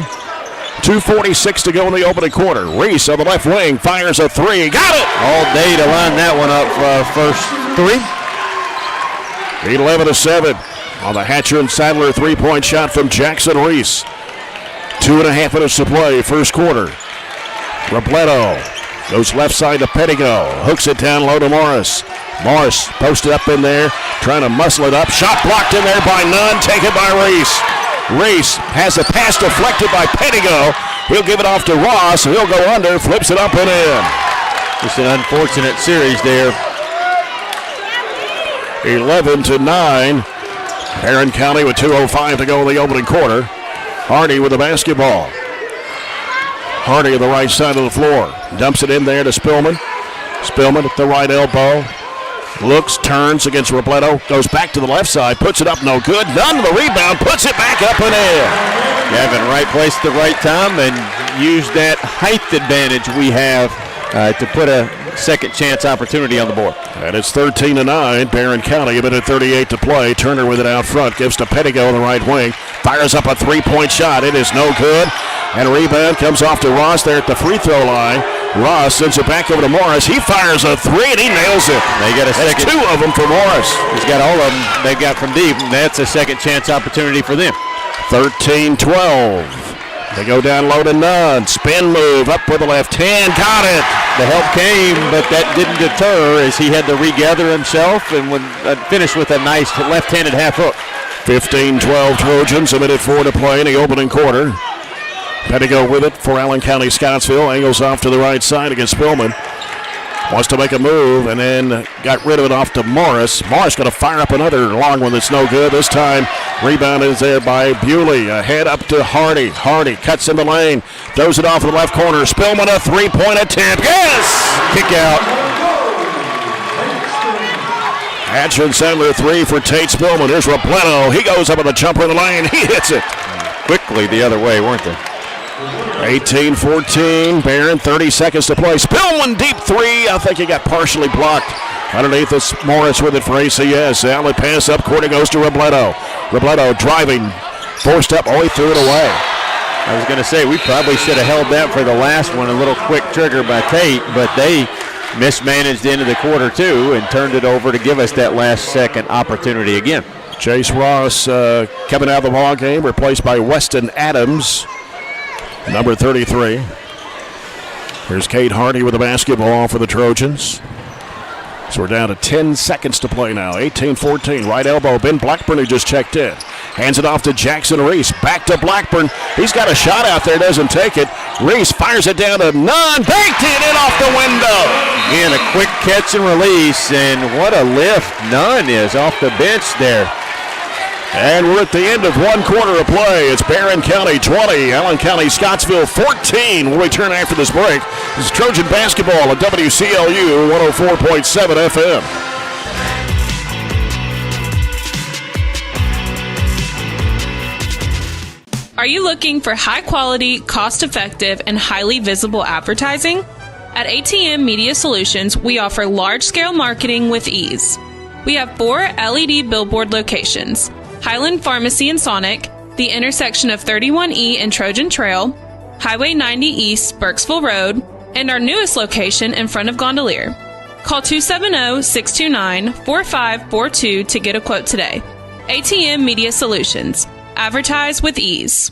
2:46 to go in the opening quarter. Reese on the left wing fires a three. Got it! All day to line that one up for our first 3. 11-7. On the Hatcher and Sadler 3-point shot from Jackson Reese. 2.5 minutes to play, first quarter. Robledo goes left side to Pettigo. Hooks it down low to Morris. Morris posted up in there, trying to muscle it up. Shot blocked in there by Nunn, taken by Reese. Reese has a pass deflected by Pettigo. He'll give it off to Ross. He'll go under, flips it up and in. Just an unfortunate series there. 11-9. Barren County with 2:05 to go in the opening quarter. Hardy with the basketball. Hardy on the right side of the floor. Dumps it in there to Spillman. Spillman at the right elbow. Looks, turns against Robledo. Goes back to the left side. Puts it up, no good. None of the rebound. Puts it back up and in. Gavin, right place at the right time, and use that height advantage we have to put a second chance opportunity on the board. And it's 13-9. Barren County, a minute 38 to play. Turner with it out front. Gives to Pettigo on the right wing. Fires up a three-point shot. It is no good. And a rebound comes off to Ross there at the free throw line. Ross sends it back over to Morris. He fires a three and he nails it. They got a second. That's two of them for Morris. He's got all of them they got from deep, and that's a second chance opportunity for them. 13-12. They go down low to Nunn. Spin move up with the left hand. Got it. The help came, but that didn't deter as he had to regather himself and finish with a nice left-handed half hook. 15-12 Trojans, a minute 4 to play in the opening quarter. Pettigo with it for Allen County-Scottsville. Angles off to the right side against Spillman. Wants to make a move and then got rid of it off to Morris. Morris going to fire up another long one that's no good. This time, rebound is there by Bewley. Ahead up to Hardy. Hardy cuts in the lane. Throws it off in the left corner. Spillman a three-point attempt. Yes! Kick out. Hatcher and Sadler three for Tate Spillman. Here's Robledo. He goes up with a jumper in the lane. He hits it. Quickly the other way, weren't they? 18-14, Barren, 30 seconds to play. Spillman deep three. I think he got partially blocked. Underneath us, Morris with it for ACS. Outlet pass up court. It goes to Robledo. Robledo driving, forced up. Oh, he threw it away. I was going to say, we probably should have held that for the last one. A little quick trigger by Tate, but they mismanaged the end of the quarter, too, and turned it over to give us that last second opportunity again. Chase Ross coming out of the ball game, replaced by Weston Adams. Number 33. Here's Kate Hardy with the basketball for the Trojans. So we're down to 10 seconds to play now. 18-14. Right elbow. Ben Blackburn, who just checked in. Hands it off to Jackson Reese. Back to Blackburn. He's got a shot out there. Doesn't take it. Reese fires it down to Nunn. Banked it in off the window. Again, a quick catch and release. And what a lift Nunn is off the bench there. And we're at the end of one quarter of play. It's Barren County 20, Allen County-Scottsville 14. We'll return after this break. This is Trojan basketball at WCLU 104.7 FM. Are you looking for high-quality, cost-effective, and highly visible advertising? At ATM Media Solutions, we offer large-scale marketing with ease. We have 4 LED billboard locations: Highland Pharmacy in Sonic, the intersection of 31E and Trojan Trail, Highway 90 East, Burkesville Road, and our newest location in front of Gondolier. Call 270-629-4542 to get a quote today. ATM Media Solutions. Advertise with ease.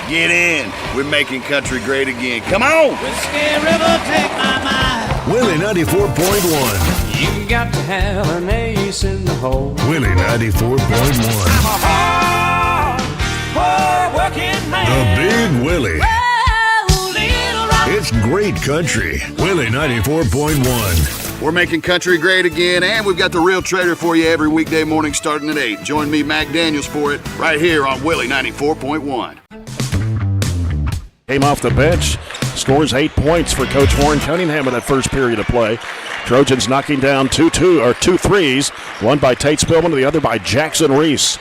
Get in. We're making country great again. Come on. Whiskey River, take my mind. Willie 94.1. You got to have an ace in the hole. Willie 94.1. I'm a hard working man. The Big Willie. Whoa, little rock. It's great country. Willie 94.1. We're making country great again, and we've got the Real Trader for you every weekday morning starting at 8. Join me, Mac Daniels, for it right here on Willie 94.1. Came off the bench, scores 8 points for Coach Warren Cunningham in that first period of play. Trojans knocking down two threes, one by Tate Spillman, the other by Jackson Reese.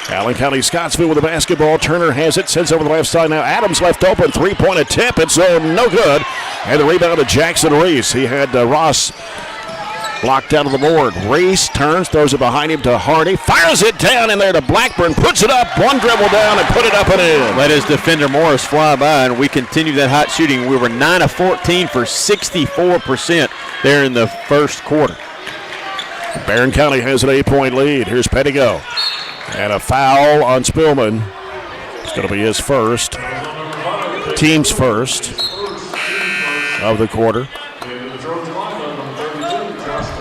Allen County-Scottsville with the basketball. Turner has it, sends over the left side now. Adams left open, three-point attempt. It's no good. And the rebound to Jackson Reese. He had Ross blocked out of the board. Reese turns, throws it behind him to Hardy. Fires it down in there to Blackburn. Puts it up, one dribble down, and put it up and in. Let his defender Morris fly by, and we continue that hot shooting. We were 9 of 14 for 64% there in the first quarter. Barren County has an 8-point lead. Here's Pettigo. And a foul on Spillman. It's going to be his first. Team's first of the quarter.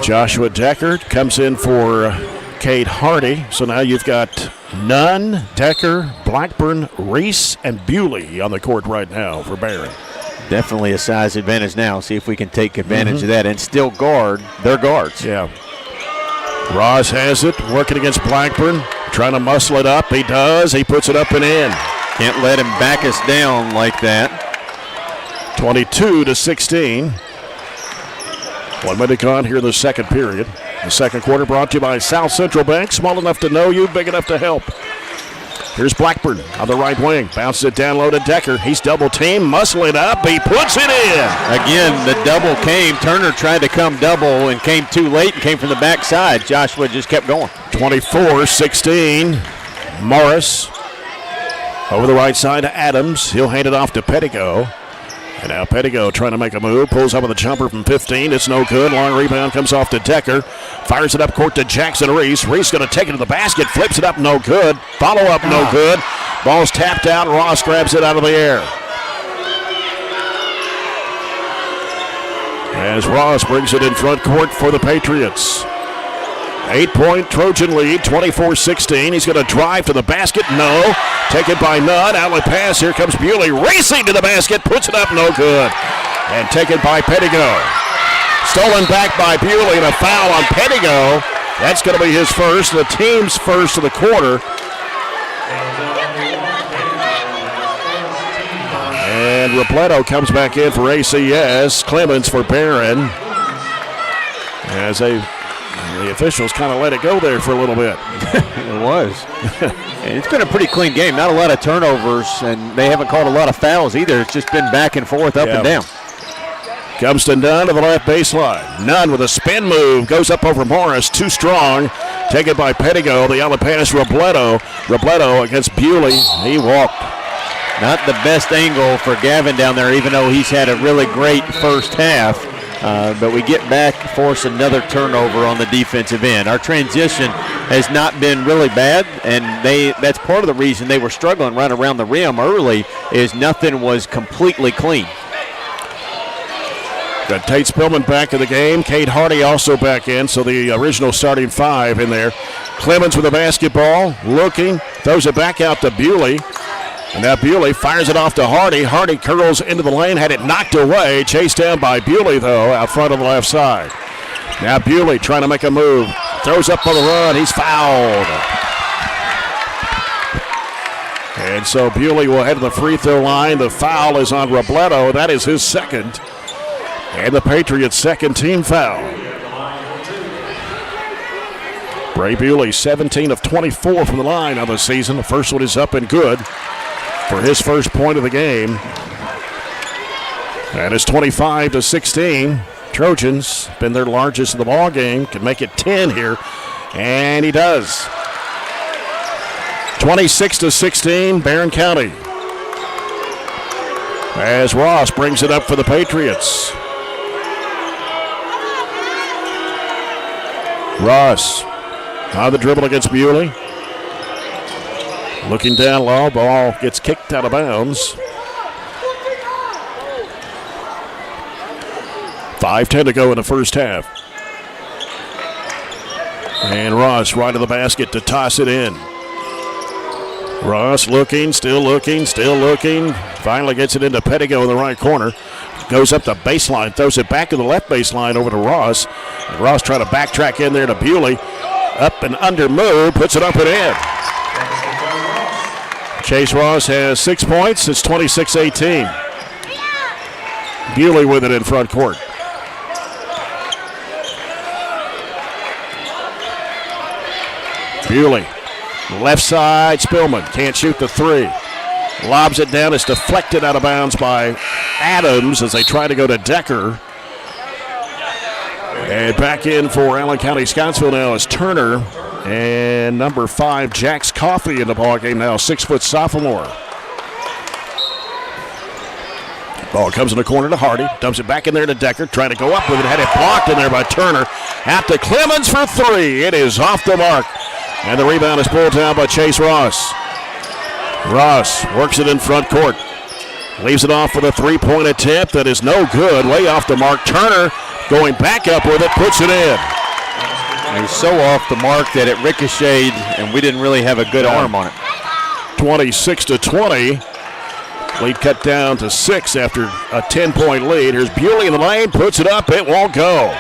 Joshua Decker comes in for Cade Hardy. So now you've got Nunn, Decker, Blackburn, Reese, and Bewley on the court right now for Barren. Definitely a size advantage now. See if we can take advantage of that and still guard their guards. Yeah. Ross has it, working against Blackburn, trying to muscle it up. He does. He puts it up and in. Can't let him back us down like that. 22-16. 1 minute gone here in the second period. The second quarter brought to you by South Central Bank. Small enough to know you, big enough to help. Here's Blackburn on the right wing. Bounces it down low to Decker. He's double teamed, muscling up. He puts it in. Again, the double came. Turner tried to come double and came too late and came from the backside. Joshua just kept going. 24-16. Morris over the right side to Adams. He'll hand it off to Pettigo. And now Pettigo trying to make a move. Pulls up with a jumper from 15. It's no good. Long rebound comes off to Decker. Fires it up court to Jackson Reese. Reese going to take it to the basket. Flips it up. No good. Follow up. No good. Ball's tapped out. Ross grabs it out of the air. As Ross brings it in front court for the Patriots. 8-point Trojan lead, 24-16. He's going to drive to the basket. No. Taken by Nunn. Outlet pass. Here comes Bewley racing to the basket. Puts it up. No good. And taken by Pettigo. Stolen back by Bewley and a foul on Pettigo. That's going to be his first. The team's first of the quarter. And Robledo comes back in for ACS. Clemens for Barren. As the officials kind of let it go there for a little bit. It was. And it's been a pretty clean game. Not a lot of turnovers, and they haven't called a lot of fouls either. It's just been back and forth, up and down. Comes to Nunn to the left baseline. Nunn with a spin move. Goes up over Morris. Too strong. Taken by Pettigo. The outlet pass, Robledo. Robledo against Bewley. He walked. Not the best angle for Gavin down there, even though he's had a really great first half. But we get back, force another turnover on the defensive end. Our transition has not been really bad, and that's part of the reason they were struggling right around the rim early is nothing was completely clean. Got Tate Spillman back in the game. Cade Hardy also back in, so the original starting five in there. Clemens with the basketball, looking, throws it back out to Bewley. And now Bewley fires it off to Hardy. Hardy curls into the lane, had it knocked away. Chased down by Bewley, though, out front of the left side. Now Bewley trying to make a move. Throws up on the run. He's fouled. And so Bewley will head to the free throw line. The foul is on Robledo. That is his second. And the Patriots' second team foul. Bray Bewley, 17 of 24 from the line on the season. The first one is up and good for his first point of the game. And it's 25-16. Trojans been their largest in the ball game. Can make it 10 here, and he does. 26-16, Barren County. As Ross brings it up for the Patriots. Ross on the dribble against Bewley. Looking down low, ball gets kicked out of bounds. 5:10 to go in the first half. And Ross right to the basket to toss it in. Ross looking, still looking, still looking. Finally gets it into Pettigo in the right corner. Goes up the baseline, throws it back to the left baseline over to Ross. And Ross trying to backtrack in there to Bewley. Up and under move, puts it up and in. Chase Ross has 6 points. It's 26-18. Bewley with it in front court. Bewley, left side, Spillman. Can't shoot the three. Lobs it down. It's deflected out of bounds by Adams as they try to go to Decker. And back in for Allen County-Scottsville now is Turner. And number 5, Jax Coffey in the ballgame now, 6-foot sophomore. Ball comes in the corner to Hardy. Dumps it back in there to Decker. Trying to go up with it. Had it blocked in there by Turner. Out to Clemens for three. It is off the mark. And the rebound is pulled down by Chase Ross. Ross works it in front court. Leaves it off for the three-point attempt that is no good. Way off the mark. Turner going back up with it, puts it in. He was so off the mark that it ricocheted, and we didn't really have a good arm on it. 26-20. Lead cut down to 6 after a 10-point lead. Here's Bewley in the lane, puts it up, it won't go.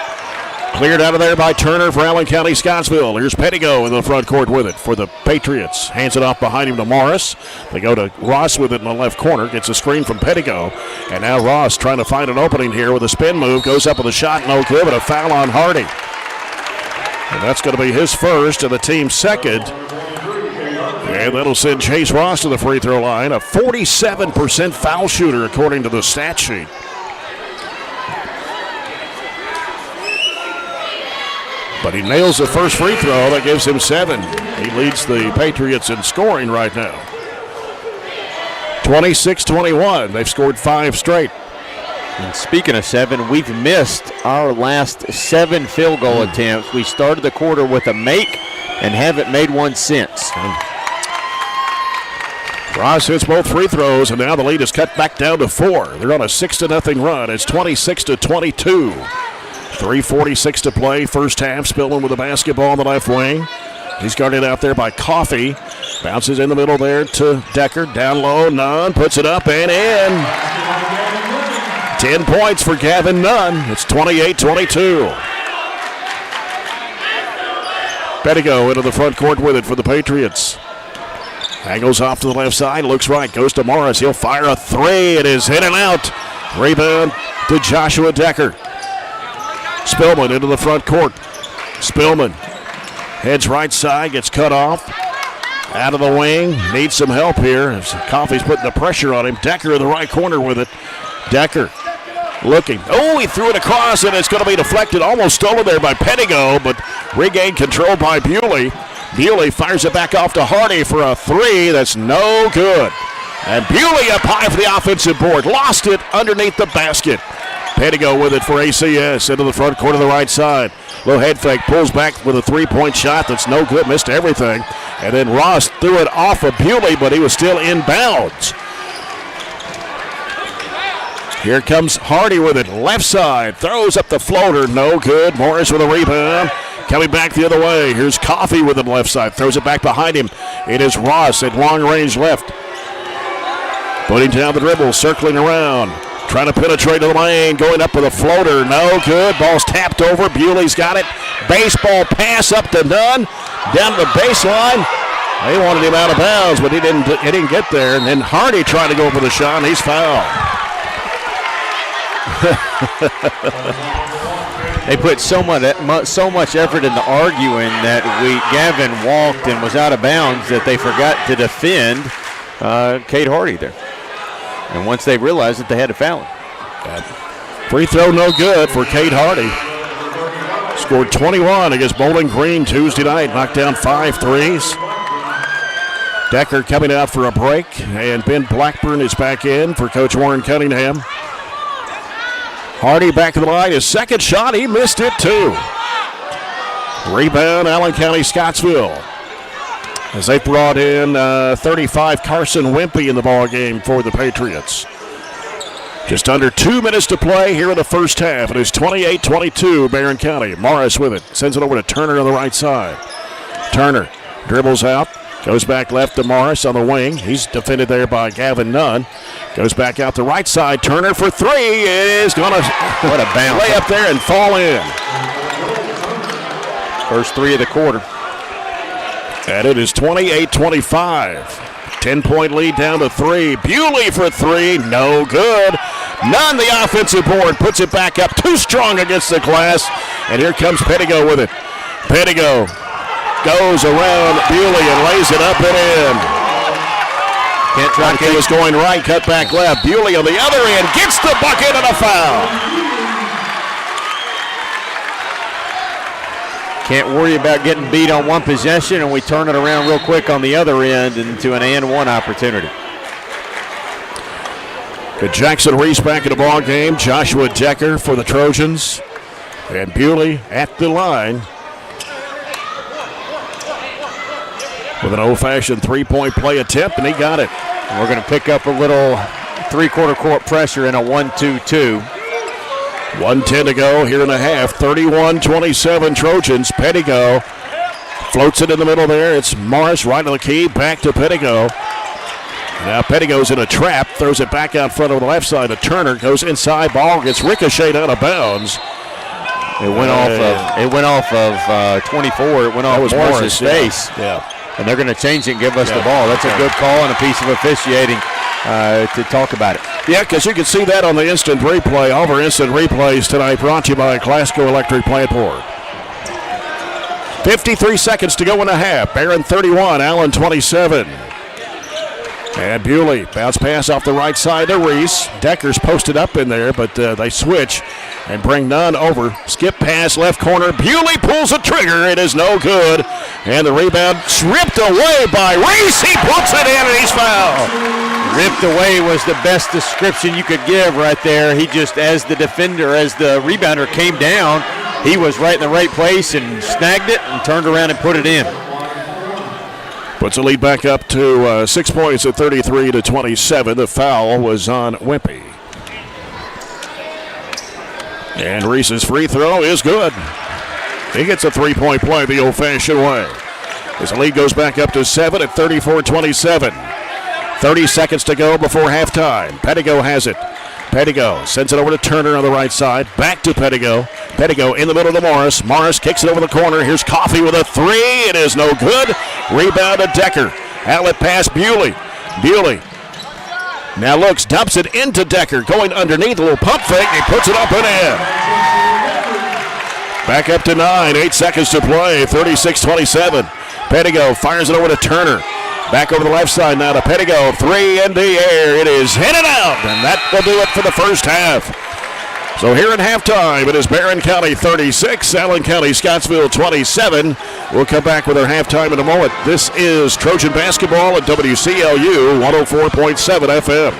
Cleared out of there by Turner for Allen County-Scottsville. Here's Pettigo in the front court with it for the Patriots. Hands it off behind him to Morris. They go to Ross with it in the left corner. Gets a screen from Pettigo. And now Ross trying to find an opening here with a spin move. Goes up with a shot, no good, but a foul on Hardy. And that's going to be his first and the team's second. And that'll send Chase Ross to the free throw line. A 47% foul shooter according to the stat sheet. But he nails the first free throw. That gives him 7. He leads the Patriots in scoring right now. 26-21. They've scored 5 straight. And speaking of 7, we've missed our last 7 field goal attempts. We started the quarter with a make and haven't made one since. Ross hits both free throws, and now the lead is cut back down to 4. They're on a 6-0 run. It's 26-22. 3:46 to play. First half. Spillman with the basketball on the left wing. He's guarded out there by Coffey. Bounces in the middle there to Decker. Down low, Nunn puts it up and in. 10 points for Gavin Nunn. It's 28-22. Pettigo into the front court with it for the Patriots. Angles off to the left side, looks right, goes to Morris. He'll fire a 3. It is hit and out. Rebound to Joshua Decker. Spillman into the front court. Spillman heads right side, gets cut off. Out of the wing, needs some help here. Coffey's putting the pressure on him. Decker in the right corner with it. Decker looking. Oh, he threw it across, and it's going to be deflected. Almost stolen there by Pettigo, but regained control by Bewley. Bewley fires it back off to Hardy for a 3. That's no good. And Bewley up high for the offensive board. Lost it underneath the basket. Pettigo with it for ACS into the front court of the right side. Low head fake, pulls back with a 3-point shot that's no good, missed everything. And then Ross threw it off of Bewley, but he was still inbounds. Here comes Hardy with it, left side, throws up the floater, no good. Morris with a rebound. Coming back the other way. Here's Coffey with it left side. Throws it back behind him. It is Ross at long range left. Putting down the dribble, circling around. Trying to penetrate to the lane. Going up with a floater. No good. Ball's tapped over. Bewley's got it. Baseball pass up to Nunn. Down to the baseline. They wanted him out of bounds, but he didn't get there. And then Hardy tried to go for the shot, and he's fouled. They put so much effort into arguing that Gavin walked and was out of bounds that they forgot to defend Cade Hardy there. And once they realized that, they had to foul him. Free throw no good for Cade Hardy. Scored 21 against Bowling Green Tuesday night. Knocked down 5 threes. Decker coming out for a break. And Ben Blackburn is back in for Coach Warren Cunningham. Hardy back in the line. His second shot, he missed it too. Rebound, Allen County-Scottsville. As they brought in 35 Carson Wimpy in the ball game for the Patriots. Just under 2 minutes to play here in the first half. It is 28-22, Barren County. Morris with it. Sends it over to Turner on the right side. Turner dribbles out. Goes back left to Morris on the wing. He's defended there by Gavin Nunn. Goes back out the right side. Turner for 3 is going to what a bounce. Lay up there and fall in. First 3 of the quarter. And it is 28-25. 10-point lead down to 3. Bewley for 3. No good. Nunn the offensive board. Puts it back up. Too strong against the glass. And here comes Pettigo with it. Pettigo goes around Bewley and lays it up and in. Can't try to was going right, cut back left. Bewley on the other end gets the bucket and a foul. Can't worry about getting beat on one possession, and we turn it around real quick on the other end into an and-one opportunity. Good Jackson Reese back in the ball game. Joshua Decker for the Trojans. And Bewley at the line. with an old-fashioned three-point play attempt, and he got it. And we're going to pick up a little three-quarter court pressure in a 1-2-2. 1:10 to go here in the half. 31-27 Trojans. Pettigo floats it in the middle there. It's Morris right on the key. Back to Pettigo. Now Pettigo's in a trap. Throws it back out front on the left side to Turner. Goes inside. Ball gets ricocheted out of bounds. It went off of 24. It went off Morris's face. Yeah. And they're going to change it and give us the ball. That's a good call and a piece of officiating to talk about it. Yeah, because you can see that on the instant replay. All of our instant replays tonight brought to you by Glasgow Electric Plant Board. 53 seconds to go in the half. Barren 31, Allen 27. And Bewley, bounce pass off the right side to Reese. Decker's posted up in there, but they switch and bring Nunn over. Skip pass, left corner. Bewley pulls the trigger. It is no good. And the rebound ripped away by Reese. He puts it in, and he's fouled. Ripped away was the best description you could give right there. He just, as the rebounder came down, he was right in the right place and snagged it and turned around and put it in. Puts the lead back up to 6 points at 33-27. The foul was on Wimpy. And Reese's free throw is good. He gets a three-point play the old-fashioned way. His lead goes back up to 7 at 34-27. 30 seconds to go before halftime. Pettigo has it. Pettigo sends it over to Turner on the right side. Back to Pettigo. Pettigo in the middle to Morris. Morris kicks it over the corner. Here's Coffey with a three. It is no good. Rebound to Decker. Outlet pass Bewley. Bewley now looks, dumps it into Decker. Going underneath, a little pump fake. He puts it up and in. Back up to 9. 8 seconds to play. 36-27. Pettigo fires it over to Turner. Back over the left side now to Pettigo. Three in the air. It is hit it out, and that will do it for the first half. So here in halftime, it is Barren County 36, Allen County Scottsville 27. We'll come back with our halftime in a moment. This is Trojan basketball at WCLU 104.7 FM.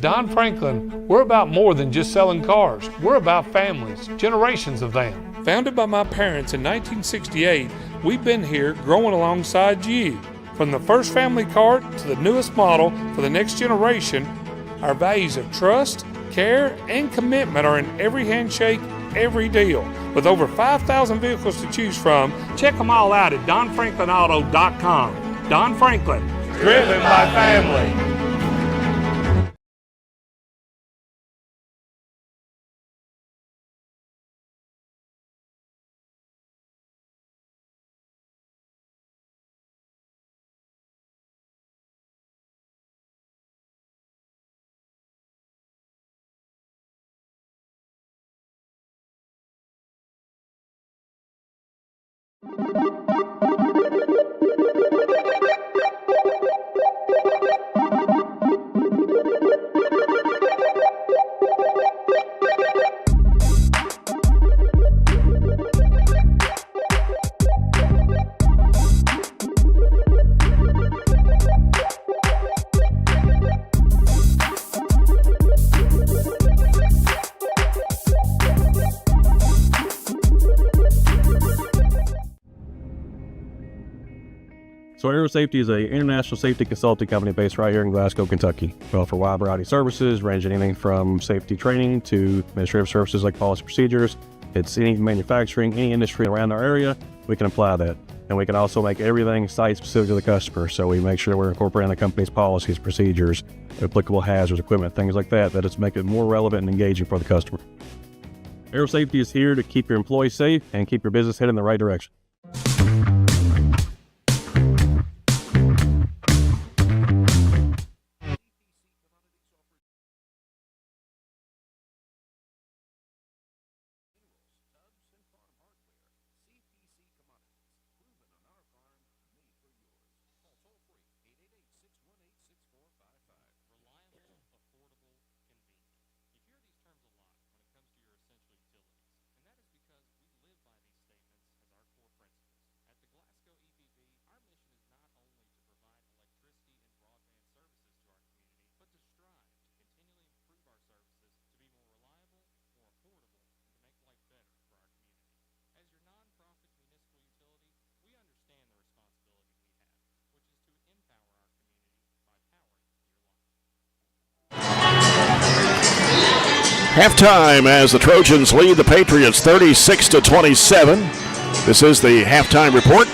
Don Franklin, we're about more than just selling cars. We're about families, generations of them. Founded by my parents in 1968, we've been here growing alongside you. From the first family car to the newest model for the next generation, our values of trust, care, and commitment are in every handshake, every deal. With over 5,000 vehicles to choose from, check them all out at donfranklinauto.com. Don Franklin, driven by family. So Aero Safety is an international safety consulting company based right here in Glasgow, Kentucky. We offer a wide variety of services, ranging anything from safety training to administrative services like policy procedures. It's any manufacturing, any industry around our area, we can apply that. And we can also make everything site-specific to the customer. So we make sure we're incorporating the company's policies, procedures, applicable hazards, equipment, things like that, that it's make it more relevant and engaging for the customer. Aero Safety is here to keep your employees safe and keep your business headed in the right direction. Halftime as the Trojans lead the Patriots 36-27. This is the halftime report.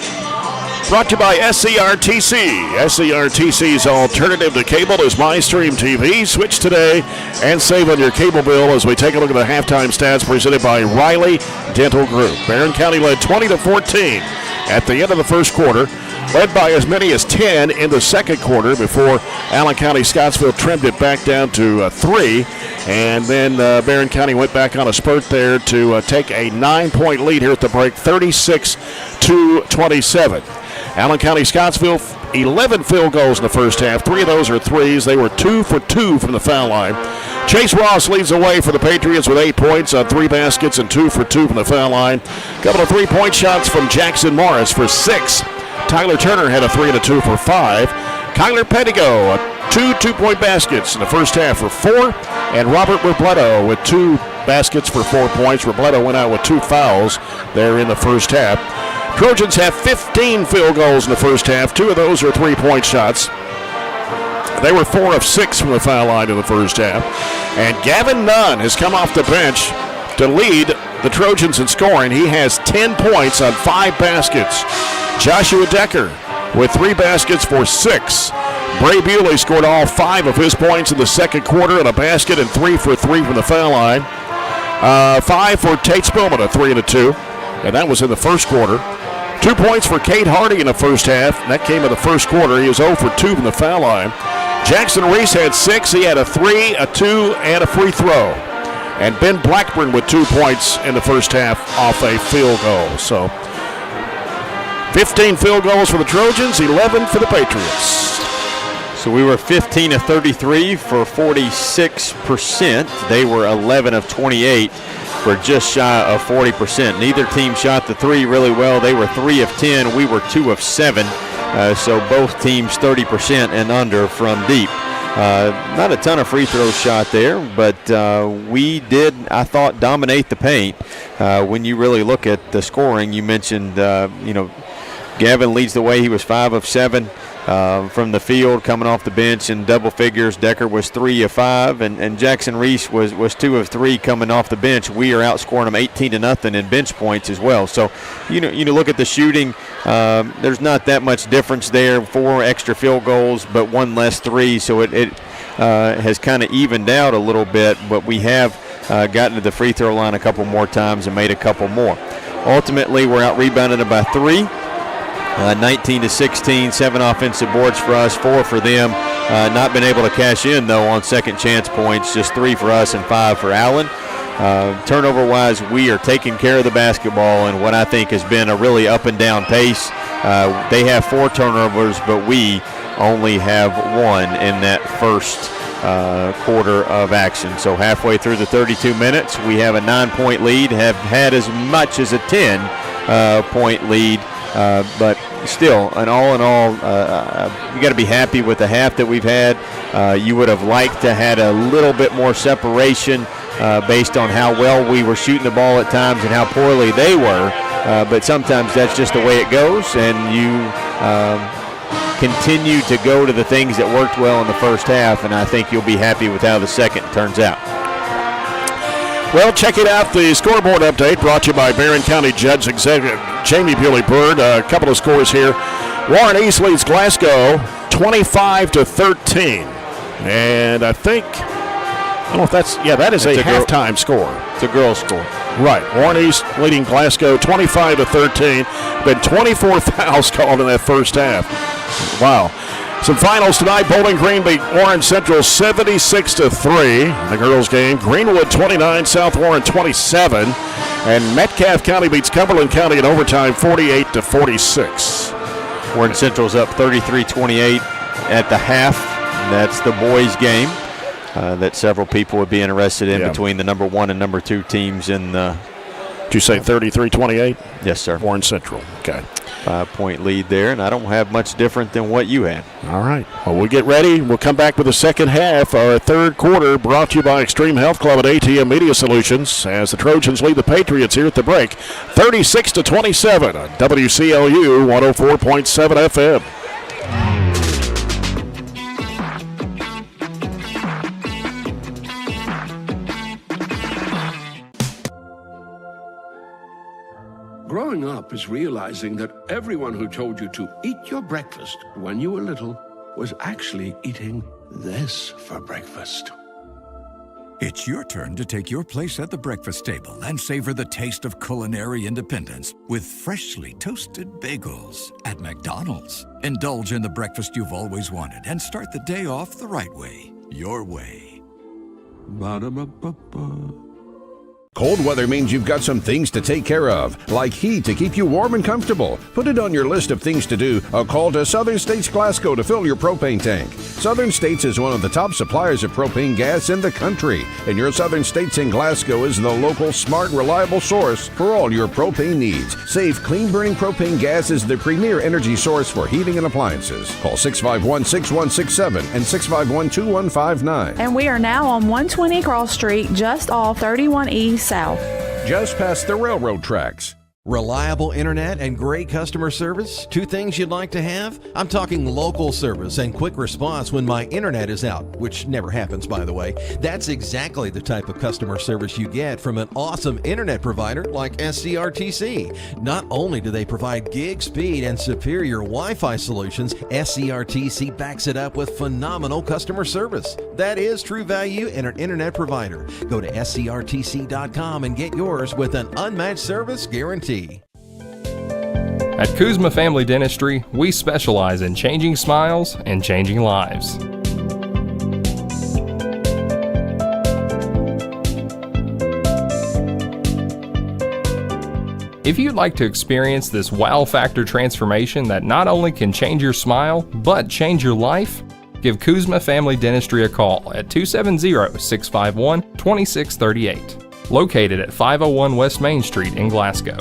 Brought to you by SCRTC. SCRTC's alternative to cable is MyStream TV. Switch today and save on your cable bill as we take a look at the halftime stats presented by Riley Dental Group. Barren County led 20-14 at the end of the first quarter, led by as many as 10 in the second quarter before Allen County-Scottsville trimmed it back down to 3. And then Barren County went back on a spurt there to take a 9-point lead here at the break, 36-27. Allen County-Scottsville, 11 field goals in the first half. 3 of those are threes. They were 2 for 2 from the foul line. Chase Ross leads the way for the Patriots with 8 points on 3 baskets and 2 for 2 from the foul line. A couple of 3-point shots from Jackson Morris for 6. Tyler Turner had a 3 and a 2 for 5. Kyler Pettigo, 2 2-point baskets in the first half for 4. And Robert Robledo with 2 baskets for 4 points. Robledo went out with 2 fouls there in the first half. Trojans have 15 field goals in the first half. 2 of those are 3-point shots. They were 4 of 6 from the foul line in the first half. And Gavin Nunn has come off the bench to lead the Trojans in scoring. He has 10 points on 5 baskets. Joshua Decker with 3 baskets for 6. Bray Bewley scored all 5 of his points in the second quarter on a basket and 3 for 3 from the foul line. 5 for Tate Spillman, a 3 and a 2. And that was in the first quarter. 2 points for Cade Hardy in the first half. That came in the first quarter. He was 0 for 2 from the foul line. Jackson Reese had 6. He had a 3, a 2, and a free throw. And Ben Blackburn with 2 points in the first half off a field goal. So 15 field goals for the Trojans, 11 for the Patriots. So we were 15 of 33 for 46%. They were 11 of 28 for just shy of 40%. Neither team shot the 3 really well. They were 3 of 10. We were 2 of 7. So both teams 30% and under from deep. Not a ton of free throws shot there, but we did, I thought, dominate the paint. When you really look at the scoring, you mentioned, Gavin leads the way. He was 5 of 7 from the field, coming off the bench in double figures. Decker was 3 of 5, and Jackson Reese was 2 of 3 coming off the bench. We are outscoring them 18-0 in bench points as well. So, you look at the shooting. There's not that much difference there. 4 extra field goals, but 1 less 3. So it has kind of evened out a little bit. But we have gotten to the free throw line a couple more times and made a couple more. Ultimately, we're out rebounded by 3. 19-16, 7 offensive boards for us, 4 for them. Not been able to cash in, though, on second chance points. Just 3 for us and 5 for Allen. Turnover-wise, we are taking care of the basketball in what I think has been a really up-and-down pace. They have 4 turnovers, but we only have 1 in that first quarter of action. So halfway through the 32 minutes, we have a 9-point lead, have had as much as a 10-point lead. But still, and all in all, you got to be happy with the half that we've had. You would have liked to had a little bit more separation based on how well we were shooting the ball at times and how poorly they were. But sometimes that's just the way it goes, and you continue to go to the things that worked well in the first half, and I think you'll be happy with how the second turns out. Well, check it out. The scoreboard update brought to you by Barren County Judge Executive Jamie Bewley-Bird. A couple of scores here. Warren East leads Glasgow 25-13. And I don't know if that is a halftime score. It's a girls' score. Right. Warren East leading Glasgow 25-13. Been 24 fouls called in that first half. Wow. Some finals tonight. Bowling Green beat Warren Central 76-3 in the girls' game. Greenwood 29, South Warren 27. And Metcalfe County beats Cumberland County in overtime 48-46. Warren Central's up 33-28 at the half. That's the boys' game that several people would be interested in between the number 1 and number 2 teams in the. Did you say 33-28? Yes, sir. Warren Central. Okay. 5-point lead there, and I don't have much different than what you had. All right. Well, we'll get ready. We'll come back with the second half. Our third quarter brought to you by Extreme Health Club at ATM Media Solutions as the Trojans lead the Patriots here at the break. 36-27 on WCLU 104.7 FM. up is realizing that everyone who told you to eat your breakfast when you were little was actually eating this for breakfast. It's your turn to take your place at the breakfast table and savor the taste of culinary independence with freshly toasted bagels at McDonald's. Indulge in the breakfast you've always wanted and start the day off the right way, your way. Ba-da-ba-ba-ba. Cold weather means you've got some things to take care of, like heat to keep you warm and comfortable. Put it on your list of things to do. A call to Southern States Glasgow to fill your propane tank. Southern States is one of the top suppliers of propane gas in the country, and your Southern States in Glasgow is the local, smart, reliable source for all your propane needs. Safe, clean-burning propane gas is the premier energy source for heating and appliances. Call 651-6167 and 651-2159. And we are now on 120 Cross Street, just off 31E South. Just past the railroad tracks. Reliable internet and great customer service, two things you'd like to have? I'm talking local service and quick response when my internet is out, which never happens, by the way. That's exactly the type of customer service you get from an awesome internet provider like SCRTC. Not only do they provide gig speed and superior Wi-Fi solutions, SCRTC backs it up with phenomenal customer service. That is true value in an internet provider. Go to scrtc.com and get yours with an unmatched service guarantee. At Kuzma Family Dentistry, we specialize in changing smiles and changing lives. If you'd like to experience this wow factor transformation that not only can change your smile, but change your life, give Kuzma Family Dentistry a call at 270-651-2638. Located at 501 West Main Street in Glasgow.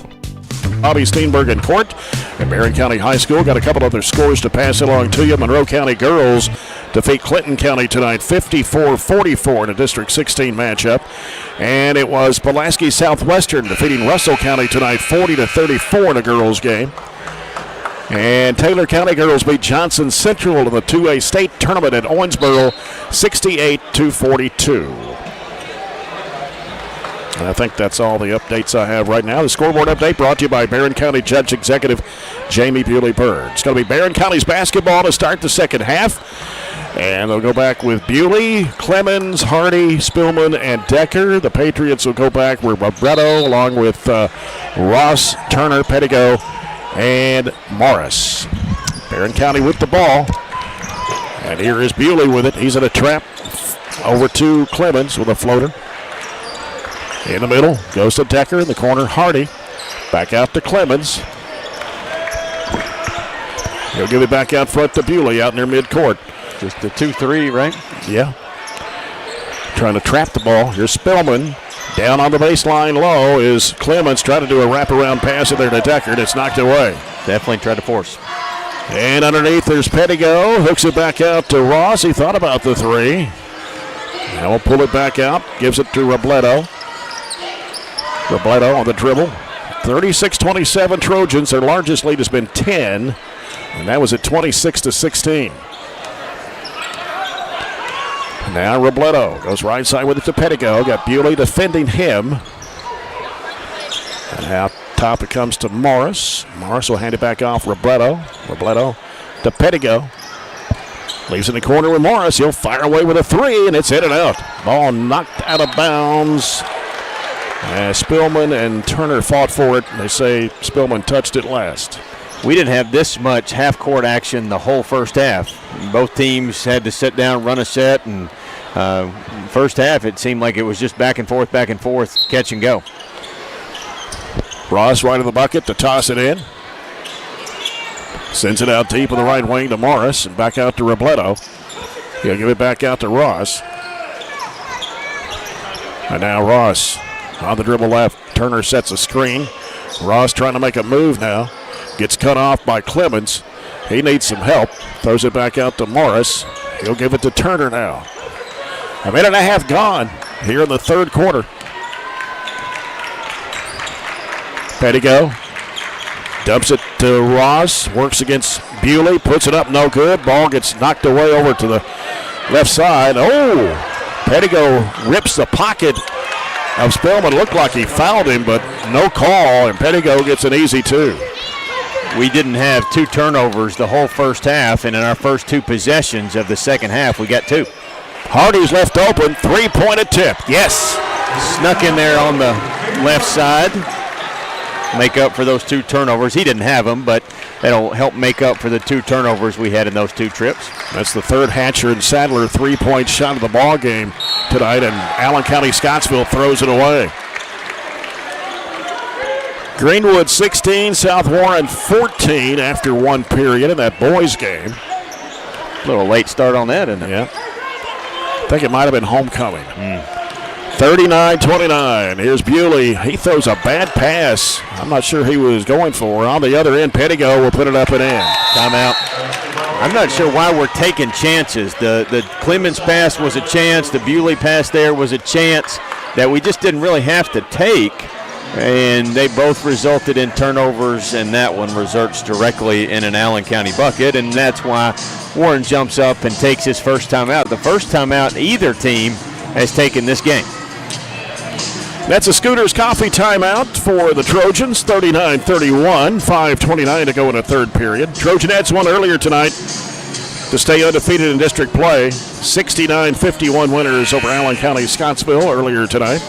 Bobby Steenberg in court at Barren County High School. Got a couple other scores to pass along to you. Monroe County girls defeat Clinton County tonight 54-44 in a District 16 matchup. And it was Pulaski Southwestern defeating Russell County tonight 40-34 in a girls game. And Taylor County girls beat Johnson Central in the 2A state tournament at Owensboro 68-42. And I think that's all the updates I have right now. The scoreboard update brought to you by Barren County Judge Executive Jamie Bewley-Byrd. It's going to be Barren County's basketball to start the second half. And they'll go back with Bewley, Clemens, Hardy, Spillman, and Decker. The Patriots will go back with Robredo along with Ross, Turner, Pettigo, and Morris. Barren County with the ball. And here is Bewley with it. He's in a trap over to Clemens with a floater. In the middle, goes to Decker in the corner. Hardy back out to Clemens. He'll give it back out front to Bewley out near midcourt. Just a 2-3, right? Yeah. Trying to trap the ball. Here's Spillman. Down on the baseline low is Clemens trying to do a wraparound pass in there to Decker, and it's knocked away. Definitely tried to force. And underneath there's Pettigo. Hooks it back out to Ross. He thought about the three. Now we'll pull it back out. Gives it to Robledo. Robledo on the dribble. 36-27 Trojans. Their largest lead has been 10, and that was at 26-16. Now Robledo goes right side with it to Pettigo. Got Bewley defending him. And out top it comes to Morris. Morris will hand it back off Robledo. Robledo to Pettigo. Leaves in the corner with Morris. He'll fire away with a three, and it's in and out. Ball knocked out of bounds. Spillman and Turner fought for it. They say Spillman touched it last. We didn't have this much half-court action the whole first half. Both teams had to sit down, run a set, and first half it seemed like it was just back and forth, catch and go. Ross right in the bucket to toss it in. Sends it out deep in the right wing to Morris and back out to Robledo. He'll give it back out to Ross. And now Ross on the dribble left. Turner sets a screen. Ross trying to make a move now. Gets cut off by Clemens. He needs some help. Throws it back out to Morris. He'll give it to Turner now. A minute and a half gone here in the third quarter. Pettigo dumps it to Ross. Works against Bewley. Puts it up, no good. Ball gets knocked away over to the left side. Oh! Pettigo rips the pocket of Spillman. Looked like he fouled him, but no call, and Pettigo gets an easy 2. We didn't have 2 turnovers the whole first half, and in our first 2 possessions of the second half, we got 2. Hardy's left open, 3-point attempt. Yes. Snuck in there on the left side. Make up for those 2 turnovers. He didn't have them, but that'll help make up for the 2 turnovers we had in those 2 trips. That's the third Hatcher and Sadler 3-point shot of the ball game tonight, and Allen County-Scottsville throws it away. Greenwood 16, South Warren 14 after 1 period in that boys game. A little late start on that, isn't it? Yeah. I think it might have been homecoming. 39-29. Here's Bewley. He throws a bad pass. I'm not sure he was going for. On the other end, Pettigo will put it up and in. Timeout. I'm not sure why we're taking chances. The Clemens pass was a chance. The Bewley pass there was a chance that we just didn't really have to take. And they both resulted in turnovers, and that one results directly in an Allen County bucket, and that's why Warren jumps up and takes his first time out. The first time out either team has taken this game. That's a Scooters Coffee timeout for the Trojans, 39-31, 5:29 to go in the third period. Trojanettes won earlier tonight to stay undefeated in district play. 69-51 winners over Allen County-Scottsville earlier tonight.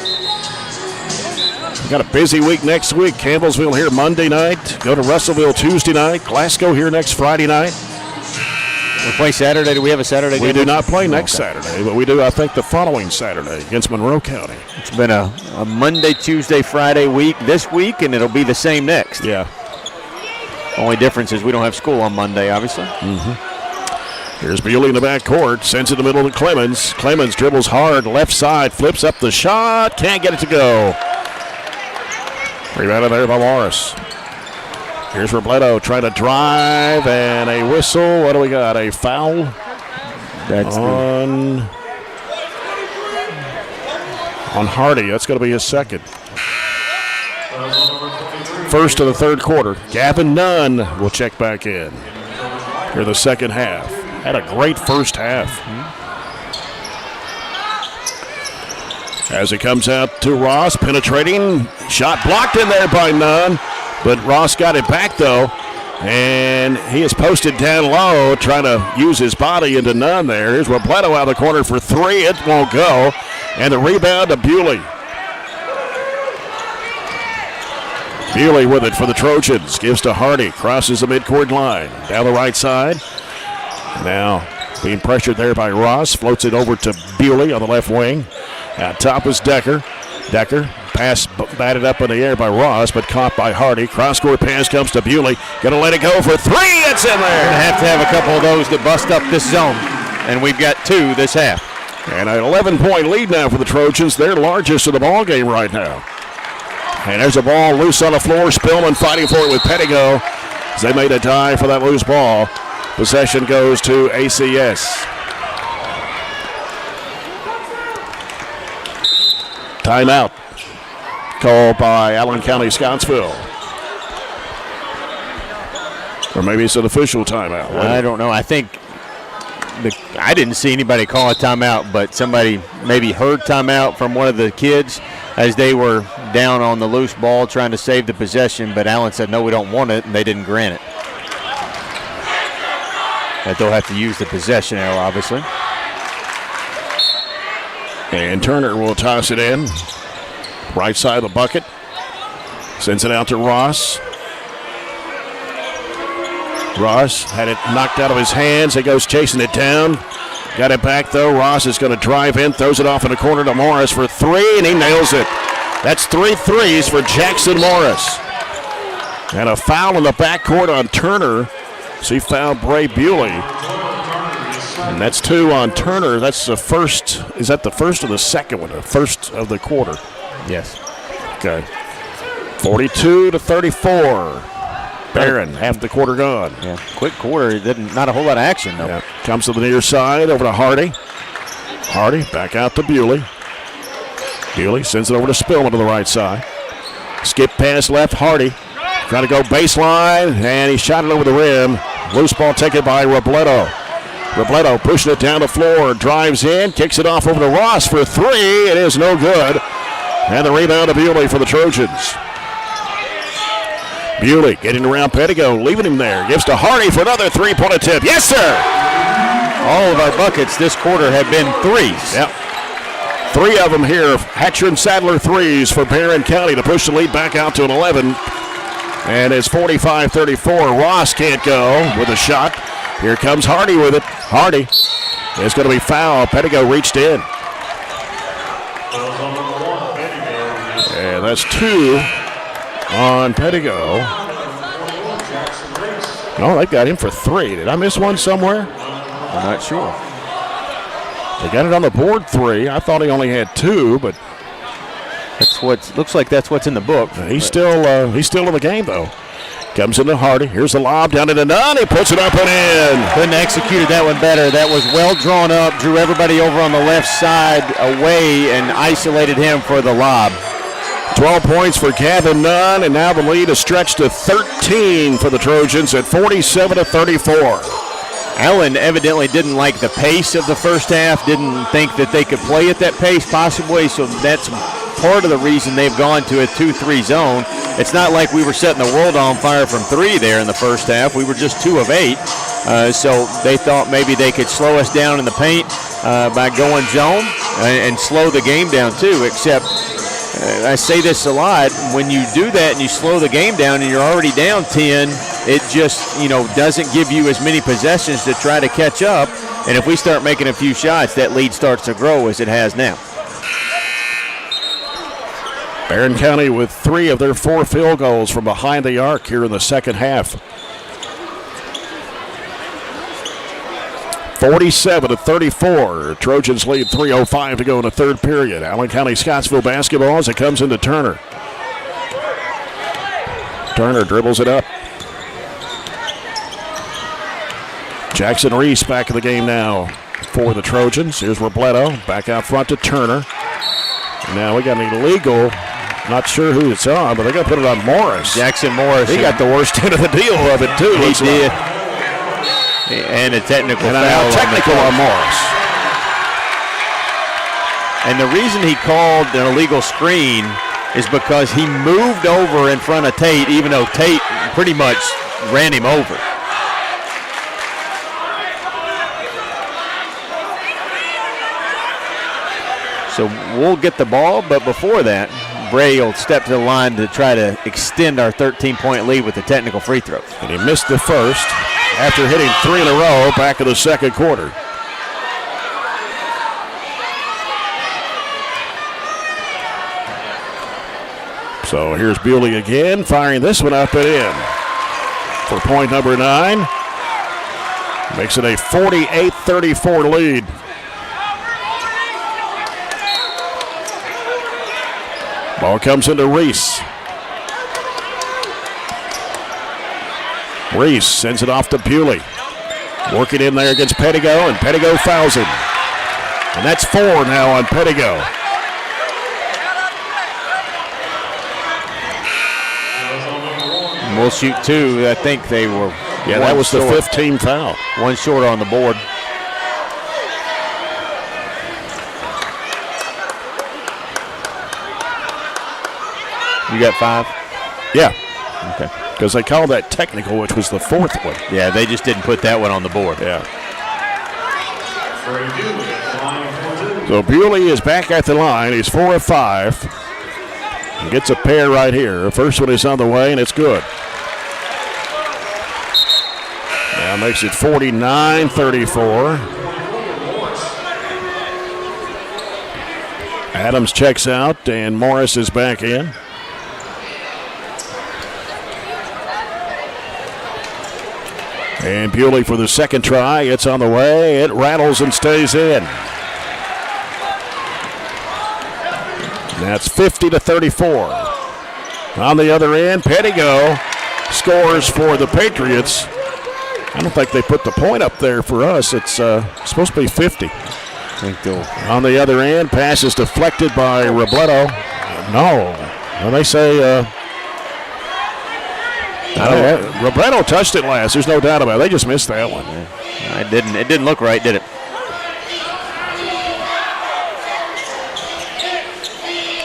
We've got a busy week next week. Campbellsville here Monday night. Go to Russellville Tuesday night. Glasgow here next Friday night. We play Saturday. Do we have a Saturday game? We do not play next Saturday, but we do, I think, the following Saturday against Monroe County. It's been a Monday, Tuesday, Friday week this week, and it'll be the same next. Yeah. Only difference is we don't have school on Monday, obviously. Here's Bewley in the back court. Sends it in the middle to Clemens. Clemens dribbles hard, left side, flips up the shot. Can't get it to go. Rebounded there by Morris. Here's Robledo trying to drive, and a whistle. What do we got? A foul That's on Hardy. That's going to be his second. First of the third quarter. Gavin Nunn will check back in for the second half. Had a great first half. As it comes out to Ross, penetrating. Shot blocked in there by Nunn. But Ross got it back, though, and he is posted down low, trying to use his body into Nunn there. Here's Robledo out of the corner for 3. It won't go. And the rebound to Bewley. Bewley with it for the Trojans. Gives to Hardy. Crosses the midcourt line. Down the right side. Now being pressured there by Ross. Floats it over to Bewley on the left wing. At top is Decker. Decker. Pass batted up in the air by Ross, but caught by Hardy. Cross-court pass comes to Bewley. Gonna let it go for 3. It's in there. We're gonna have to have a couple of those to bust up this zone, and we've got 2 this half. And an 11-point lead now for the Trojans. Their largest of the ball game right now. And there's a ball loose on the floor. Spillman fighting for it with Pettigo as they made a dive for that loose ball. Possession goes to ACS. Timeout called by Allen County-Scottsville. Or maybe it's an official timeout. I don't know. I think I didn't see anybody call a timeout, but somebody maybe heard timeout from one of the kids as they were down on the loose ball trying to save the possession, but Allen said, no, we don't want it, and they didn't grant it. That they'll have to use the possession arrow, obviously. And Turner will toss it in. Right side of the bucket. Sends it out to Ross. Ross had it knocked out of his hands. He goes chasing it down. Got it back, though. Ross is going to drive in, throws it off in the corner to Morris for 3, and he nails it. That's 3 threes for Jackson Morris. And a foul in the backcourt on Turner. So he fouled Bray Bewley. And that's 2 on Turner. That's the first. Is that the first or the second one? The first of the quarter. Yes. Okay. 42-34. Barren, half the quarter gone. Yeah, quick quarter. Not a whole lot of action, though. Yeah. Comes to the near side, over to Hardy. Hardy back out to Bewley. Bewley sends it over to Spillman to the right side. Skip pass left, Hardy. Trying to go baseline, and he shot it over the rim. Loose ball taken by Robledo. Robledo pushing it down the floor, drives in, kicks it off over to Ross for 3. It is no good. And the rebound to Bewley for the Trojans. Bewley getting around Pettigo, leaving him there. Gives to Hardy for another three-point attempt. Yes, sir! All of our buckets this quarter have been threes. Yep. 3 of them here. Hatcher and Sadler threes for Barren County to push the lead back out to an 11. And it's 45-34. Ross can't go with a shot. Here comes Hardy with it. Hardy is going to be fouled. Pettigo reached in. And that's 2 on Pettigo. No, they've got him for 3. Did I miss one somewhere? I'm not sure. They got it on the board 3. I thought he only had 2, but looks like that's what's in the book. He's still in the game though. Comes into Hardy. Here's the lob down into none. He puts it up and in. Couldn't have executed that one better. That was well drawn up. Drew everybody over on the left side away and isolated him for the lob. 12 points for Gavin Nunn, and now the lead is stretched to 13 for the Trojans at 47-34. Allen evidently didn't like the pace of the first half, didn't think that they could play at that pace possibly, so that's part of the reason they've gone to a 2-3 zone. It's not like we were setting the world on fire from 3 there in the first half. We were just 2 of 8, so they thought maybe they could slow us down in the paint by going zone and slow the game down too, except I say this a lot, when you do that and you slow the game down and you're already down 10, it just, doesn't give you as many possessions to try to catch up. And if we start making a few shots, that lead starts to grow as it has now. Barren County with 3 of their 4 field goals from behind the arc here in the second half. 47-34. Trojans lead 3:05 to go in the third period. Allen County-Scottsville basketball as it comes into Turner. Turner dribbles it up. Jackson Reese back in the game now for the Trojans. Here's Robledo back out front to Turner. Now we got an illegal. Not sure who it's on, but they're going to put it on Morris. Jackson Morris. He got the worst end of the deal of it, too. He did. And a technical foul. Technical on Morris. And the reason he called an illegal screen is because he moved over in front of Tate, even though Tate pretty much ran him over. So we'll get the ball, but before that, Bray will step to the line to try to extend our 13-point lead with the technical free throw. And he missed the first after hitting 3 in a row back in the second quarter. So here's Bewley again, firing this one up and in for point number 9. Makes it a 48-34 lead. Ball comes into Reese. Reese sends it off to Bewley. Working in there against Pettigo, and Pettigo fouls him. And that's 4 now on Pettigo. We'll shoot 2. I think they were. Yeah, that was the 15th foul. 1 short on the board. You got 5? Yeah. Okay. Because they called that technical, which was the 4th one. Yeah, they just didn't put that one on the board. Yeah. So Bewley is back at the line. He's 4 of 5. He gets a pair right here. The first one is on the way, and it's good. Now makes it 49-34. Adams checks out, and Morris is back in. And Bewley for the second try. It's on the way. It rattles and stays in. That's 50-34. On the other end, Pettigo scores for the Patriots. I don't think they put the point up there for us. It's supposed to be 50. On the other end, pass is deflected by Robledo. No. Well, they say Robledo touched it last. There's no doubt about it. They just missed that one. It didn't look right, did it?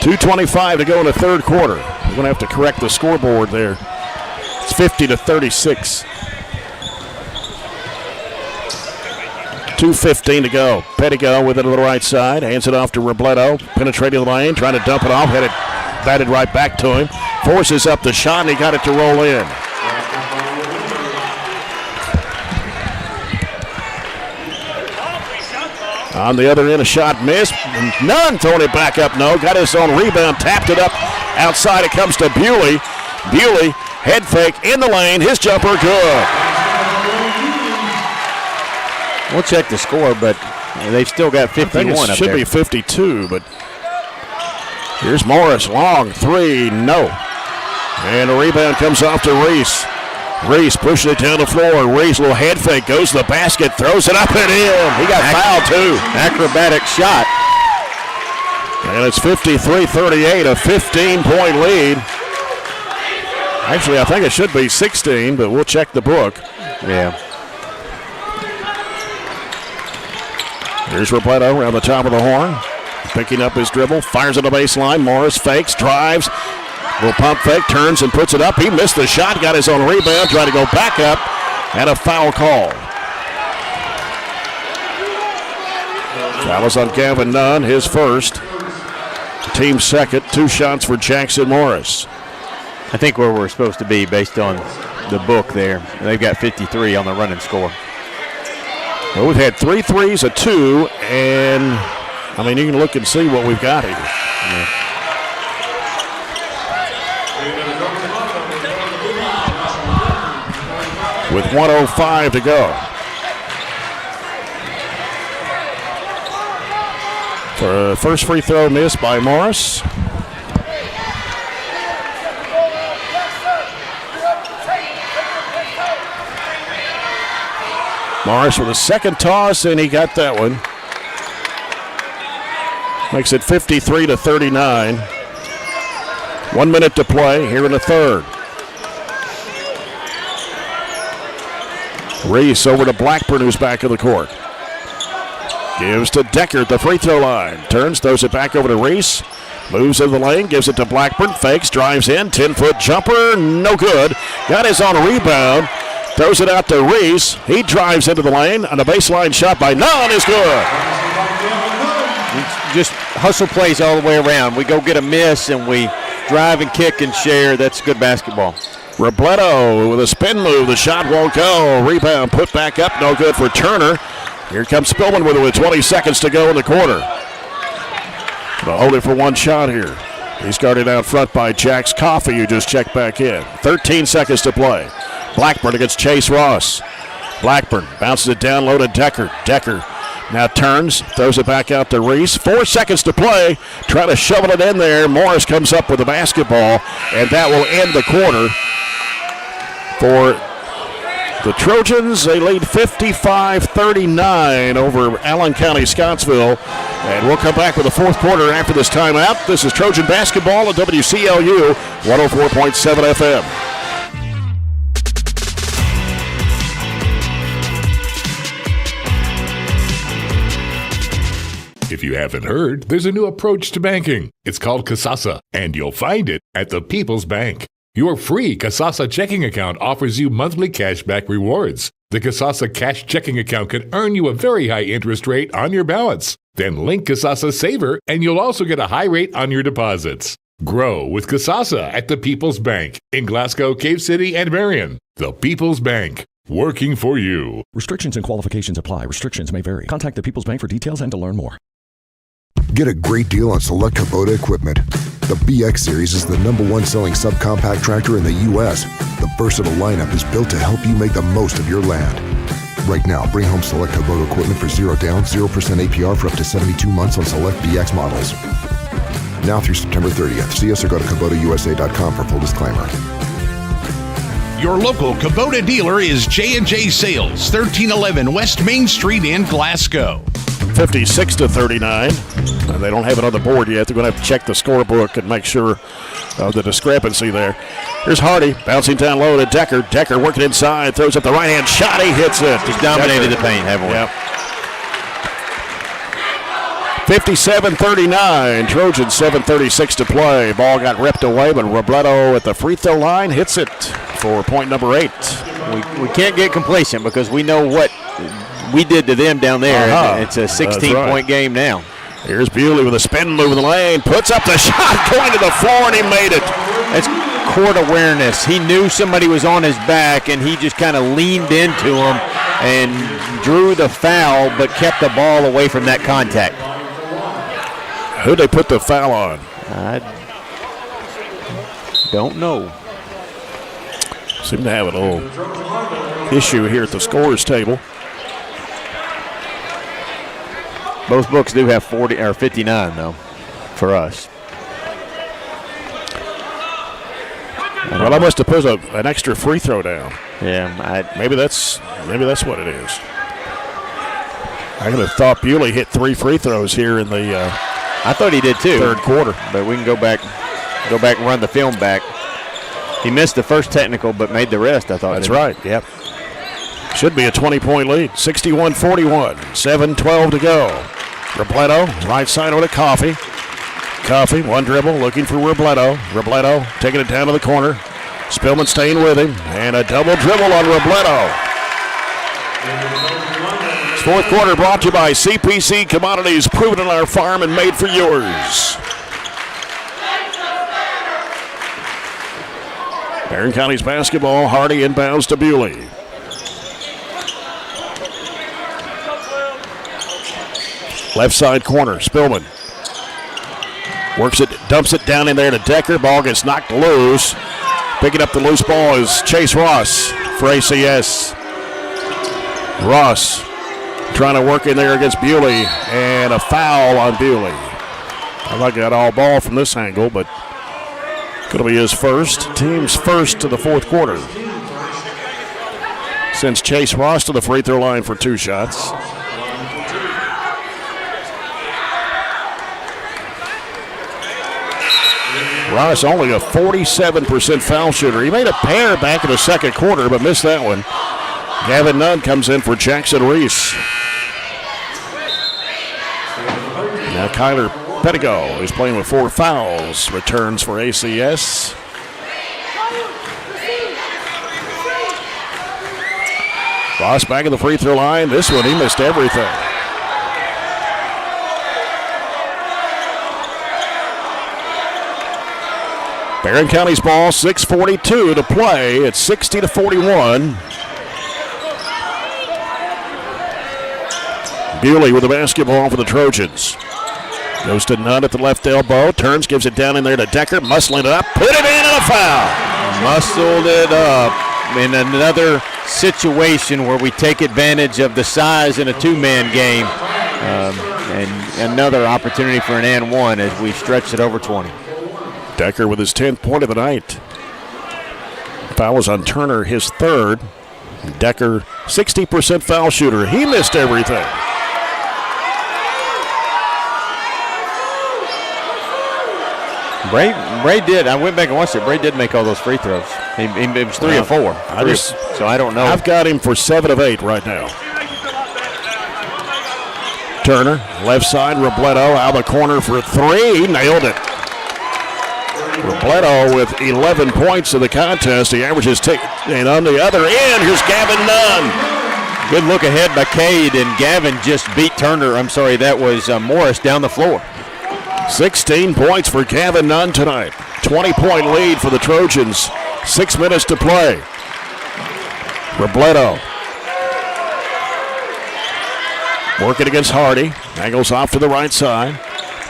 2:25 to go in the third quarter. We're going to have to correct the scoreboard there. It's 50-36. 2:15 to go. Pettigo with it on the right side. Hands it off to Robledo. Penetrating the lane. Trying to dump it off. Had it batted right back to him. Forces up the shot, and he got it to roll in. On the other end, a shot missed. Nunn throwing it back up. No. Got his own rebound. Tapped it up outside. It comes to Bewley. Bewley, head fake in the lane. His jumper good. We'll check the score, but they've still got 51 up there. It should be 52, but here's Morris. Long three. No. And the rebound comes off to Reese. Reese pushing it down the floor. Reese, little head fake, goes to the basket, throws it up and in. He got fouled too. Acrobatic shot. And it's 53-38, a 15-point lead. Actually, I think it should be 16, but we'll check the book. Yeah. Here's Robledo around the top of the horn. Picking up his dribble, fires at the baseline. Morris fakes, drives. Little pump fake, turns and puts it up. He missed the shot, got his own rebound, tried to go back up, and a foul call. Foul is on Gavin Nunn, his first. Team second, 2 shots for Jackson Morris. I think where we're supposed to be based on the book there. They've got 53 on the running score. Well, we've had 3 threes, a 2, and, I mean, you can look and see what we've got here. Yeah. With 1:05 to go. For first free throw missed by Morris. Morris with a second toss, and he got that one. Makes it 53-39. 1 minute to play here in the third. Reese over to Blackburn, who's back in the court. Gives to Decker at the free throw line. Turns, throws it back over to Reese. Moves in the lane, gives it to Blackburn. Fakes, drives in. 10-foot jumper, no good. Got his own rebound. Throws it out to Reese. He drives into the lane, and a baseline shot by Nunn is good. Just hustle plays all the way around. We go get a miss, and we drive and kick and share. That's good basketball. Robledo with a spin move. The shot won't go. Rebound put back up. No good for Turner. Here comes Spillman with it with 20 seconds to go in the quarter. They'll hold it for one shot here. He's guarded out front by Jax Coffey, who just checked back in. 13 seconds to play. Blackburn against Chase Ross. Blackburn bounces it down low to Decker. Decker now turns, throws it back out to Reese. 4 seconds to play. Trying to shovel it in there. Morris comes up with the basketball, and that will end the quarter. For the Trojans, they lead 55-39 over Allen County-Scottsville. And we'll come back with the fourth quarter after this timeout. This is Trojan basketball at WCLU 104.7 FM. If you haven't heard, there's a new approach to banking. It's called Kasasa, and you'll find it at the People's Bank. Your free Kasasa checking account offers you monthly cashback rewards. The Kasasa cash checking account can earn you a very high interest rate on your balance. Then link Kasasa Saver, and you'll also get a high rate on your deposits. Grow with Kasasa at the People's Bank in Glasgow, Cave City, and Barren. The People's Bank, working for you. Restrictions and qualifications apply. Restrictions may vary. Contact the People's Bank for details and to learn more. Get a great deal on select Kubota equipment. The BX Series is the #1 selling subcompact tractor in the U.S. The versatile lineup is built to help you make the most of your land. Right now, bring home select Kubota equipment for 0 down, 0% APR for up to 72 months on select BX models. Now through September 30th. See us or go to KubotaUSA.com for full disclaimer. Your local Kubota dealer is J&J Sales, 1311 West Main Street in Glasgow. 56-39. They don't have it on the board yet. They're going to have to check the scorebook and make sure of the discrepancy there. Here's Hardy bouncing down low to Decker. Decker working inside, throws up the right-hand shot. He hits it. He's dominated the paint, haven't we? Yep. 57-39. Trojans 7:36 to play. Ball got ripped away, but Robledo at the free throw line hits it for point number 8. We can't get complacent because we know what we did to them down there. It's a 16-point game now. Here's Bewley with a spin move in the lane. Puts up the shot, going to the floor, and he made it. That's court awareness. He knew somebody was on his back, and he just kind of leaned into him and drew the foul, but kept the ball away from that contact. Who'd they put the foul on? I don't know. Seem to have a little issue here at the scorers table. Both books do have 40 or 59 though, for us. Well, I must have put an extra free throw down. Yeah, maybe that's what it is. I could have thought Bewley hit 3 free throws here in the. I thought he did too. Third quarter, but we can go back and run the film back. He missed the first technical, but made the rest. I thought. That's right. Yep. Should be a 20-point lead. 61-41. 7:12 to go. Robledo, right side over to Coffey. Coffey, one dribble, looking for Robledo. Robledo taking it down to the corner. Spillman staying with him, and a double dribble on Robledo. This fourth quarter brought to you by CPC Commodities, proven on our farm and made for yours. Barren County's basketball. Hardy inbounds to Bewley. Left side corner, Spillman. Works it, dumps it down in there to Decker. Ball gets knocked loose. Picking up the loose ball is Chase Ross for ACS. Ross trying to work in there against Bewley, and a foul on Bewley. I like that all ball from this angle, but going to be his first. Team's first to the fourth quarter. Sends Chase Ross to the free throw line for 2 shots. Ross only a 47% foul shooter. He made a pair back in the second quarter, but missed that one. Gavin Nunn comes in for Jackson Reese. Now Kyler Pettigo, who's playing with 4 fouls, returns for ACS. Ross back at the free throw line. This one, he missed everything. Barren County's ball, 6:42 to play. It's 60-41. Bewley with the basketball for the Trojans. Goes to Nunn at the left elbow. Turns, gives it down in there to Decker. Muscling it up. Put it in and a foul. Muscled it up in another situation where we take advantage of the size in a 2-man game. And another opportunity for an and one as we stretch it over 20. Decker with his 10th point of the night. Foul was on Turner, his 3rd. Decker, 60% foul shooter. He missed everything. Bray did. I went back and watched it. Bray did make all those free throws. It was 3 of 4. So I don't know. I've got him for 7 of 8 right now. Turner, left side, Robledo out of the corner for 3. He nailed it. Robledo with 11 points in the contest. He averages and on the other end, here's Gavin Nunn. Good look ahead by Cade, and Gavin just beat Turner. I'm sorry, that was Morris down the floor. 16 points for Gavin Nunn tonight. 20-point lead for the Trojans. 6 minutes to play. Robledo working against Hardy. Angles off to the right side.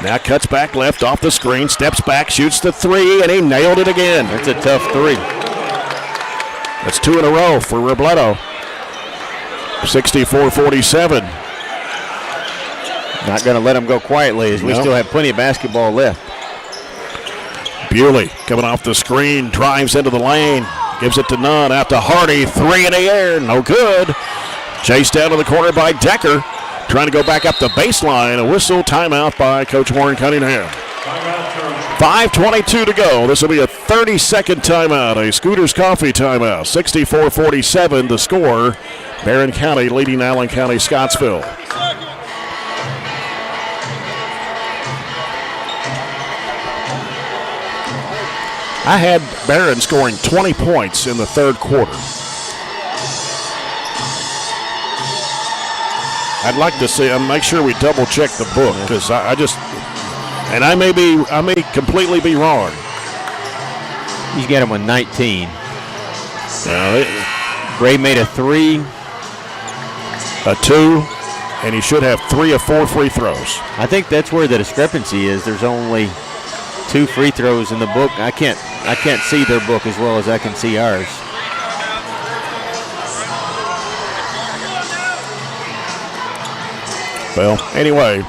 Now cuts back left off the screen. Steps back, shoots the 3, and he nailed it again. That's a tough 3. That's 2 in a row for Robledo. 64-47. Not going to let him go quietly as we still have plenty of basketball left. Bewley coming off the screen, drives into the lane, gives it to Nunn, out to Hardy, 3 in the air, no good. Chased down to the corner by Decker, trying to go back up the baseline. A whistle, timeout by Coach Warren Cunningham. 5:22 to go. This will be a 30-second timeout, a Scooters Coffee timeout. 64-47 the score. Barren County leading Allen County-Scottsville. I had Barren scoring 20 points in the third quarter. I'd like to see. Make sure we double check the book because I just, and I may completely be wrong. He's got him with 19. Gray made a 3, a 2, and he should have 3 of 4 free throws. I think that's where the discrepancy is. There's only 2 free throws in the book. I can't see their book as well as I can see ours. Well, anyway,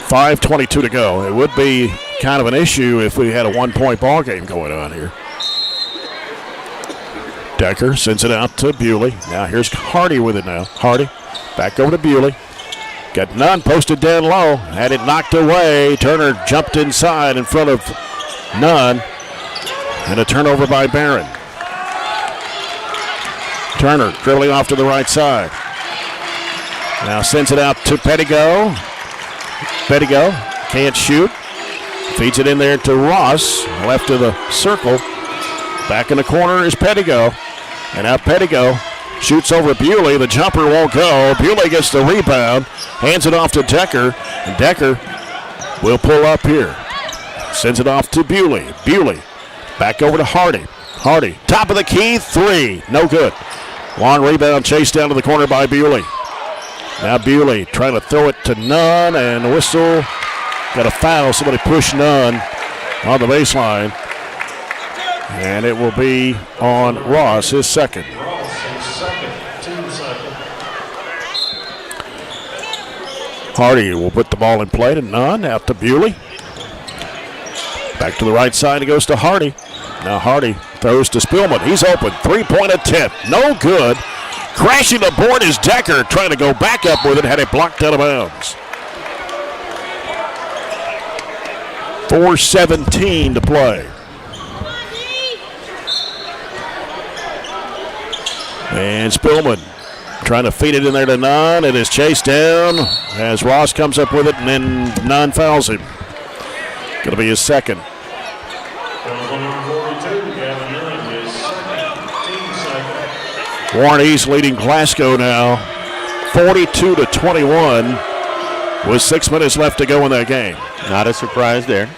5:22 to go. It would be kind of an issue if we had a 1-point ball game going on here. Decker sends it out to Bewley. Now here's Hardy with it now. Hardy back over to Bewley. Got Nunn posted down low. Had it knocked away. Turner jumped inside in front of Nunn. And a turnover by Barren. Turner dribbling off to the right side. Now sends it out to Pettigo. Pettigo can't shoot. Feeds it in there to Ross. Left of the circle. Back in the corner is Pettigo. And now Pettigo shoots over Bewley. The jumper won't go. Bewley gets the rebound. Hands it off to Decker. And Decker will pull up here. Sends it off to Bewley. Bewley back over to Hardy. Hardy, top of the key, 3. No good. Long rebound chased down to the corner by Bewley. Now Bewley trying to throw it to Nunn, and the whistle. Got a foul. Somebody pushed Nunn on the baseline. And it will be on Ross, his second. Hardy will put the ball in play to Nunn, out to Bewley. Back to the right side, it goes to Hardy. Now Hardy throws to Spillman. He's open. 3-point attempt. No good. Crashing the board is Decker, trying to go back up with it, had it blocked out of bounds. 4:17 to play. And Spillman trying to feed it in there to Nunn. It is chased down as Ross comes up with it, and then Nunn fouls him. Going to be his second. Warren East leading Glasgow now, 42-21, with 6 minutes left to go in that game. Not a surprise there.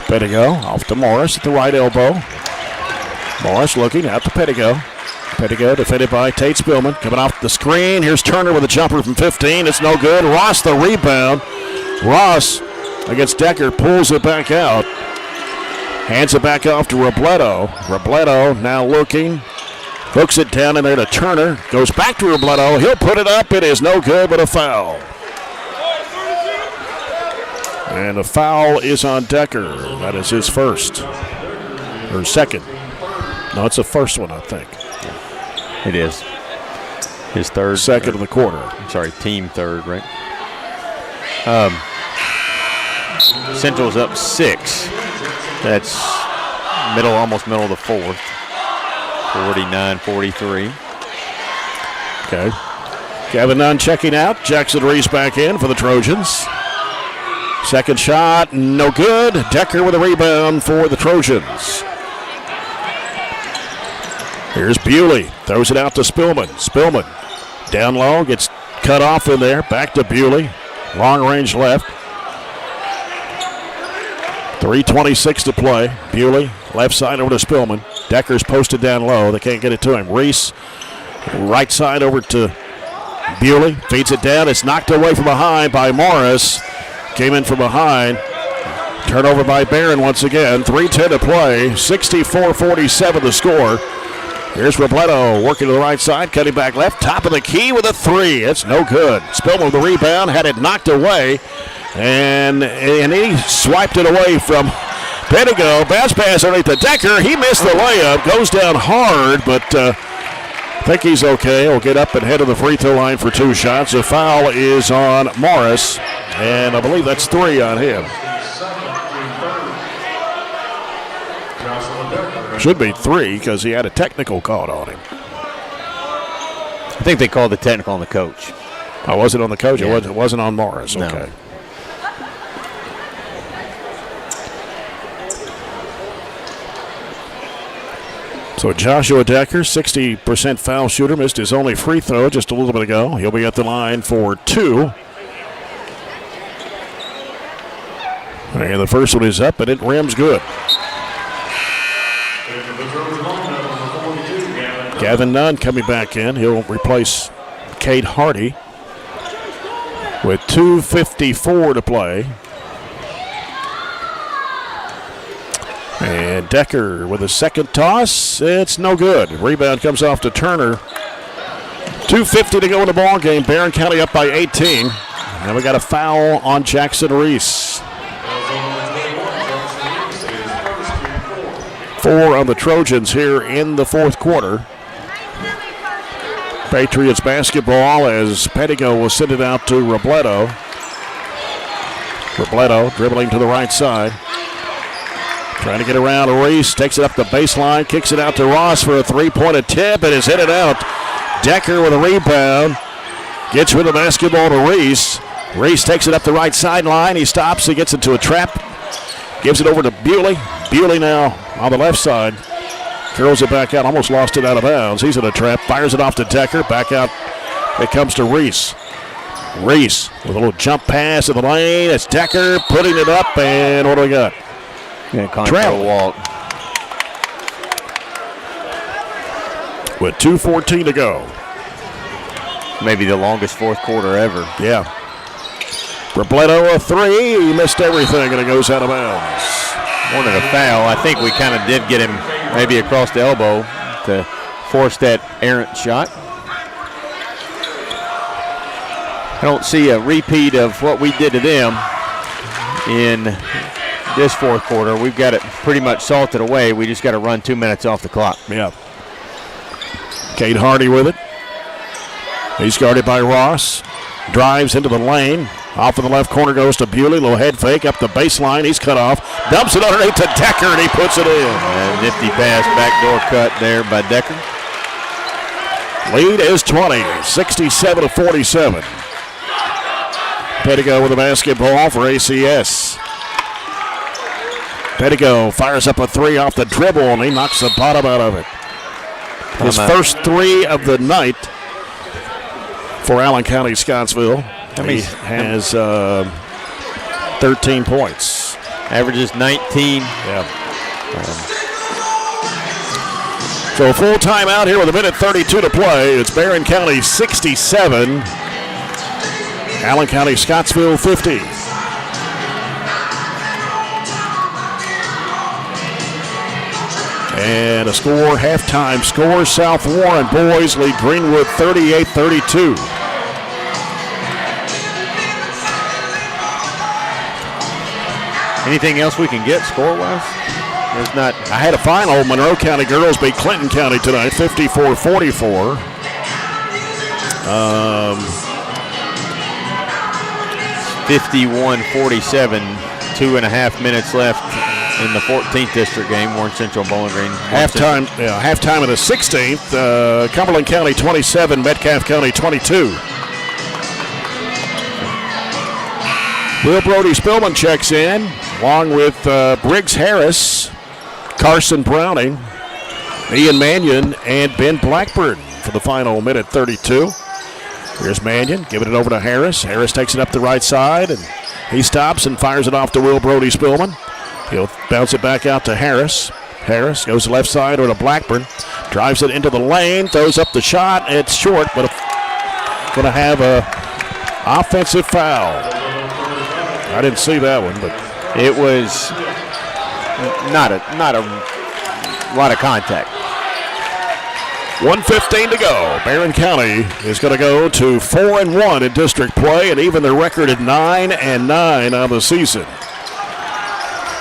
Pettigo off to Morris at the right elbow. Morris looking out to Pettigo. Pettigo defended by Tate Spillman. Coming off the screen. Here's Turner with a jumper from 15. It's no good. Ross the rebound. Ross against Decker pulls it back out. Hands it back off to Robledo. Robledo now looking. Hooks it down in there to Turner. Goes back to Robledo. He'll put it up. It is no good, but a foul. And a foul is on Decker. That is his first. Or second. No, it's the first one, I think. It is. His third. Second of the quarter. I'm sorry, team third, right? Central's up 6. That's almost middle of the fourth. 49-43. Okay. Kevin Nunn checking out. Jackson Reese back in for the Trojans. Second shot, no good. Decker with a rebound for the Trojans. Here's Bewley. Throws it out to Spillman. Spillman down low, gets cut off in there. Back to Bewley. Long range left. 3:26 to play. Bewley, left side over to Spillman. Decker's posted down low. They can't get it to him. Reese, right side over to Bewley. Feeds it down. It's knocked away from behind by Morris. Came in from behind. Turnover by Barren once again. 3:10 to play. 64-47 the score. Here's Robledo working to the right side. Cutting back left. Top of the key with a 3. It's no good. Spillman with the rebound. Had it knocked away. And he swiped it away from Pettigo. Bounce pass underneath the Decker. He missed the layup. Goes down hard, but I think he's okay. He'll get up and head to the free throw line for 2 shots. The foul is on Morris, and I believe that's 3 on him. Should be 3 because he had a technical called on him. I think they called the technical on the coach. Oh, was it on the coach? Yeah. It wasn't on Morris. No. Okay. So Joshua Decker, 60% foul shooter, missed his only free throw just a little bit ago. He'll be at the line for 2. And the first one is up, and it rims good. Gavin Nunn coming back in. He'll replace Cade Hardy with 2:54 to play. And Decker with a second toss. It's no good. Rebound comes off to Turner. 2:50 to go in the ball game. Barren County up by 18. And we got a foul on Jackson Reese. 4 on the Trojans here in the fourth quarter. Patriots basketball as Pettigo will send it out to Robledo. Robledo dribbling to the right side. Trying to get around Reese, takes it up the baseline, kicks it out to Ross for a three-point attempt, and is hit it out. Decker with a rebound. Gets rid of the basketball to Reese. Reese takes it up the right sideline. He stops, he gets into a trap. Gives it over to Bewley. Bewley now on the left side. Curls it back out, almost lost it out of bounds. He's in a trap, fires it off to Decker. Back out it comes to Reese. Reese with a little jump pass in the lane. It's Decker putting it up, and what do we got? Yeah, control walk. With 2:14 to go. Maybe the longest fourth quarter ever. Yeah. Robledo a 3. He missed everything, and it goes out of bounds. More than a foul. I think we kind of did get him maybe across the elbow to force that errant shot. I don't see a repeat of what we did to them in this fourth quarter. We've got it pretty much salted away. We just got to run 2 minutes off the clock. Yeah. Cade Hardy with it. He's guarded by Ross. Drives into the lane. Off in the left corner goes to Bewley. Little head fake up the baseline. He's cut off. Dumps it underneath to Decker, and he puts it in. A nifty pass, backdoor cut there by Decker. Lead is 20, 67-47. Pettigo with the basketball for ACS. Pettigo fires up a 3 off the dribble, and he knocks the bottom out of it. His first 3 of the night for Allen County-Scottsville. He has 13 points. Averages 19. Yeah. So a full timeout here with 1:32 to play. It's Barren County 67. Allen County-Scottsville 50. And a score, halftime score. South Warren boys lead Greenwood 38-32. Anything else we can get score-wise? There's not. I had a final. Monroe County girls beat Clinton County tonight, 54-44. 51-47. 2.5 minutes left in the 14th district game. Warren Central Bowling Green. Halftime of the 16th. Cumberland County 27, Metcalfe County 22. Will Brody Spillman checks in, along with Briggs Harris, Carson Browning, Ian Mannion, and Ben Blackburn for the final 1:32. Here's Mannion giving it over to Harris. Harris takes it up the right side, and he stops and fires it off to Will Brody Spillman. He'll bounce it back out to Harris. Harris goes left side over to Blackburn, drives it into the lane, throws up the shot. It's short, but going to have a offensive foul. I didn't see that one, but it was not a lot of contact. 1:15 to go. Barren County is going to go to 4-1 in district play, and even their record at 9-9 on the season.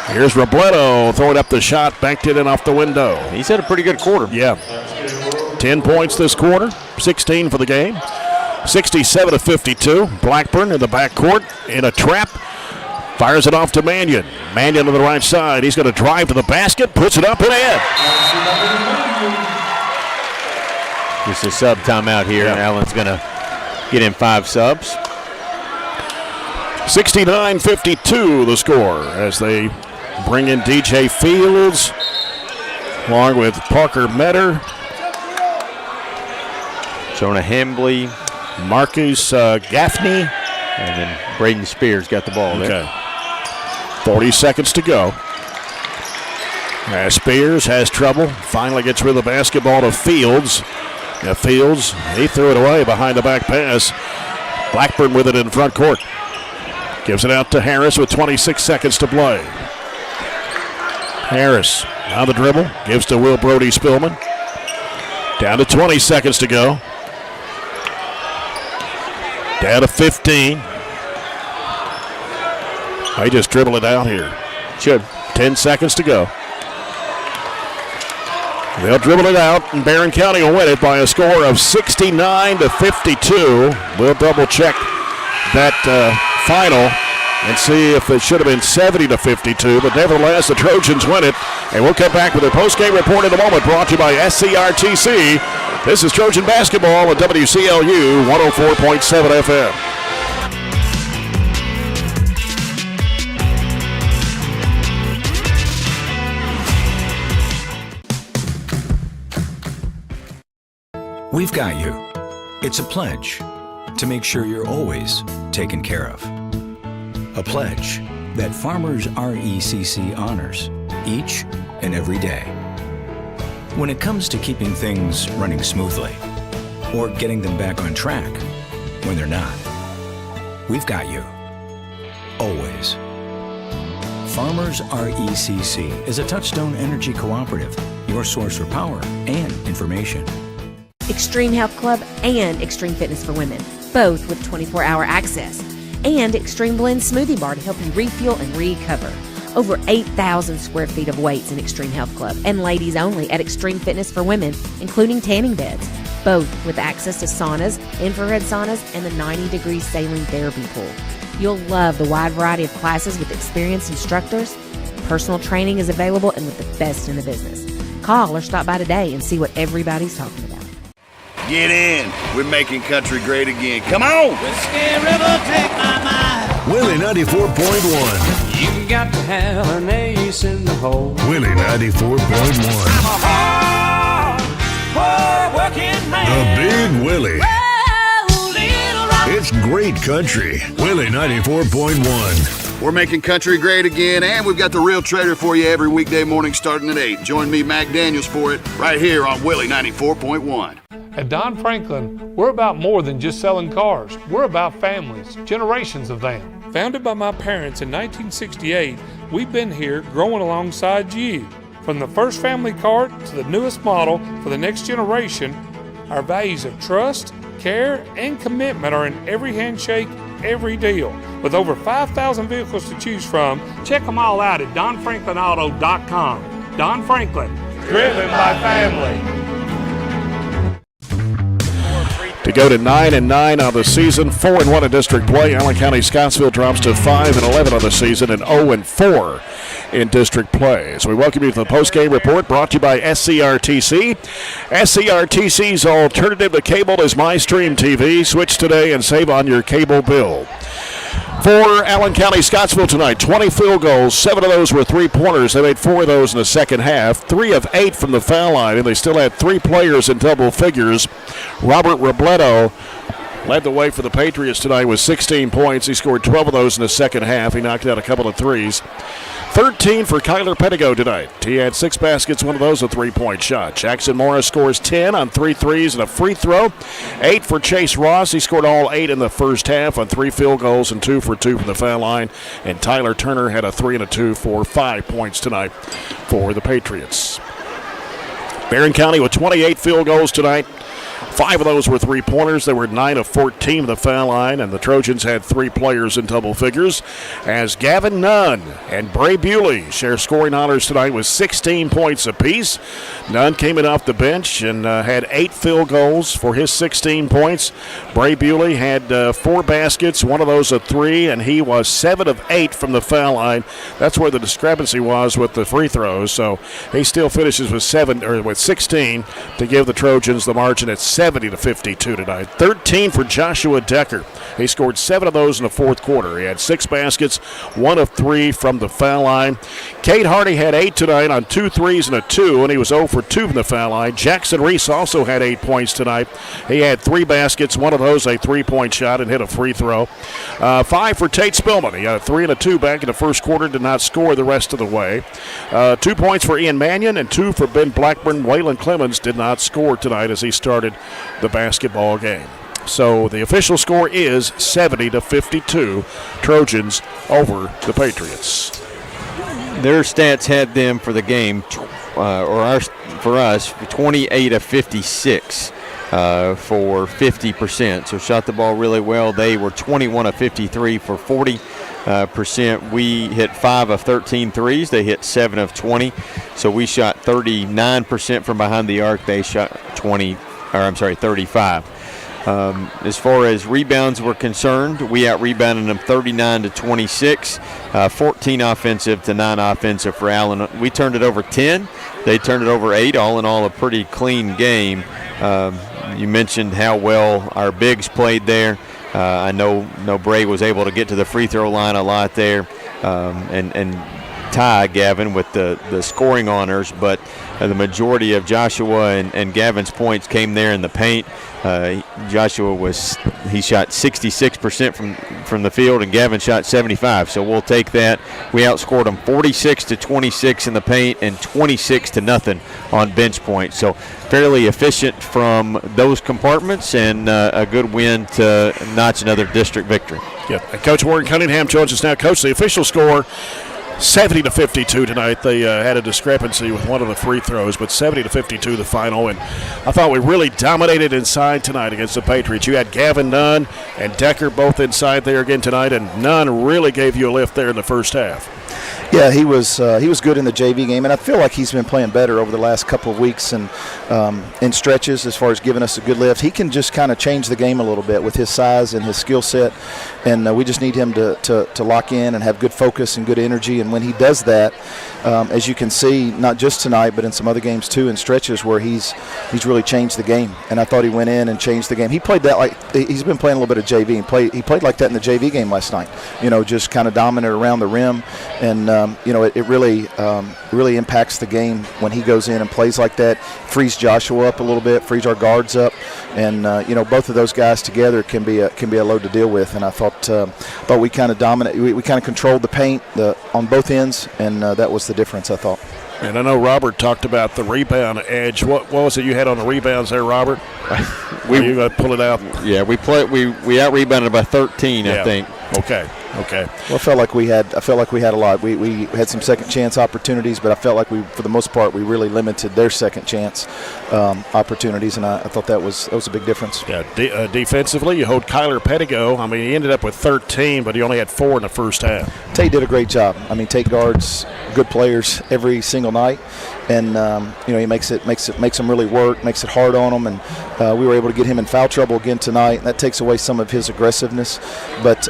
Here's Robledo throwing up the shot, banked it in off the window. He's had a pretty good quarter. Yeah. 10 points this quarter, 16 for the game. 67-52. Blackburn in the backcourt in a trap. Fires it off to Mannion. Mannion to the right side. He's going to drive to the basket, puts it up and in. Just a sub timeout here, and Allen's going to get in 5 subs. 69-52 the score as they bring in DJ Fields along with Parker Metter, Jonah Hembley, Marcus Gaffney, and then Braden Spears got the ball there. Okay. 40 seconds to go. As Spears has trouble, finally gets rid of the basketball to Fields. Now Fields, he threw it away behind the back pass. Blackburn with it in front court. Gives it out to Harris with 26 seconds to play. Harris on the dribble, gives to Will Brody Spillman. Down to 20 seconds to go. Down to 15. They just dribble it out here. Should. 10 seconds to go. They'll dribble it out, and Barren County will win it by a score of 69-52. We'll double check that final and see if it should have been 70-52, but nevertheless, the Trojans win it. And we'll come back with a post-game report in a moment, brought to you by SCRTC. This is Trojan basketball at WCLU 104.7 FM. We've got you. It's a pledge to make sure you're always taken care of. A pledge that Farmers RECC honors each and every day. When it comes to keeping things running smoothly or getting them back on track when they're not, we've got you. Always. Farmers RECC is a Touchstone Energy Cooperative, your source for power and information. Extreme Health Club and Extreme Fitness for Women, both with 24-hour access. And Extreme Blend Smoothie Bar to help you refuel and recover. Over 8,000 square feet of weights in Extreme Health Club and ladies only at Extreme Fitness for Women, including tanning beds, both with access to saunas, infrared saunas, and the 90-degree saline therapy pool. You'll love the wide variety of classes with experienced instructors. Personal training is available and with the best in the business. Call or stop by today and see what everybody's talking about. Get in. We're making country great again. Come on. Whiskey River, take my mind. Willie 94.1. You got to have an ace in the hole. Willie 94.1. I'm a hard working man. The Big Willie. Oh, little rock. It's great country. Willie 94.1. We're making country great again, and we've got the Real Trader for you every weekday morning starting at 8. Join me, Mac Daniels, for it right here on Willie 94.1. At Don Franklin, we're about more than just selling cars. We're about families, generations of them. Founded by my parents in 1968, we've been here growing alongside you. From the first family car to the newest model for the next generation, our values of trust, care, and commitment are in every handshake, every deal. With over 5,000 vehicles to choose from, check them all out at DonFranklinAuto.com. Don Franklin, driven by family. To go to 9-9 on the season, 4-1 in district play. Allen County-Scottsville drops to 5-11 on the season and 0-4 in district play. So we welcome you to the post-game report brought to you by SCRTC. SCRTC's alternative to cable is MyStream TV. Switch today and save on your cable bill. For Allen County-Scottsville tonight, 20 field goals, 7 of those were three-pointers. They made 4 of those in the second half, 3 of 8 from the foul line, and they still had 3 players in double figures. Robert Robledo led the way for the Patriots tonight with 16 points. He scored 12 of those in the second half. He knocked out a couple of threes. 13 for Kyler Pettigo tonight. He had 6 baskets, one of those a three-point shot. Jackson Morris scores 10 on 3 threes and a free throw. 8 for Chase Ross. He scored all 8 in the first half on 3 field goals and 2 for 2 from the foul line. And Tyler Turner had a 3 and a 2 for 5 points tonight for the Patriots. Barren County with 28 field goals tonight. 5 of those were three-pointers. They were 9 of 14 from the foul line, and the Trojans had 3 players in double figures as Gavin Nunn and Bray Bewley share scoring honors tonight with 16 points apiece. Nunn came in off the bench and had 8 field goals for his 16 points. Bray Bewley had 4 baskets, one of those a 3, and he was 7 of 8 from the foul line. That's where the discrepancy was with the free throws, so he still finishes with 16 to give the Trojans the margin at 7 70-52 tonight. 13 for Joshua Decker. He scored 7 of those in the fourth quarter. He had 6 baskets, 1 of 3 from the foul line. Cade Hardy had 8 tonight on 2 threes and a 2, and he was 0 for 2 from the foul line. Jackson Reese also had 8 points tonight. He had 3 baskets, 1 of those a 3-point shot, and hit a free throw. 5 for Tate Spillman. He had a 3 and a 2 back in the first quarter, did not score the rest of the way. 2 points for Ian Mannion and 2 for Ben Blackburn. Waylon Clemens did not score tonight as he started the basketball game. So the official score is 70-52, Trojans over the Patriots. Their stats had them for the game, for us, 28 of 56 for 50%. So shot the ball really well. They were 21 of 53 for 40%. We hit 5 of 13 threes. They hit 7 of 20. So we shot 39% from behind the arc. They shot 35. As far as rebounds were concerned, we out-rebounded them 39-26, 14 offensive to 9 offensive for Allen. We turned it over 10. They turned it over 8. All in all, a pretty clean game. You mentioned how well our bigs played there. I know Bray was able to get to the free throw line a lot there and tie Gavin with the scoring honors, but the majority of Joshua and Gavin's points came there in the paint. Joshua shot 66% from the field, and Gavin shot 75%. So we'll take that. We outscored them 46-26 in the paint and 26-0 on bench points. So fairly efficient from those compartments, and a good win to notch another district victory. Yeah, Coach Warren Cunningham joins us now. Coach, the official score 70-52 tonight. They had a discrepancy with one of the free throws, but 70-52 the final. And I thought we really dominated inside tonight against the Patriots. You had Gavin Nunn and Decker both inside there again tonight, and Nunn really gave you a lift there in the first half. Yeah, he was good in the JV game, and I feel like he's been playing better over the last couple of weeks and in stretches as far as giving us a good lift. He can just kind of change the game a little bit with his size and his skill set, and we just need him to lock in and have good focus and good energy. And when he does that, as you can see, not just tonight but in some other games too, in stretches where he's really changed the game. And I thought he went in and changed the game. He played that like he's been playing a little bit of JV. He played like that in the JV game last night. Just kind of dominant around the rim, and it really impacts the game when he goes in and plays like that. Frees Joshua up a little bit, frees our guards up, and both of those guys together can be a load to deal with. And I thought we kind of dominated. We kind of controlled the paint on both ends, and that was the difference, I thought. And I know Robert talked about the rebound edge. What was it you had on the rebounds there, Robert? You got to pull it out. Yeah, we out rebounded by 13, I think. Okay. Well, I felt like we had a lot. We had some second chance opportunities, but I felt like for the most part, we really limited their second chance opportunities, and I thought that was a big difference. Yeah, defensively, you hold Kyler Pettigo. I mean, he ended up with 13, but he only had 4 in the first half. Tate did a great job. I mean, Tate guards good players every single night, and he makes them really work, makes it hard on them, and we were able to get him in foul trouble again tonight. And that takes away some of his aggressiveness, but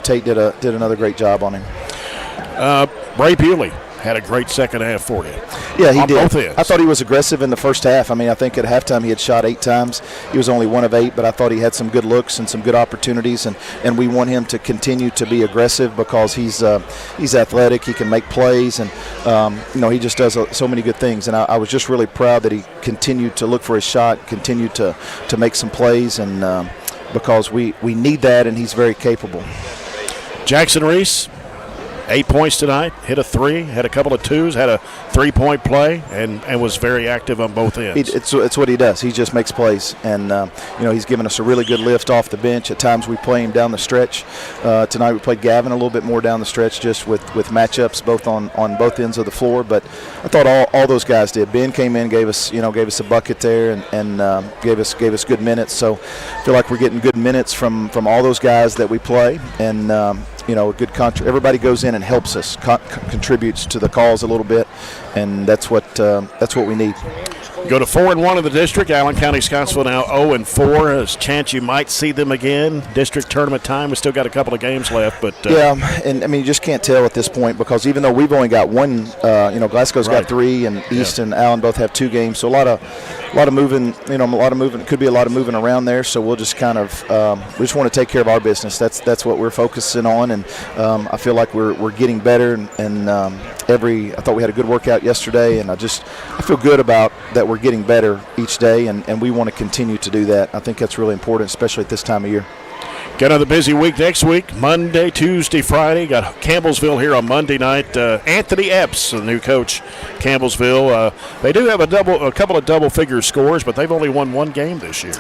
Tate did another great job on him. Bray Bewley had a great second half for you. Yeah, he did. Both ends. I thought he was aggressive in the first half. I mean, I think at halftime he had shot 8 times. He was only 1 of 8, but I thought he had some good looks and some good opportunities, and we want him to continue to be aggressive because he's athletic. He can make plays, and he just does so many good things. And I was just really proud that he continued to look for his shot, continued to make some plays, and because we need that, and he's very capable. Jackson Reese, 8 points tonight, hit a 3, had a couple of 2s, had a 3-point play, and was very active on both ends. It's what he does. He just makes plays, and he's given us a really good lift off the bench. At times we play him down the stretch. Tonight we played Gavin a little bit more down the stretch, just with matchups both on both ends of the floor. But I thought all those guys did. Ben came in, gave us a bucket there, and gave us good minutes. So I feel like we're getting good minutes from all those guys that we play, and a good everybody goes in and helps us, contributes to the calls a little bit, and that's what we need. Go to 4-1 in the district. Allen County-Scottsville now 0-4. There's a chance you might see them again. District tournament time. We still got a couple of games left, but yeah, and I mean you just can't tell at this point because even though we've only got one, Glasgow's got 3, and East and Allen both have 2 games. So a lot of moving. Could be a lot of moving around there. So we'll just kind of we just want to take care of our business. That's what we're focusing on, and I feel like we're getting better. And I thought we had a good workout yesterday, and I feel good about that. We're getting better each day, and we want to continue to do that. I think that's really important, especially at this time of year. Got another busy week next week. Monday, Tuesday, Friday. Got Campbellsville here on Monday night. Anthony Epps, the new coach, Campbellsville. They do have a couple of double-figure scores, but they've only won 1 game this year.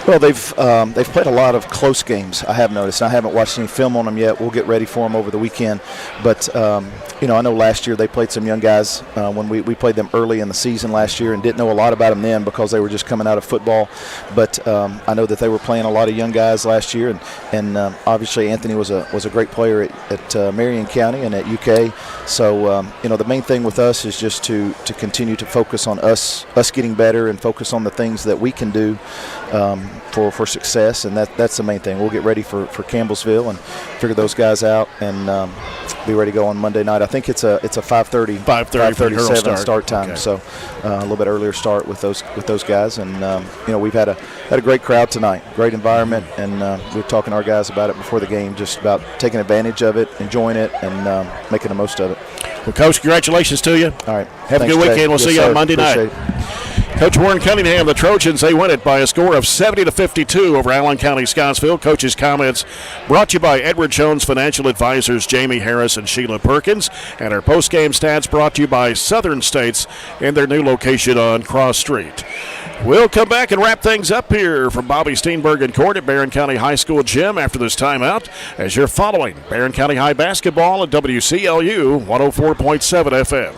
Well, they've played a lot of close games, I have noticed. I haven't watched any film on them yet. We'll get ready for them over the weekend. But, I know last year they played some young guys when we played them early in the season last year and didn't know a lot about them then because they were just coming out of football. But I know that they were playing a lot of young guys last year. And obviously Anthony was a great player at Marion County and at UK. So, the main thing with us is just to continue to focus on us getting better and focus on the things that we can do for success, and that's the main thing. We'll get ready for Campbellsville and figure those guys out and be ready to go on Monday night. I think it's a 5:37 start time, okay. So a little bit earlier start with those guys. And we've had a great crowd tonight, great environment, and we were talking to our guys about it before the game, just about taking advantage of it, enjoying it, and making the most of it. Well, Coach, congratulations to you. All right, have a good weekend. We'll see you on Monday night. Coach Warren Cunningham, the Trojans, they win it by a score of 70-52 over Allen County-Scottsville. Coach's comments brought to you by Edward Jones Financial Advisors, Jamie Harris and Sheila Perkins. And our post-game stats brought to you by Southern States in their new location on Cross Street. We'll come back and wrap things up here from Bobby Steenbergen Court at Barren County High School Gym after this timeout as you're following Barren County High basketball at WCLU 104.7 FM.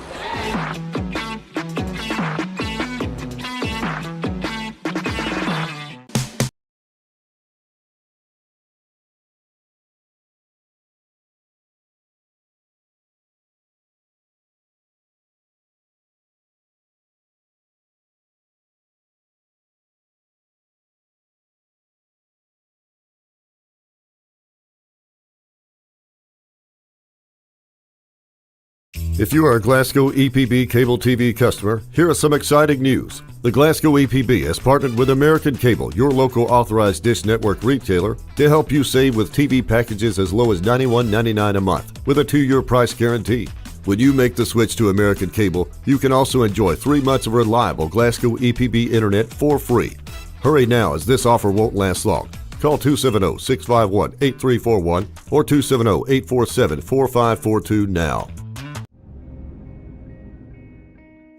If you are a Glasgow EPB cable TV customer, here is some exciting news. The Glasgow EPB has partnered with American Cable, your local authorized dish network retailer, to help you save with TV packages as low as $91.99 a month with a 2-year price guarantee. When you make the switch to American Cable, you can also enjoy 3 months of reliable Glasgow EPB internet for free. Hurry now, as this offer won't last long. Call 270-651-8341 or 270-847-4542 now.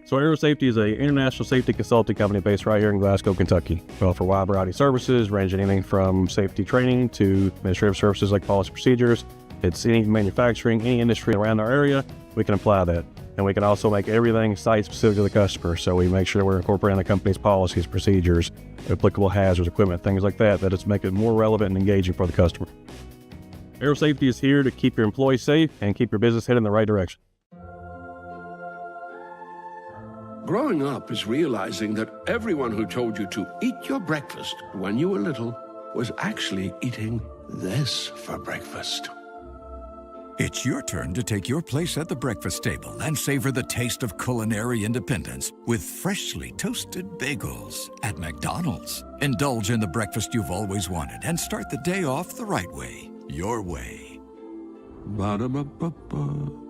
So Aero Safety is an international safety consulting company based right here in Glasgow, Kentucky. We offer a wide variety of services, ranging anything from safety training to administrative services like policy procedures. It's any manufacturing, any industry around our area, we can apply that. And we can also make everything site-specific to the customer. So we make sure we're incorporating the company's policies, procedures, applicable hazards, equipment, things like that it's make it more relevant and engaging for the customer. Aero Safety is here to keep your employees safe and keep your business headed in the right direction. Growing up is realizing that everyone who told you to eat your breakfast when you were little was actually eating this for breakfast. It's your turn to take your place at the breakfast table and savor the taste of culinary independence with freshly toasted bagels at McDonald's. Indulge in the breakfast you've always wanted and start the day off the right way, your way. Ba-da-ba-ba-ba.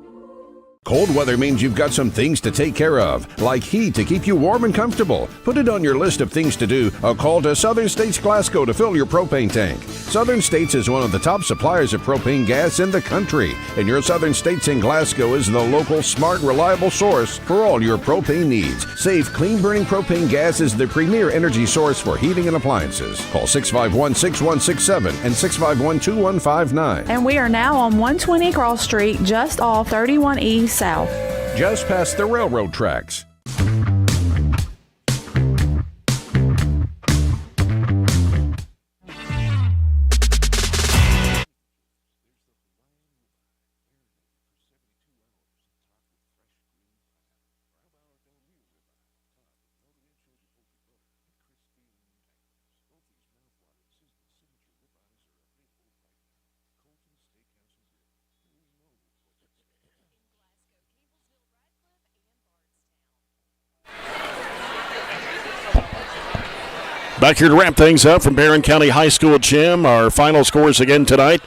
Cold weather means you've got some things to take care of, like heat to keep you warm and comfortable. Put it on your list of things to do. A call to Southern States Glasgow to fill your propane tank. Southern States is one of the top suppliers of propane gas in the country, and your Southern States in Glasgow is the local, smart, reliable source for all your propane needs. Safe, clean-burning propane gas is the premier energy source for heating and appliances. Call 651-6167 and 651-2159. And we are now on 120 Cross Street, just off 31E South. Just past the railroad tracks. Back here to wrap things up from Barren County High School Gym. Our final scores again tonight.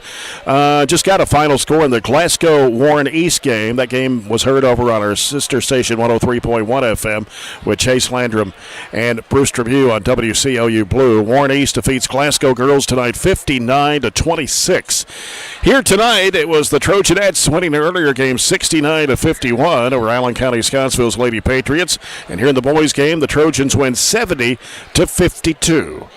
Just got a final score in the Glasgow-Warren East game. That game was heard over on our sister station 103.1 FM with Chase Landrum and Bruce Tribune on WCLU Blue. Warren East defeats Glasgow girls tonight 59-26. Here tonight, it was the Trojanettes winning their earlier game 69-51 over Allen County-Scottsville's Lady-Patriots. And here in the boys game, the Trojans win 70-52. Well,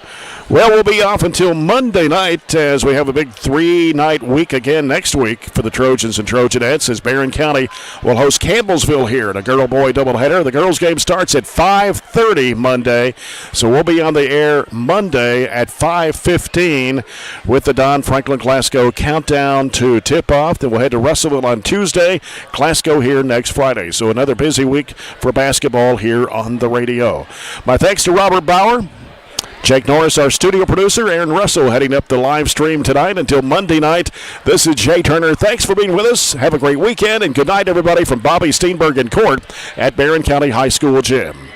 we'll be off until Monday night as we have a big 3-night week again next week for the Trojans and Trojanettes as Barren County will host Campbellsville here in a girl-boy doubleheader. The girls' game starts at 5:30 Monday, so we'll be on the air Monday at 5:15 with the Don Franklin Glasgow countdown to tip-off. Then we'll head to Russellville on Tuesday, Glasgow here next Friday. So another busy week for basketball here on the radio. My thanks to Robert Bauer. Jake Norris, our studio producer. Aaron Russell heading up the live stream tonight until Monday night. This is Jay Turner. Thanks for being with us. Have a great weekend, and good night, everybody, from Bobby Steenberg and Court at Barren County High School Gym.